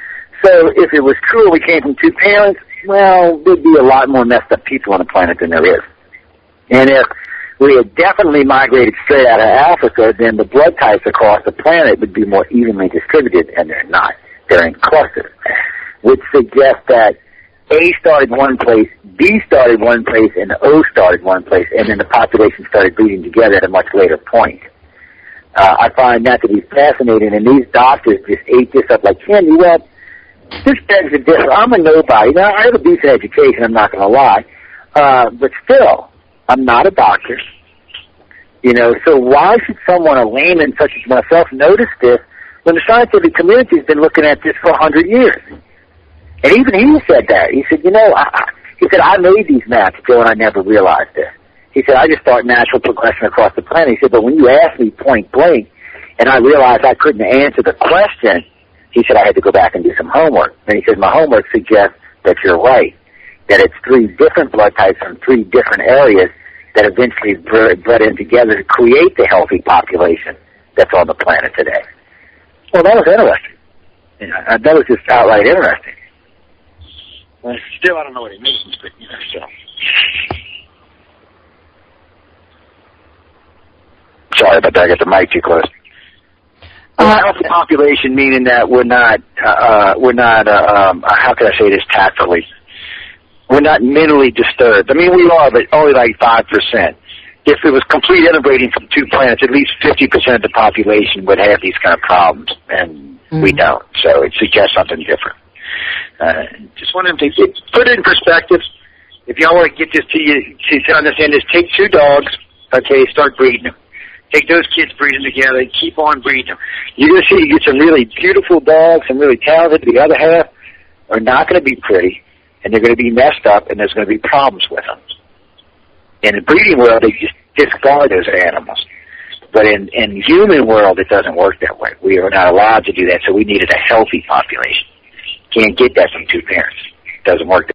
So if it was true we came from 2 parents, well, there'd be a lot more messed up people on the planet than there is. And if we had definitely migrated straight out of Africa, then the blood types across the planet would be more evenly distributed, and they're not. They're in clusters, which suggests that A started one place, B started one place, and O started one place, and then the population started breeding together at a much later point. I find that to be fascinating, and these doctors just ate this up like candy. Well, this begs the difference. I'm a nobody. Now, I have a decent education, I'm not going to lie, but still, I'm not a doctor. So why should someone, a layman such as myself, notice this when the scientific community has been looking at this for 100 years? And even he said that. He said, I made these maps, Joe, and I never realized this. He said, I just thought natural progression across the planet. He said, but when you asked me point blank, and I realized I couldn't answer the question, he said, I had to go back and do some homework. And he said, my homework suggests that you're right, that it's 3 different blood types from 3 different areas that eventually bred in together to create the healthy population that's on the planet today. Well, that was interesting. That was just outright interesting. Still, I don't know what it means, but, so. Sorry about that. I got the mic too close. Healthy population, meaning that we're not, how can I say this tactfully? We're not mentally disturbed. I mean, we are, but only like 5%. If it was complete interbreeding from two planets, at least 50% of the population would have these kind of problems, and we don't. So it suggests something different. Just wanted to put it in perspective. If y'all want to get this to you to understand this, take 2 dogs, okay, start breeding them. Take those kids, breed them together, and keep on breeding them. You're going to see you get some really beautiful dogs, some really talented. The other half are not going to be pretty, and they're going to be messed up, and there's going to be problems with them. In the breeding world, they just discard those animals. But in the human world, it doesn't work that way. We are not allowed to do that, so we needed a healthy population. Can't get that from 2 parents. It doesn't work that way.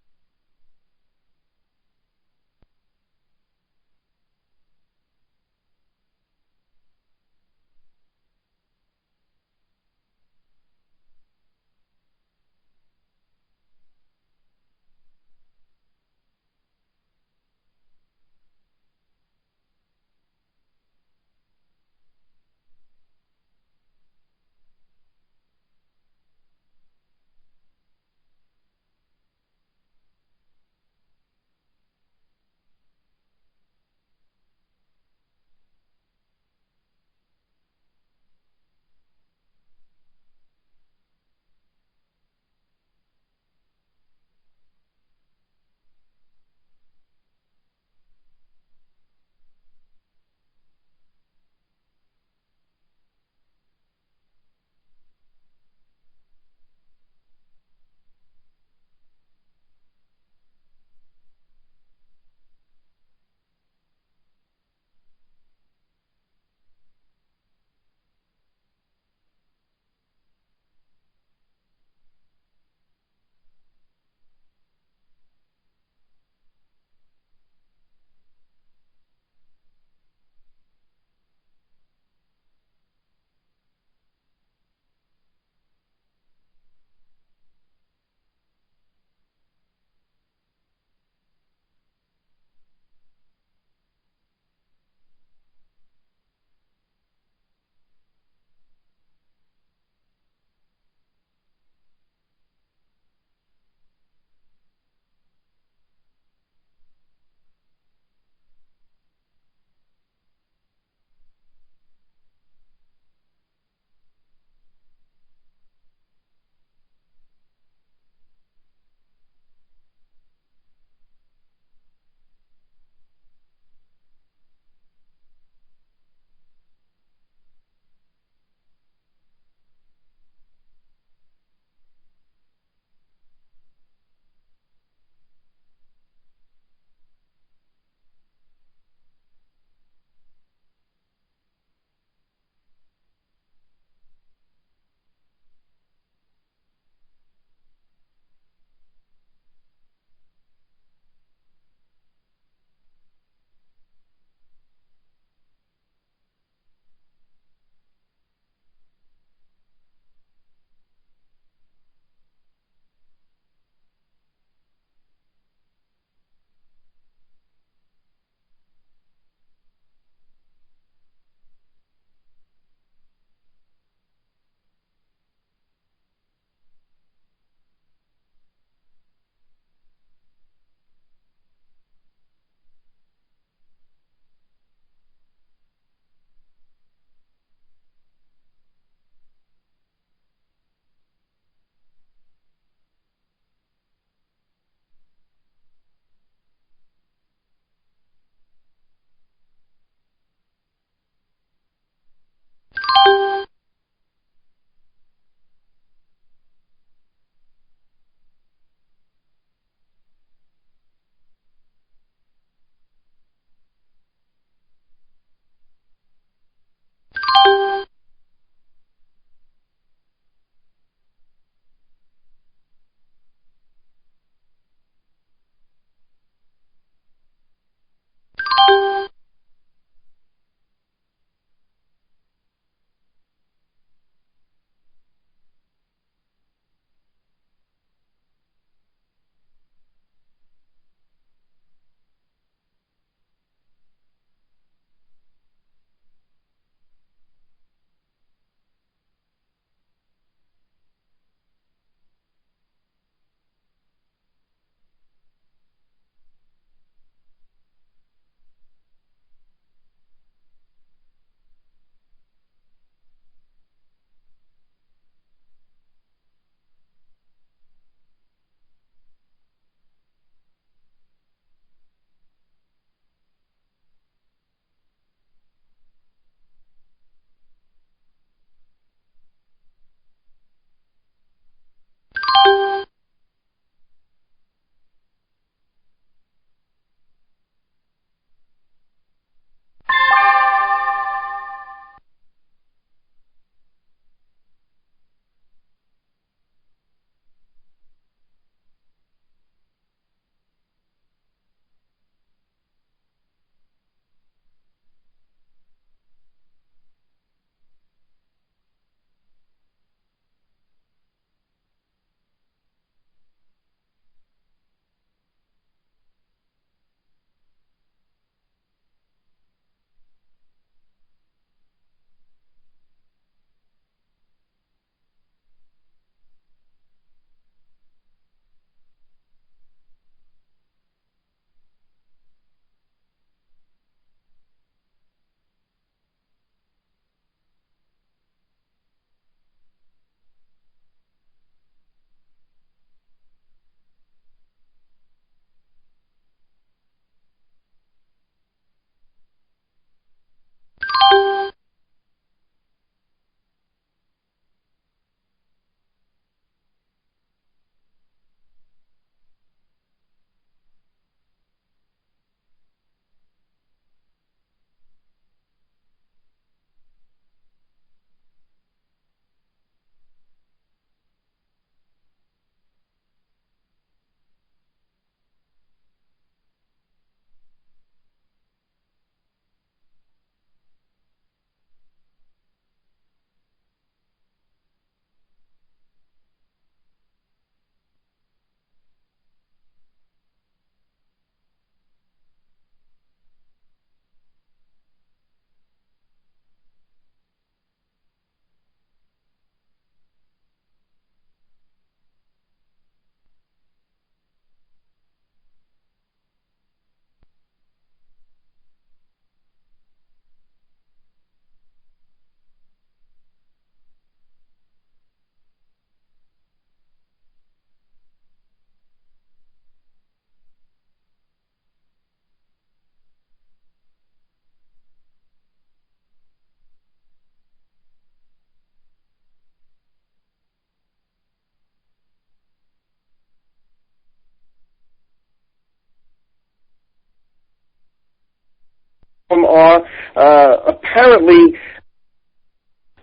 apparently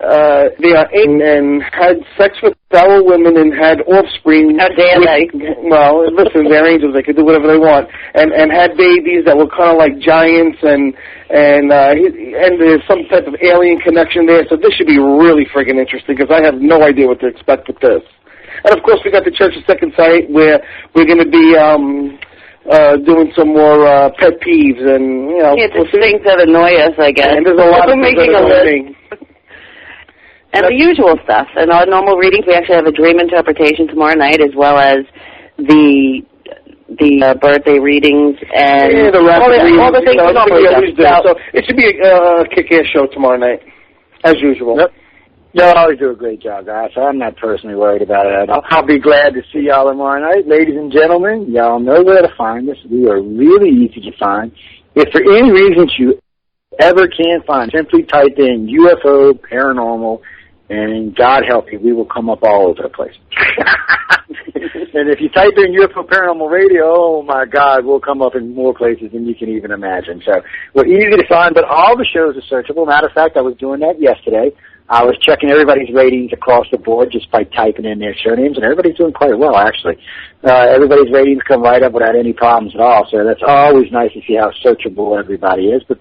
they are and had sex with fellow women and had offspring. How dare they? Well, listen, they're angels. They can do whatever they want. And had babies that were kind of like giants, and there's some type of alien connection there. So this should be really friggin' interesting, because I have no idea what to expect with this. And of course, we got the Church of Second Sight, where we're going to be doing some more pet peeves, and just things that annoy us, I guess. And there's a lot of things that annoy me. And the usual stuff. In our normal readings, we actually have a dream interpretation tomorrow night, as well as the birthday readings and all the things we normally do. So it should be a kick-ass show tomorrow night, as usual. Yep. Y'all always do a great job, guys, so I'm not personally worried about it at all. I'll be glad to see y'all tomorrow night. Ladies and gentlemen, y'all know where to find us. We are really easy to find. If for any reason you ever can't find, simply type in UFO Paranormal, and God help you, we will come up all over the place. And if you type in UFO Paranormal Radio, oh my God, we'll come up in more places than you can even imagine. So we're easy to find, but all the shows are searchable. Matter of fact, I was doing that yesterday. I was checking everybody's ratings across the board just by typing in their surnames, and everybody's doing quite well, actually. Everybody's ratings come right up without any problems at all, so that's always nice to see how searchable everybody is. But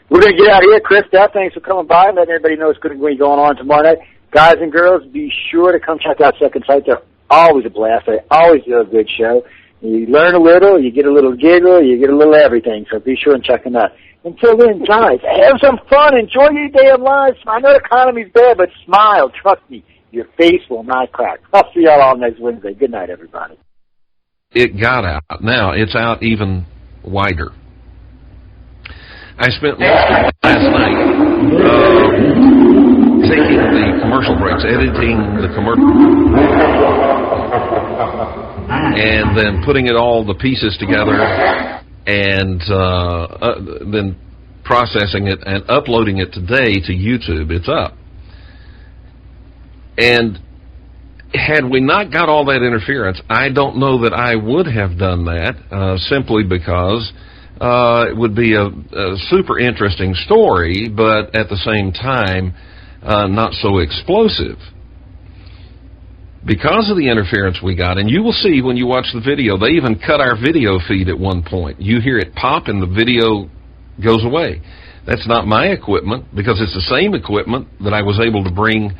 we're going to get out of here. Chris, thanks for coming by and letting everybody know what's going to be going on tomorrow night. Guys and girls, be sure to come check out Second Sight. They're always a blast. They always do a good show. You learn a little, you get a little giggle, you get a little everything, so be sure and check them out. Until then, guys, have some fun. Enjoy your damn lives. I know the economy's bad, but smile. Trust me, your face will not crack. I'll see y'all all next Wednesday. Good night, everybody. It got out. Now it's out even wider. I spent most of last night taking the commercial breaks, editing the commercial, and then putting all the pieces together, and then processing it and uploading it today to YouTube. It's up. And had we not got all that interference, I don't know that I would have done that, simply because it would be a super interesting story, but at the same time, not so explosive. Because of the interference we got, and you will see when you watch the video, they even cut our video feed at one point. You hear it pop and the video goes away. That's not my equipment, because it's the same equipment that I was able to bring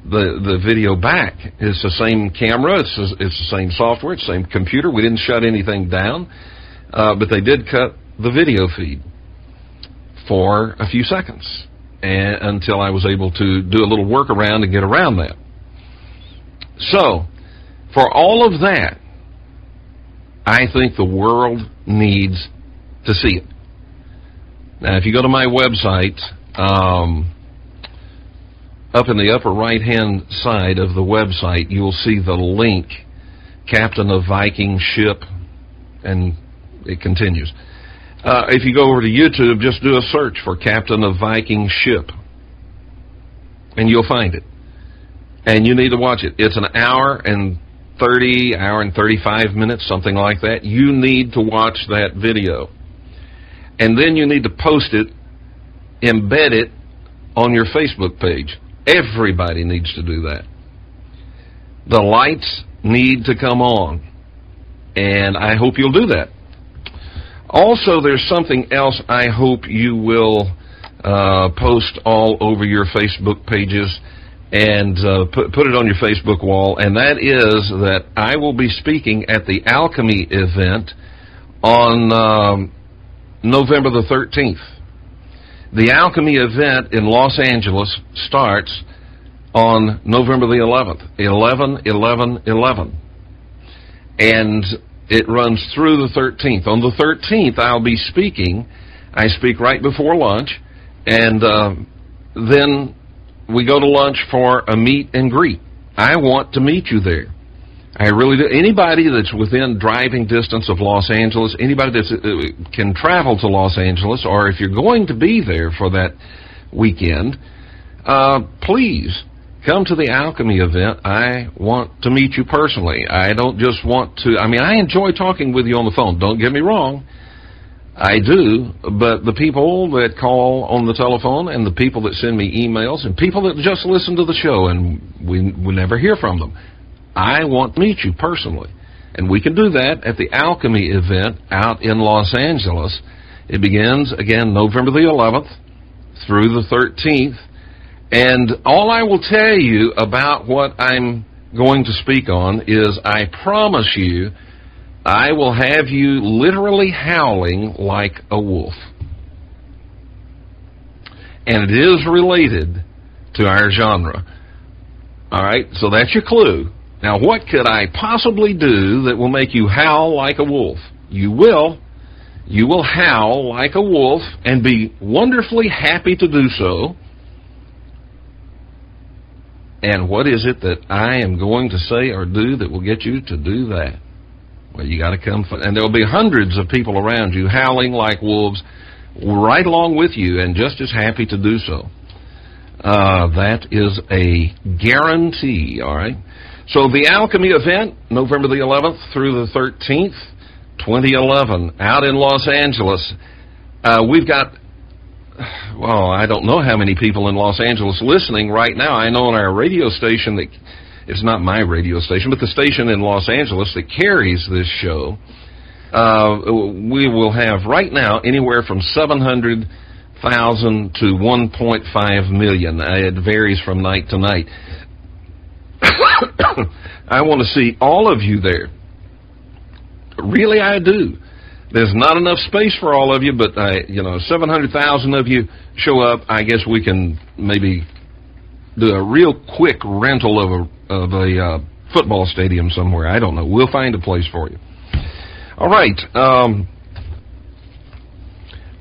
the video back. It's the same camera, it's the same software, it's the same computer. We didn't shut anything down, but they did cut the video feed for a few seconds until I was able to do a little workaround and get around that. So, for all of that, I think the world needs to see it. Now, if you go to my website, up in the upper right-hand side of the website, you'll see the link, Captain of Viking Ship, and it continues. If you go over to YouTube, just do a search for Captain of Viking Ship, and you'll find it. And you need to watch it. It's an hour and 35 minutes, something like that. You need to watch that video. And then you need to post it, embed it on your Facebook page. Everybody needs to do that. The lights need to come on, and I hope you'll do that. Also, there's something else I hope you will post all over your Facebook pages and put it on your Facebook wall, and that is that I will be speaking at the Alchemy event on November the 13th. The Alchemy event in Los Angeles starts on November the 11th, 11/11/11, and it runs through the 13th. On the 13th, I'll be speaking. I speak right before lunch, and then we go to lunch for a meet and greet. I want to meet you there. I really do. Anybody that's within driving distance of Los Angeles, anybody that can travel to Los Angeles, or if you're going to be there for that weekend, please come to the Alchemy event. I want to meet you personally. I don't just want to, I mean, I enjoy talking with you on the phone. Don't get me wrong. I do, but the people that call on the telephone and the people that send me emails and people that just listen to the show and we never hear from them, I want to meet you personally. And we can do that at the Alchemy event out in Los Angeles. It begins, again, November the 11th through the 13th. And all I will tell you about what I'm going to speak on is I promise you I will have you literally howling like a wolf. And it is related to our genre. All right, so that's your clue. Now, what could I possibly do that will make you howl like a wolf? You will. You will howl like a wolf and be wonderfully happy to do so. And what is it that I am going to say or do that will get you to do that? Well, you got to come, and there will be hundreds of people around you howling like wolves right along with you and just as happy to do so. That is a guarantee, all right? So the Alchemy event, November the 11th through the 13th, 2011, out in Los Angeles. We've got, well, I don't know how many people in Los Angeles listening right now. I know on our radio station that, it's not my radio station, but the station in Los Angeles that carries this show, we will have right now anywhere from 700,000 to 1.5 million. It varies from night to night. I want to see all of you there. Really, I do. There's not enough space for all of you, but 700,000 of you show up. I guess we can maybe do a real quick rental of a football stadium somewhere. I don't know. We'll find a place for you. All right.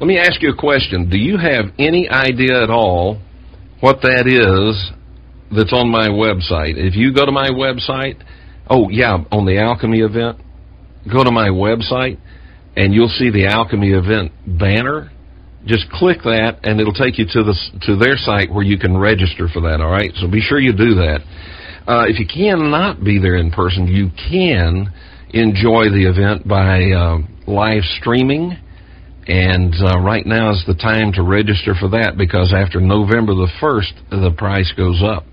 Let me ask you a question. Do you have any idea at all what that is that's on my website? If you go to my website, on the Alchemy event, go to my website, and you'll see the Alchemy event banner. Just click that, and it'll take you to their site where you can register for that, all right? So be sure you do that. If you cannot be there in person, you can enjoy the event by live streaming, and right now is the time to register for that, because after November the 1st, the price goes up.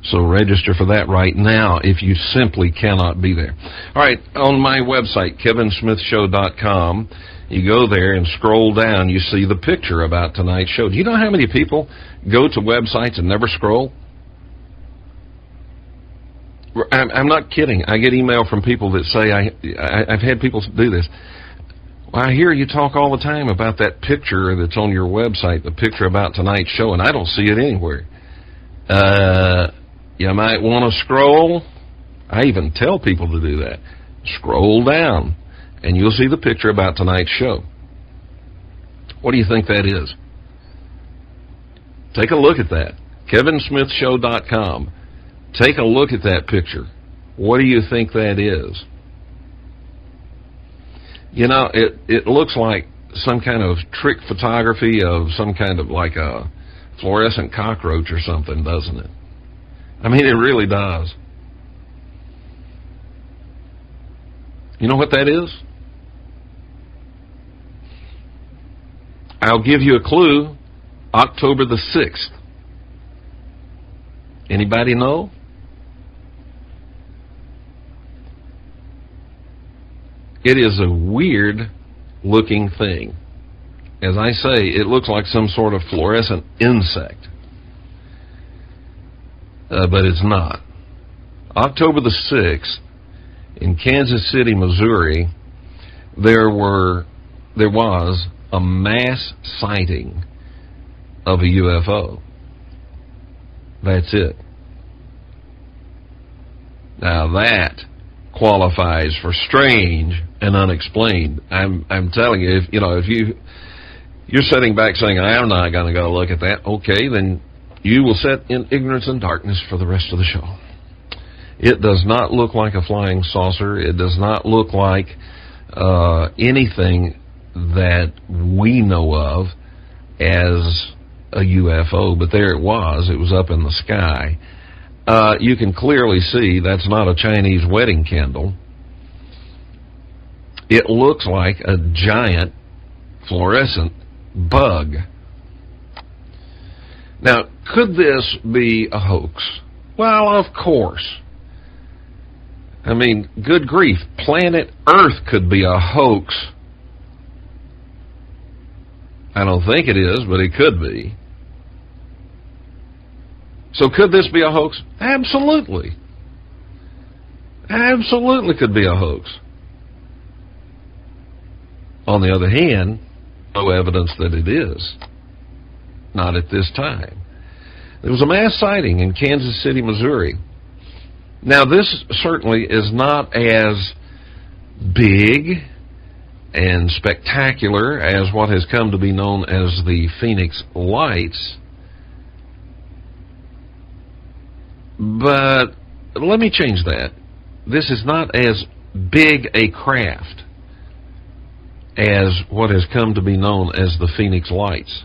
So register for that right now if you simply cannot be there. All right, on my website, kevinsmithshow.com, you go there and scroll down, you see the picture about tonight's show. Do you know how many people go to websites and never scroll? I'm not kidding. I get email from people that say, I've had people do this. Well, I hear you talk all the time about that picture that's on your website, the picture about tonight's show, and I don't see it anywhere. You might want to scroll. I even tell people to do that. Scroll down, and you'll see the picture about tonight's show. What do you think that is? Take a look at that. KevinSmithShow.com. Take a look at that picture. What do you think that is? You know, it looks like some kind of trick photography of some kind of like a fluorescent cockroach or something, doesn't it? I mean, it really does. You know what that is? I'll give you a clue. October the 6th. Anybody know? It is a weird looking thing. As I say, it looks like some sort of fluorescent insect. But it's not. October the 6th, in Kansas City, Missouri, there was a mass sighting of a UFO. That's it. Now that qualifies for strange and unexplained. I'm telling you, if you're sitting back saying, I'm not going to go look at that, okay, then you will sit in ignorance and darkness for the rest of the show. It does not look like a flying saucer. It does not look like anything that we know of as a UFO, but there it was. It was up in the sky. You can clearly see that's not a Chinese wedding candle. It looks like a giant fluorescent bug. Now, could this be a hoax? Well, of course. I mean, good grief, planet Earth could be a hoax. I don't think it is, but it could be. So could this be a hoax? Absolutely. Absolutely could be a hoax. On the other hand, no evidence that it is. Not at this time. There was a mass sighting in Kansas City, Missouri. Now, this certainly is not as big and spectacular as what has come to be known as the Phoenix Lights. But let me change that. This is not as big a craft as what has come to be known as the Phoenix Lights.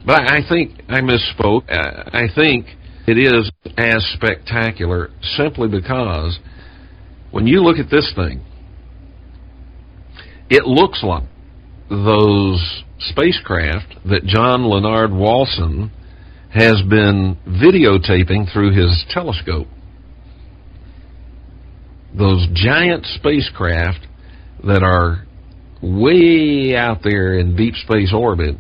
But I think I misspoke. I think it is as spectacular simply because when you look at this thing, it looks like those spacecraft that John Leonard Walson has been videotaping through his telescope. Those giant spacecraft that are way out there in deep space orbit,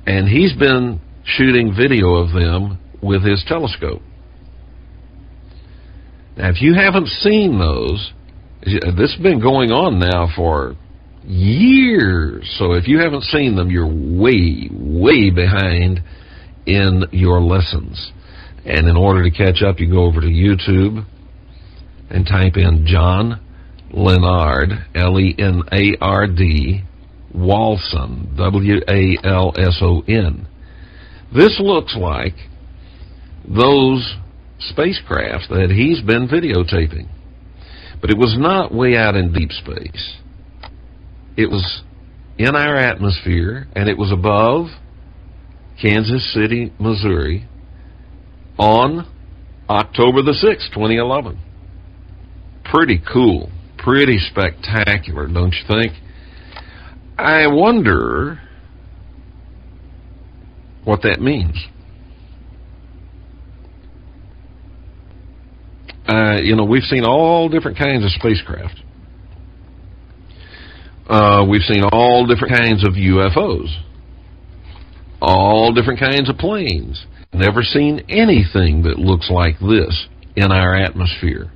and he's been shooting video of them with his telescope. Now, if you haven't seen those, this has been going on now for years, so if you haven't seen them, you're way, way behind in your lessons. And in order to catch up, you go over to YouTube and type in John Leonard, L-E-N-A-R-D, Walson, W-A-L-S-O-N. This looks like those spacecraft that he's been videotaping. But it was not way out in deep space. It was in our atmosphere, and it was above Kansas City, Missouri, on October the 6th, 2011. Pretty cool, pretty spectacular, don't you think? I wonder what that means. We've seen all different kinds of spacecraft. We've seen all different kinds of UFOs. All different kinds of planes. Never seen anything that looks like this in our atmosphere.